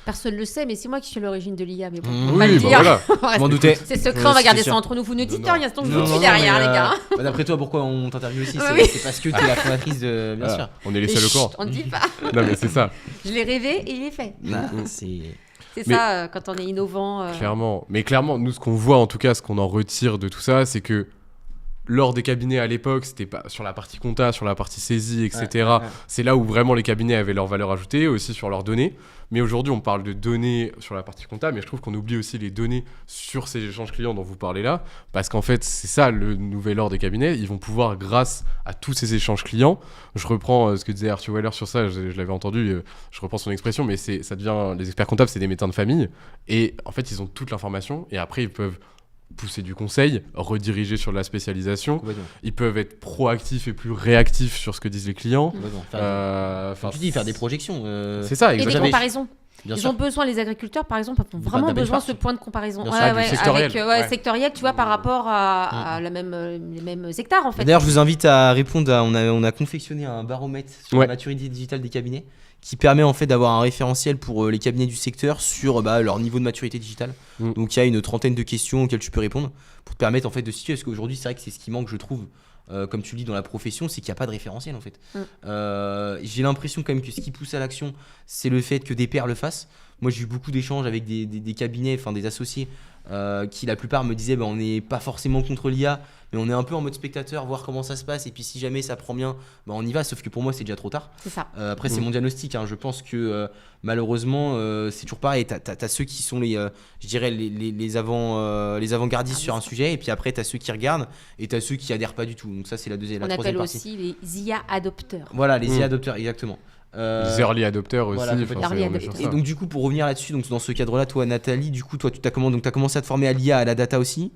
Personne ne le sait, mais c'est moi qui suis à l'origine de l'IA. Mais bon, Mmh. on va pas Oui, le bah dire. voilà. Je m'en doutais. C'est secret, on va c'est garder sûr. ça entre nous. Vous ne dites Non, rien, sinon je Non, vous non, suis derrière, mais, les gars. bah, d'après toi, pourquoi on t'interviewe aussi Oui. c'est parce que t'es la fondatrice de. Bien Voilà. sûr. On est les Et seuls au chut, courant. on ne dit pas. Non, mais c'est ça. Je l'ai rêvé et il est fait. C'est. C'est Mais- ça, quand on est innovant. Clairement. Mais clairement, nous, ce qu'on voit, en tout cas, ce qu'on en retire de tout ça, c'est que lors des cabinets à l'époque, c'était pas sur la partie compta, sur la partie saisie, etc. Ouais. C'est là où vraiment les cabinets avaient leur valeur ajoutée, aussi sur leurs données. Mais aujourd'hui, on parle de données sur la partie compta, mais je trouve qu'on oublie aussi les données sur ces échanges clients dont vous parlez là, parce qu'en fait, c'est ça le nouvel or des cabinets. Ils vont pouvoir, grâce à tous ces échanges clients, je reprends ce que disait Arthur Weiler sur ça, je l'avais entendu, je reprends son expression, mais ça devient, les experts comptables, c'est des médecins de famille, et en fait, ils ont toute l'information, et après, ils peuvent pousser du conseil, rediriger sur de la spécialisation. Complètement. Ils peuvent être proactifs et plus réactifs sur ce que disent les clients. Complètement. Enfin, Tu dis faire des projections. C'est ça, Et des exactement. comparaisons. Bien Ils sûr. ont besoin, les agriculteurs par exemple, ont vraiment Bah, besoin de ce benchmark. point de comparaison. Bien Ouais, sûr, ouais, sectoriel. avec, Ouais. sectoriel, tu vois, par rapport à les mêmes hectares en fait. D'ailleurs, je vous invite à répondre. On a confectionné un baromètre sur Ouais. la maturité digitale des cabinets qui permet en fait d'avoir un référentiel pour les cabinets du secteur sur leur niveau de maturité digitale. Mm. Donc il y a une trentaine de questions auxquelles tu peux répondre pour te permettre en fait de situer. Parce qu'aujourd'hui, c'est vrai que c'est ce qui manque, je trouve, comme tu le dis dans la profession, c'est qu'il n'y a pas de référentiel en fait. J'ai l'impression quand même que ce qui pousse à l'action, c'est le fait que des pairs le fassent. Moi, j'ai eu beaucoup d'échanges avec des cabinets, enfin des associés, qui la plupart me disaient on n'est pas forcément contre l'IA, mais on est un peu en mode spectateur, voir comment ça se passe, et puis si jamais ça prend bien, on y va, sauf que pour moi c'est déjà trop tard. C'est ça. Après c'est mon diagnostic, hein. Je pense que malheureusement c'est toujours pareil, t'as ceux qui sont je dirais les avant-gardistes sur un sujet, et puis après t'as ceux qui regardent, et t'as ceux qui adhèrent pas du tout, donc ça c'est la On troisième appelle partie. aussi les IA adopteurs. Voilà, les Mm. IA adopteurs, exactement. Les early adopters aussi. voilà, enfin, complètement. c'est- Early on est sur adopters. Et ça. donc du coup pour revenir là-dessus, donc dans ce cadre-là, toi Nathalie, du coup toi t'as commencé à te former à l'IA, à la data aussi.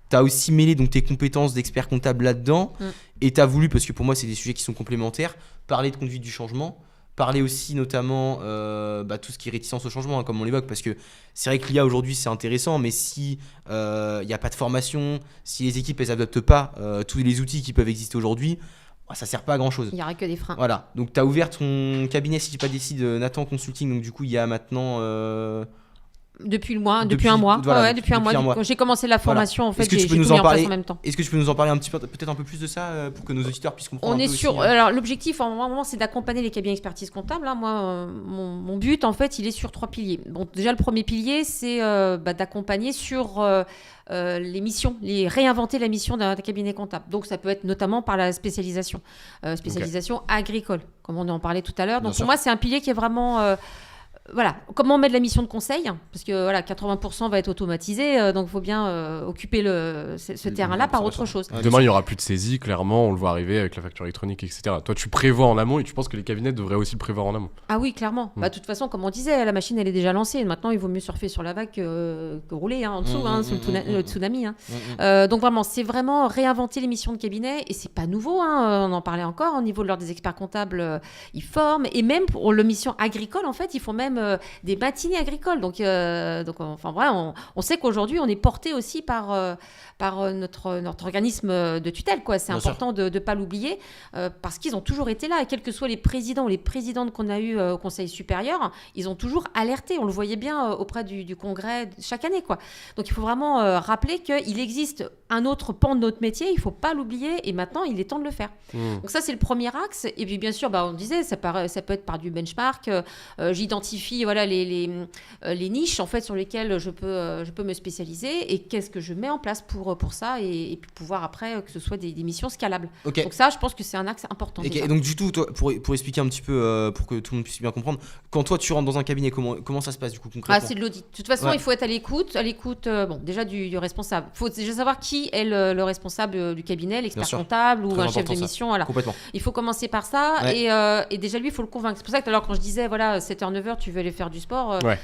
T'as aussi mêlé donc tes compétences d'expert comptable là-dedans, et t'as voulu, parce que pour moi c'est des sujets qui sont complémentaires, parler de conduite du changement, parler aussi notamment tout ce qui est réticence au changement, hein, comme on l'évoque, parce que c'est vrai que l'IA aujourd'hui c'est intéressant, mais si il n'y a pas de formation, si les équipes elles adoptent pas tous les outils qui peuvent exister aujourd'hui, ça sert pas à grand chose. Il n'y aura que des freins. Voilà, donc tu as ouvert ton cabinet, si je dis pas décide, Nathan Consulting, donc du coup il y a maintenant... Depuis un mois. Depuis un mois. Quand j'ai commencé la formation, en fait, Est-ce que tu j'ai peux tout nous mis en en place parler en même temps. Est-ce que tu peux nous en parler un petit peu, peut-être un peu plus de ça, pour que nos auditeurs puissent comprendre On un est peu sur. aussi, Alors, l'objectif, en moment, c'est d'accompagner les cabinets expertise comptable. Hein. Moi, mon but, en fait, il est sur 3 piliers. Bon, déjà, le premier pilier, c'est d'accompagner sur les missions, réinventer la mission d'un cabinet comptable. Donc, ça peut être notamment par la spécialisation, agricole, comme on en parlait tout à l'heure. Bien Donc, sûr. pour moi, c'est un pilier qui est vraiment. Voilà, comment mettre la mission de conseil, parce que voilà, 80% va être automatisé, donc il faut bien occuper ce terrain-là par autre chose. Ouais, Demain, il n'y aura plus de saisie, clairement, on le voit arriver avec la facture électronique, etc. Toi, tu prévois en amont et tu penses que les cabinets devraient aussi le prévoir en amont. Ah oui, clairement. Bah, de toute façon, comme on disait, la machine, elle est déjà lancée. Maintenant, il vaut mieux surfer sur la vague que rouler en dessous, sous le tsunami. Donc vraiment, c'est vraiment réinventer les missions de cabinet, et c'est pas nouveau, on en parlait encore, au niveau de l'ordre des experts comptables, ils forment, et même pour le mission agricole, en fait, ils font même des matinées agricoles. Donc enfin, voilà, on sait qu'aujourd'hui, on est porté aussi par notre organisme de tutelle, quoi. C'est Bien important de ne pas l'oublier, parce qu'ils ont toujours été là, et quels que soient les présidents ou les présidentes qu'on a eu au Conseil supérieur, ils ont toujours alerté. On le voyait bien auprès du congrès chaque année, quoi. Donc il faut vraiment rappeler qu'il existe un autre pan de notre métier, il ne faut pas l'oublier, et maintenant il est temps de le faire. Donc ça, c'est le premier axe. Et puis bien sûr, on disait, ça peut être par du benchmark. J'identifie les niches en fait sur lesquelles je peux me spécialiser, et qu'est-ce que je mets en place pour ça, et puis pouvoir après que ce soit des missions scalables. Ok. Donc ça, je pense que c'est un axe important. Et déjà. donc du tout, toi, pour expliquer un petit peu, pour que tout le monde puisse bien comprendre, quand toi tu rentres dans un cabinet, comment ça se passe du coup concrètement? C'est de l'audit. De toute façon, Ouais. il faut être à l'écoute déjà du responsable. Il faut déjà savoir qui est le responsable du cabinet, l'expert Bien sûr. comptable ou Très un chef important, de ça. mission. Voilà. Complètement. Il faut commencer par ça, Ouais. et déjà lui, il faut le convaincre. C'est pour ça que tout à l'heure, quand je disais, voilà, 7h, 9h, tu veux aller faire du sport, Ouais.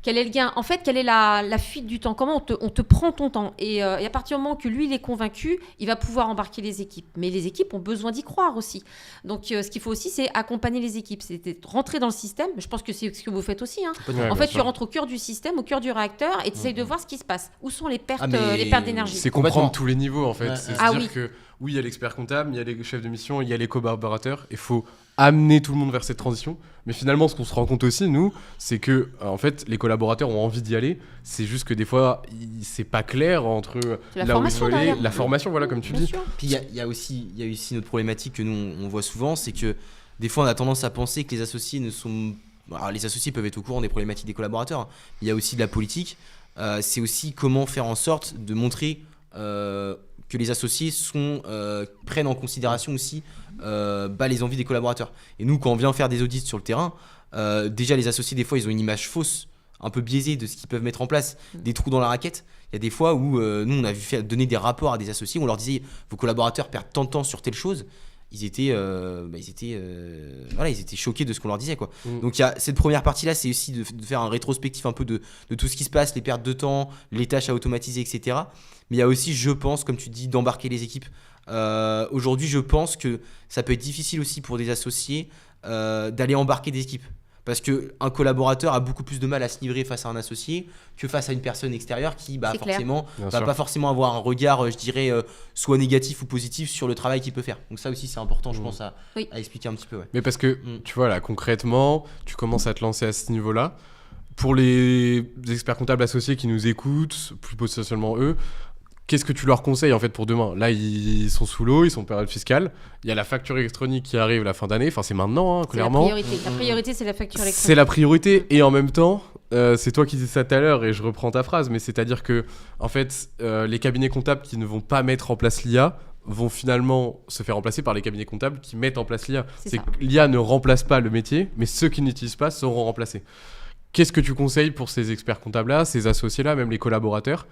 quel est le gain? En fait, quelle est la fuite du temps? Comment on te prend ton temps? Et à partir du moment que lui, il est convaincu, il va pouvoir embarquer les équipes. Mais les équipes ont besoin d'y croire aussi. Donc, ce qu'il faut aussi, c'est accompagner les équipes. C'est rentrer dans le système. Je pense que c'est ce que vous faites aussi. Hein. Ouais, En bien fait, sûr. tu rentres au cœur du système, au cœur du réacteur, et tu essayes de voir ce qui se passe. Où sont les pertes, mais les pertes d'énergie? C'est Complètement. comprendre tous les niveaux en fait. Ouais. C'est Ah se dire oui. que oui, il y a l'expert comptable, il y a les chefs de mission, il y a les collaborateurs. Il faut amener tout le monde vers cette transition. Mais finalement, ce qu'on se rend compte aussi, nous, c'est que en fait, les collaborateurs ont envie d'y aller. C'est juste que des fois, c'est pas clair entre La là où il formation faut aller, derrière. la formation, voilà, comme tu Bien dis. sûr. Puis il y a aussi notre problématique que nous on voit souvent, c'est que des fois on a tendance à penser que les associés ne sont... Alors, les associés peuvent être au courant des problématiques des collaborateurs, hein. Il y a aussi de la politique. C'est aussi comment faire en sorte de montrer que les associés prennent en considération aussi les envies des collaborateurs. Et nous, quand on vient faire des audits sur le terrain, déjà les associés, des fois, ils ont une image fausse, un peu biaisée de ce qu'ils peuvent mettre en place, des trous dans la raquette. Il y a des fois où nous, on a vu donner des rapports à des associés, où on leur disait vos collaborateurs perdent tant de temps sur telle chose. Ils étaient choqués de ce qu'on leur disait, quoi. Donc il y a cette première partie là, c'est aussi de faire un rétrospectif un peu de tout ce qui se passe, les pertes de temps, les tâches à automatiser, etc. Mais il y a aussi, je pense, comme tu dis, d'embarquer les équipes. Aujourd'hui, je pense que ça peut être difficile aussi pour des associés d'aller embarquer des équipes. Parce qu'un collaborateur a beaucoup plus de mal à se livrer face à un associé que face à une personne extérieure qui forcément va pas forcément avoir un regard, je dirais, soit négatif ou positif sur le travail qu'il peut faire. Donc ça aussi c'est important, je pense, à expliquer un petit peu. Ouais. Mais parce que, tu vois, là, concrètement, tu commences à te lancer à ce niveau-là. Pour les experts comptables associés qui nous écoutent, plus potentiellement eux, qu'est-ce que tu leur conseilles en fait pour demain ? Là, ils sont sous l'eau, ils sont en période fiscale. Il y a la facture électronique qui arrive la fin d'année. Enfin, c'est maintenant, hein, clairement. La priorité, c'est la facture électronique. C'est la priorité. Et en même temps, c'est toi qui disais ça tout à l'heure et je reprends ta phrase, mais c'est-à-dire que, en fait, les cabinets comptables qui ne vont pas mettre en place l'IA vont finalement se faire remplacer par les cabinets comptables qui mettent en place l'IA. C'est que l'IA ne remplace pas le métier, mais ceux qui n'utilisent pas seront remplacés. Qu'est-ce que tu conseilles pour ces experts comptables-là, ces associés-là, même les collaborateurs ?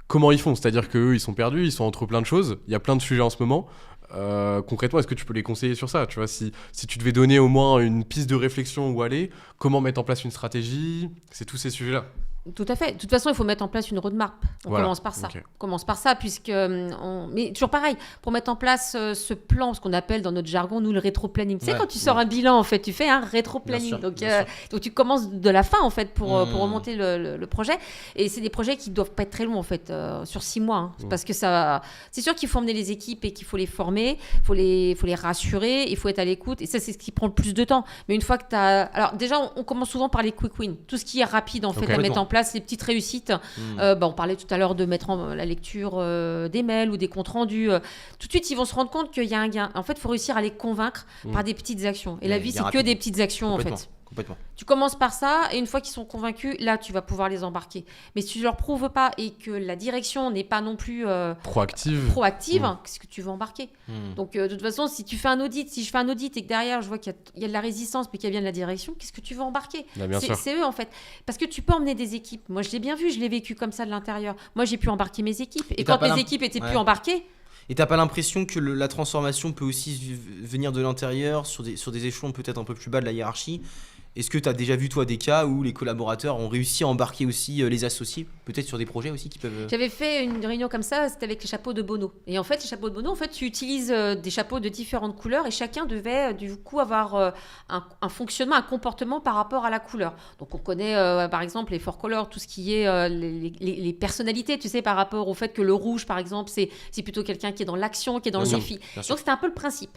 Comment ils font ? C'est-à-dire qu'eux, ils sont perdus, ils sont entre plein de choses. Il y a plein de sujets en ce moment. Concrètement, est-ce que tu peux les conseiller sur ça ? Tu vois, si tu devais donner au moins une piste de réflexion où aller, comment mettre en place une stratégie ? C'est tous ces sujets-là. Tout à fait. De toute façon, il faut mettre en place une roadmap. On commence par ça. Okay. On commence par ça, mais toujours pareil, pour mettre en place ce plan, ce qu'on appelle dans notre jargon, nous, le rétro-planning. Tu sais, quand tu sors un bilan, en fait, tu fais un rétro-planning. Donc tu commences de la fin, en fait, pour remonter le projet. Et c'est des projets qui ne doivent pas être très longs, en fait, sur 6 mois. Hein, parce que c'est sûr qu'il faut emmener les équipes et qu'il faut les former, il faut les rassurer, il faut être à l'écoute. Et ça, c'est ce qui prend le plus de temps. Mais une fois que tu as... Alors, déjà, on commence souvent par les quick wins. Tout ce qui est rapide, en fait, à mettre en place, les petites réussites. On parlait tout à l'heure de mettre la lecture des mails ou des comptes rendus. Tout de suite, ils vont se rendre compte qu'il y a un gain. En fait, il faut réussir à les convaincre par des petites actions. Et la vie, c'est que des petites actions, en fait. Complètement. Tu commences par ça, et une fois qu'ils sont convaincus, là, tu vas pouvoir les embarquer. Mais si tu ne leur prouves pas et que la direction n'est pas non plus proactive, qu'est-ce que tu veux embarquer ? Donc, de toute façon, si je fais un audit et que derrière, je vois qu'il y a de la résistance, mais qu'il y a bien de la direction, qu'est-ce que tu veux embarquer ? C'est eux, en fait. Parce que tu peux emmener des équipes. Moi, je l'ai bien vu, je l'ai vécu comme ça de l'intérieur. Moi, j'ai pu embarquer mes équipes. Et quand mes équipes étaient plus embarquées... Et t'as pas l'impression que la transformation peut aussi venir de l'intérieur, sur des échelons peut-être un peu plus bas de la hiérarchie ? Est-ce que tu as déjà vu, toi, des cas où les collaborateurs ont réussi à embarquer aussi les associés, peut-être sur des projets aussi qui peuvent... J'avais fait une réunion comme ça, c'était avec les chapeaux de Bono. Et en fait, les chapeaux de Bono, tu utilises des chapeaux de différentes couleurs et chacun devait, du coup, avoir un fonctionnement, un comportement par rapport à la couleur. Donc, on connaît, par exemple, les four colors, tout ce qui est les personnalités, tu sais, par rapport au fait que le rouge, par exemple, c'est plutôt quelqu'un qui est dans l'action, qui est dans le défi. Donc, c'était un peu le principe.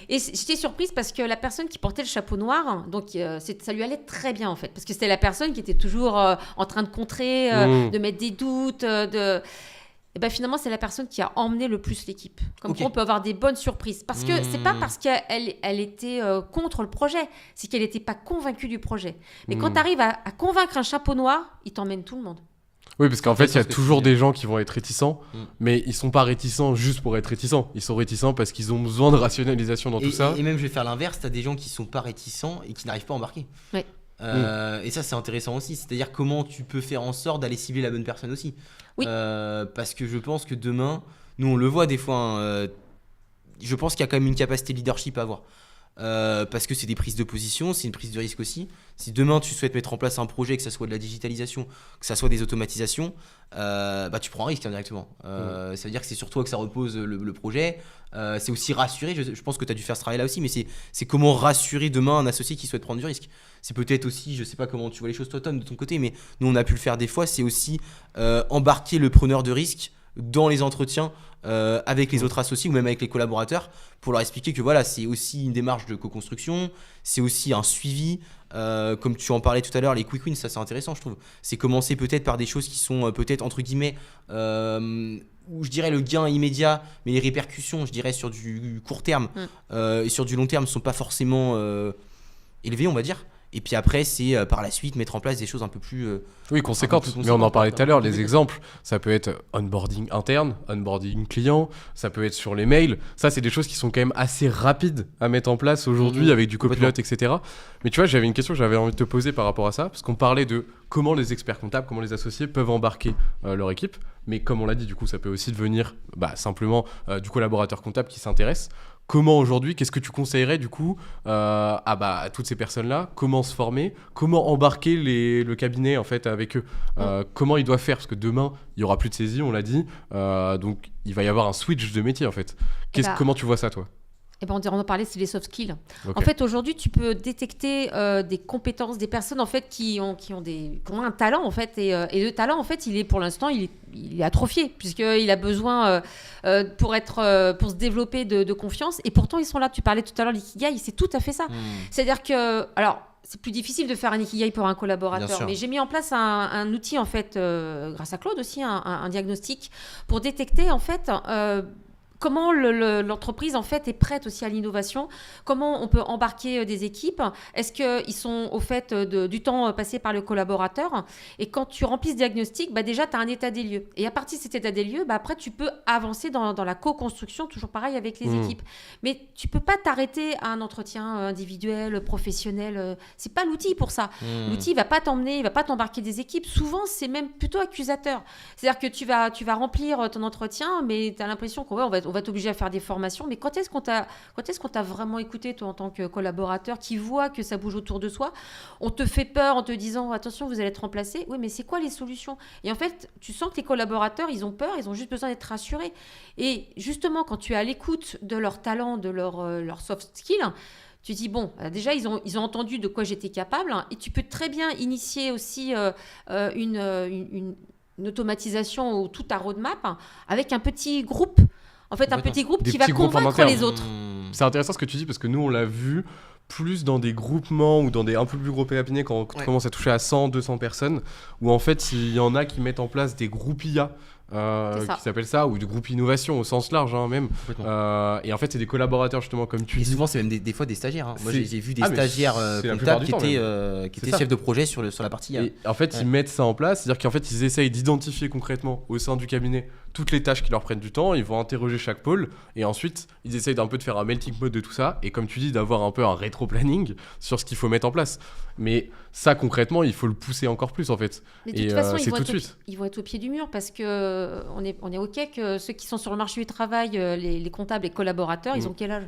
Et j'étais surprise parce que la personne qui portait le chapeau noir, donc ça lui allait très bien en fait, parce que c'était la personne qui était toujours en train de contrer, de mettre des doutes, et ben finalement c'est la personne qui a emmené le plus l'équipe. Comme quoi on peut avoir des bonnes surprises, parce que c'est pas parce qu'elle était contre le projet, c'est qu'elle n'était pas convaincue du projet. Mais quand tu arrives à convaincre un chapeau noir, il t'emmène tout le monde. Oui, parce qu'en fait, il y a toujours des gens qui vont être réticents, mais ils sont pas réticents juste pour être réticents. Ils sont réticents parce qu'ils ont besoin de rationalisation dans tout ça. Et même, je vais faire l'inverse, tu as des gens qui sont pas réticents et qui n'arrivent pas à embarquer. Ouais. Et ça, c'est intéressant aussi. C'est-à-dire comment tu peux faire en sorte d'aller cibler la bonne personne aussi. Oui. Parce que je pense que demain, nous, on le voit des fois, je pense qu'il y a quand même une capacité de leadership à avoir. Parce que c'est des prises de position, c'est une prise de risque aussi. Si demain tu souhaites mettre en place un projet, que ça soit de la digitalisation, que ça soit des automatisations, tu prends un risque indirectement. Ça veut dire que c'est sur toi que ça repose le projet. C'est aussi rassurer, je pense que tu as dû faire ce travail là aussi, mais c'est comment rassurer demain un associé qui souhaite prendre du risque. C'est peut-être aussi, je sais pas comment tu vois les choses toi Tom de ton côté, mais nous on a pu le faire des fois, c'est aussi embarquer le preneur de risque dans les entretiens avec les autres associés ou même avec les collaborateurs pour leur expliquer que voilà, c'est aussi une démarche de co-construction, c'est aussi un suivi. Comme tu en parlais tout à l'heure, les quick wins, ça c'est intéressant, je trouve. C'est commencer peut-être par des choses qui sont peut-être entre guillemets, où je dirais le gain immédiat, mais les répercussions, je dirais sur du court terme et sur du long terme, ne sont pas forcément élevées, on va dire. Et puis après, c'est par la suite mettre en place des choses un peu plus. Oui, conséquentes. Mais on en parlait tout à l'heure, les exemples. Ça peut être onboarding interne, onboarding client, ça peut être sur les mails. Ça, c'est des choses qui sont quand même assez rapides à mettre en place aujourd'hui avec du copilote, etc. Mais tu vois, j'avais une question que j'avais envie de te poser par rapport à ça, parce qu'on parlait de comment les experts comptables, comment les associés peuvent embarquer leur équipe. Mais comme on l'a dit, du coup, ça peut aussi devenir simplement du collaborateur comptable qui s'intéresse. Comment aujourd'hui, qu'est-ce que tu conseillerais du coup à toutes ces personnes-là? Comment se former? Comment embarquer le cabinet en fait avec eux? Comment ils doivent faire? Parce que demain, il n'y aura plus de saisie, on l'a dit. Donc, il va y avoir un switch de métier en fait. Comment tu vois ça toi? On en parlait, c'est les soft skills. Okay. En fait, aujourd'hui, tu peux détecter des compétences, des personnes en fait qui ont un talent en fait, et le talent en fait, pour l'instant, il est atrophié puisqu'il a besoin pour se développer de confiance. Et pourtant, ils sont là. Tu parlais tout à l'heure l'ikigai, c'est tout à fait ça. C'est-à-dire que, alors, c'est plus difficile de faire un ikigai pour un collaborateur, mais j'ai mis en place un outil en fait, grâce à Claude aussi, un diagnostic pour détecter en fait. Comment l'entreprise en fait est prête aussi à l'innovation? Comment on peut embarquer des équipes? Est-ce qu'ils sont au fait du temps passé par le collaborateur? Et quand tu remplis ce diagnostic, déjà tu as un état des lieux. Et à partir de cet état des lieux, après tu peux avancer dans la co-construction, toujours pareil avec les équipes. Mais tu peux pas t'arrêter à un entretien individuel, professionnel. C'est pas l'outil pour ça. L'outil va pas t'emmener, il va pas t'embarquer des équipes. Souvent c'est même plutôt accusateur. C'est-à-dire que tu vas remplir ton entretien, mais tu as l'impression qu'on va t'obliger à faire des formations, mais quand est-ce qu'on t'a vraiment écouté, toi, en tant que collaborateur, qui voit que ça bouge autour de soi? On te fait peur en te disant, attention, vous allez être remplacé. Oui, mais c'est quoi les solutions? Et en fait, tu sens que les collaborateurs, ils ont peur, ils ont juste besoin d'être rassurés. Et justement, quand tu es à l'écoute de leur talent, de leur soft skill, tu dis, déjà, ils ont entendu de quoi j'étais capable, et tu peux très bien initier aussi une automatisation ou tout ta roadmap avec un petit groupe. En fait, un petit groupe qui va convaincre les autres. C'est intéressant ce que tu dis parce que nous, on l'a vu plus dans des groupements ou dans des un peu plus gros cabinets quand on commence à toucher à 100, 200 personnes, où en fait, il y en a qui mettent en place des groupes IA. Qui s'appelle ça, ou de groupe innovation au sens large même. Et en fait, c'est des collaborateurs justement comme tu dis. Et souvent, c'est même des fois des stagiaires. Moi, j'ai vu des stagiaires comptables qui étaient chefs de projet sur la partie. Et en fait, ils mettent ça en place, c'est-à-dire qu'en fait, ils essayent d'identifier concrètement au sein du cabinet toutes les tâches qui leur prennent du temps. Ils vont interroger chaque pôle et ensuite, ils essayent d'un peu de faire un melting pot de tout ça. Et comme tu dis, d'avoir un peu un rétro-planning sur ce qu'il faut mettre en place. Mais ça, concrètement, il faut le pousser encore plus en fait. Mais de toute façon, ils vont être au pied du mur parce que on est OK que ceux qui sont sur le marché du travail, les comptables, les collaborateurs, ils ont quel âge?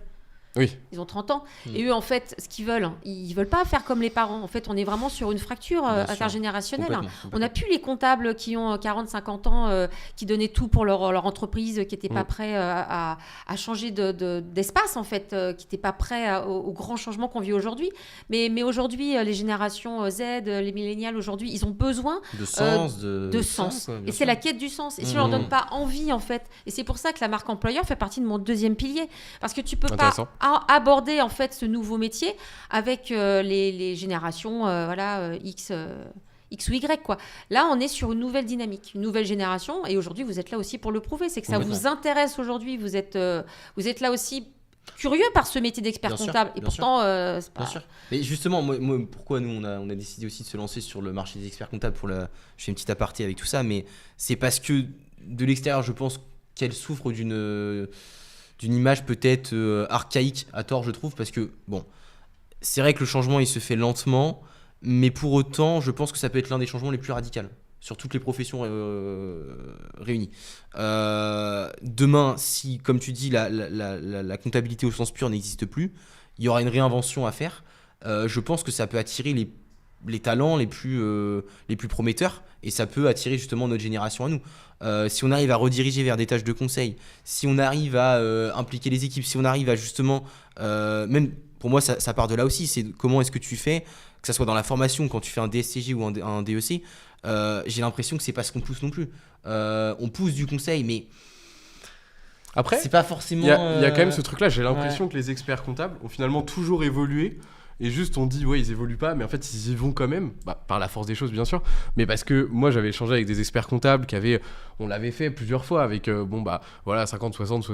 Oui. Ils ont 30 ans. Et eux, en fait, ce qu'ils veulent, ils veulent pas faire comme les parents. En fait, on est vraiment sur une fracture intergénérationnelle. Complètement. On n'a plus les comptables qui ont 40, 50 ans, qui donnaient tout pour leur entreprise, qui n'étaient pas prêts à changer d'espace, en fait, qui n'étaient pas prêts aux grands changements qu'on vit aujourd'hui. Mais aujourd'hui, les générations Z, les millénials, aujourd'hui, ils ont besoin de sens. De sens. Et c'est la quête du sens. Et si on leur donne pas envie, en fait, et c'est pour ça que la marque employeur fait partie de mon deuxième pilier. Parce que tu peux pas aborder en fait ce nouveau métier avec les générations X ou Y quoi. Là on est sur une nouvelle dynamique, une nouvelle génération et aujourd'hui vous êtes là aussi pour le prouver, c'est que ça vous intéresse aujourd'hui, vous êtes là aussi curieux par ce métier d'expert comptable et pourtant c'est pas... Bien sûr. Mais justement moi, pourquoi nous on a décidé aussi de se lancer sur le marché des experts comptables je fais une petite aparté avec tout ça, mais c'est parce que de l'extérieur je pense qu'elle souffre d'une image peut-être archaïque à tort je trouve, parce que c'est vrai que le changement il se fait lentement, mais pour autant je pense que ça peut être l'un des changements les plus radicaux sur toutes les professions réunies. Demain, si comme tu dis la comptabilité au sens pur n'existe plus, il y aura une réinvention à faire. Je pense que ça peut attirer les talents les plus prometteurs et ça peut attirer justement notre génération à nous. Si on arrive à rediriger vers des tâches de conseil, si on arrive à impliquer les équipes, si on arrive à justement, même pour moi ça part de là aussi, c'est comment est-ce que tu fais que ça soit dans la formation quand tu fais un DSCG ou un DEC, j'ai l'impression que c'est pas ce qu'on pousse non plus. On pousse du conseil, mais Après, c'est pas forcément. il y a quand même ce truc-là. J'ai l'impression que les experts comptables ont finalement toujours évolué. Et juste, on dit, ouais, ils évoluent pas, mais en fait, ils y vont quand même, par la force des choses, bien sûr. Mais parce que moi, j'avais échangé avec des experts comptables on l'avait fait plusieurs fois avec, 50, 60,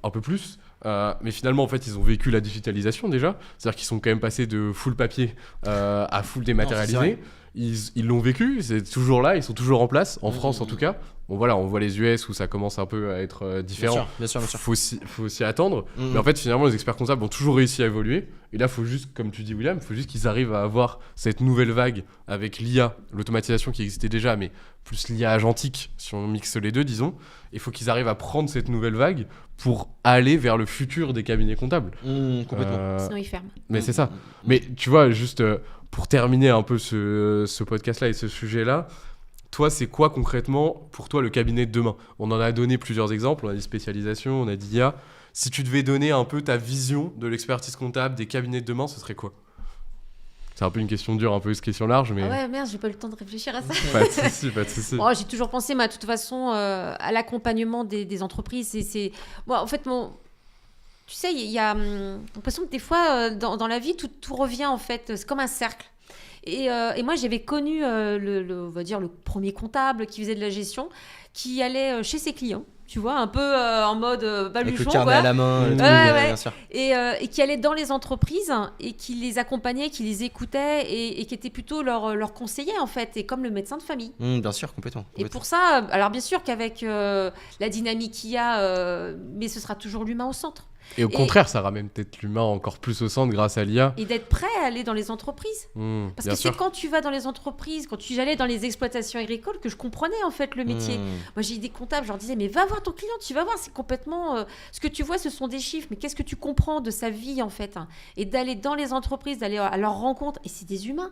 un peu plus. Mais finalement, en fait, ils ont vécu la digitalisation déjà. C'est-à-dire qu'ils sont quand même passés de full papier à full dématérialisé. Ils l'ont vécu, c'est toujours là, ils sont toujours en place, en France en tout cas. Bon voilà, on voit les US où ça commence un peu à être différent. Bien sûr. Faut s'y attendre. Mais en fait, finalement, les experts comptables ont toujours réussi à évoluer. Et là, faut juste, comme tu dis, William, faut juste qu'ils arrivent à avoir cette nouvelle vague avec l'IA, l'automatisation qui existait déjà, mais plus l'IA agentique, si on mixe les deux, disons. Il faut qu'ils arrivent à prendre cette nouvelle vague pour aller vers le futur des cabinets comptables. Complètement. Sinon, ils ferment. Mais c'est ça. Mais tu vois, juste pour terminer un peu ce podcast-là et ce sujet-là, toi, c'est quoi concrètement pour toi le cabinet de demain ? On en a donné plusieurs exemples, on a dit spécialisation, on a dit IA. Si tu devais donner un peu ta vision de l'expertise comptable des cabinets de demain, ce serait quoi ? C'est un peu une question dure, un peu une question large, mais... Ah ouais, merde, j'ai pas eu le temps de réfléchir à ça. Pas de souci. Bon, j'ai toujours pensé, mais de toute façon, à l'accompagnement des entreprises. Moi, en fait, tu sais, il y a l'impression que des fois, dans la vie, tout revient, en fait. C'est comme un cercle. Et moi, j'avais connu, on va dire, le premier comptable qui faisait de la gestion, qui allait chez ses clients, tu vois, un peu en mode baluchon. Avec le carnet à la main, bien sûr. Et qui allait dans les entreprises et qui les accompagnait, qui les écoutait et qui était plutôt leur conseiller, en fait, et comme le médecin de famille. Bien sûr, complètement. Et pour ça, alors bien sûr qu'avec la dynamique qu'il y a, mais ce sera toujours l'humain au centre. Et au contraire, ça ramène peut-être l'humain encore plus au centre grâce à l'IA. Et d'être prêt à aller dans les entreprises. Parce que c'est quand tu vas dans les entreprises, j'allais dans les exploitations agricoles que je comprenais en fait le métier. Moi j'ai des comptables, je leur disais mais va voir ton client, tu vas voir, c'est complètement... ce que tu vois ce sont des chiffres, mais qu'est-ce que tu comprends de sa vie en fait, hein. Et d'aller dans les entreprises, d'aller à leur rencontre, et c'est des humains.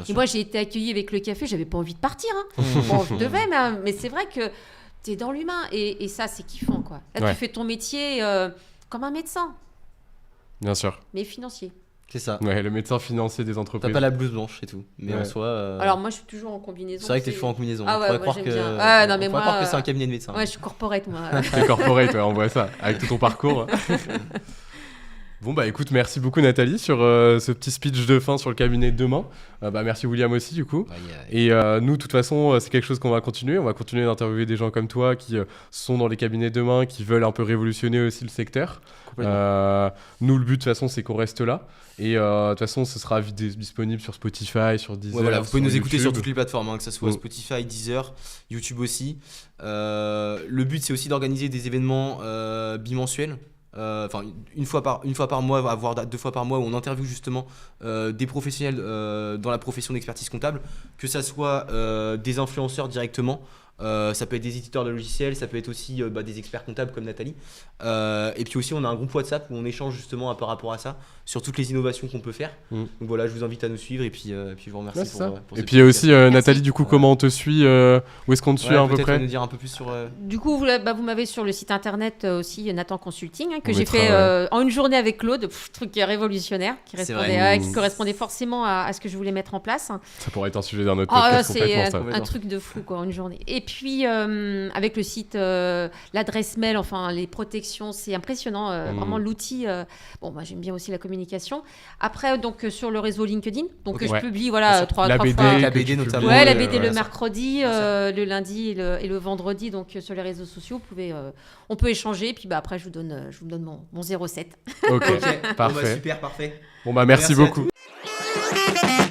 Et moi j'ai été accueillie avec le café, j'avais pas envie de partir. Hein. Bon, je devais, mais c'est vrai que t'es dans l'humain et ça c'est kiffant quoi. Là tu fais ton métier... comme un médecin. Bien sûr. Mais financier. C'est ça. Ouais, le médecin financier des entreprises. T'as pas la blouse blanche et tout. Mais en soi. Alors moi je suis toujours en combinaison. C'est vrai que t'es toujours en combinaison. Ah ouais, on pourrait croire que. Non, mais on pourrait croire que c'est un cabinet de médecin. Ouais, je suis corporate moi. T'es corporate, on voit ça. Avec tout ton parcours. Bon bah écoute, merci beaucoup Nathalie sur ce petit speech de fin sur le cabinet de demain. Merci William aussi du coup. Et nous de toute façon c'est quelque chose qu'on va continuer. On va continuer d'interviewer des gens comme toi qui sont dans les cabinets de demain, qui veulent un peu révolutionner aussi le secteur. Nous le but de toute façon c'est qu'on reste là. Et de toute façon ce sera disponible sur Spotify, sur Deezer. Voilà, vous pouvez nous écouter sur YouTube. toutes les plateformes, que ce soit Spotify, Deezer, YouTube aussi. Le but c'est aussi d'organiser des événements bimensuels. Une fois par mois, voire 2 fois par mois, où on interviewe justement des professionnels dans la profession d'expertise comptable, que ça soit des influenceurs directement, ça peut être des éditeurs de logiciels, ça peut être aussi des experts comptables comme Nathalie, et puis aussi on a un groupe WhatsApp où on échange justement par rapport à ça sur toutes les innovations qu'on peut faire. Donc voilà, je vous invite à nous suivre et puis je vous remercie pour et puis il y a aussi Nathalie, du coup comment on te suit, où est-ce qu'on te suit à peu près? Nous dire un peu plus sur Du coup vous m'avez sur le site internet aussi Nathan Consulting, que j'ai fait en une journée avec Claude, truc révolutionnaire qui correspondait forcément à ce que je voulais mettre en place. Ça pourrait être un sujet d'un autre podcast complètement ça. C'est un truc de fou quoi, en une journée. Et puis avec le site, l'adresse mail, enfin les protections, c'est impressionnant, vraiment l'outil. Moi j'aime bien aussi la communication. Après donc sur le réseau LinkedIn, donc je publie trois BD, fois. La BD notamment. Ouais, la BD le mercredi, le lundi et le vendredi, donc sur les réseaux sociaux, on peut échanger. Puis après je vous donne mon 07. Ok, parfait. Super, parfait. Bon merci beaucoup. À tous.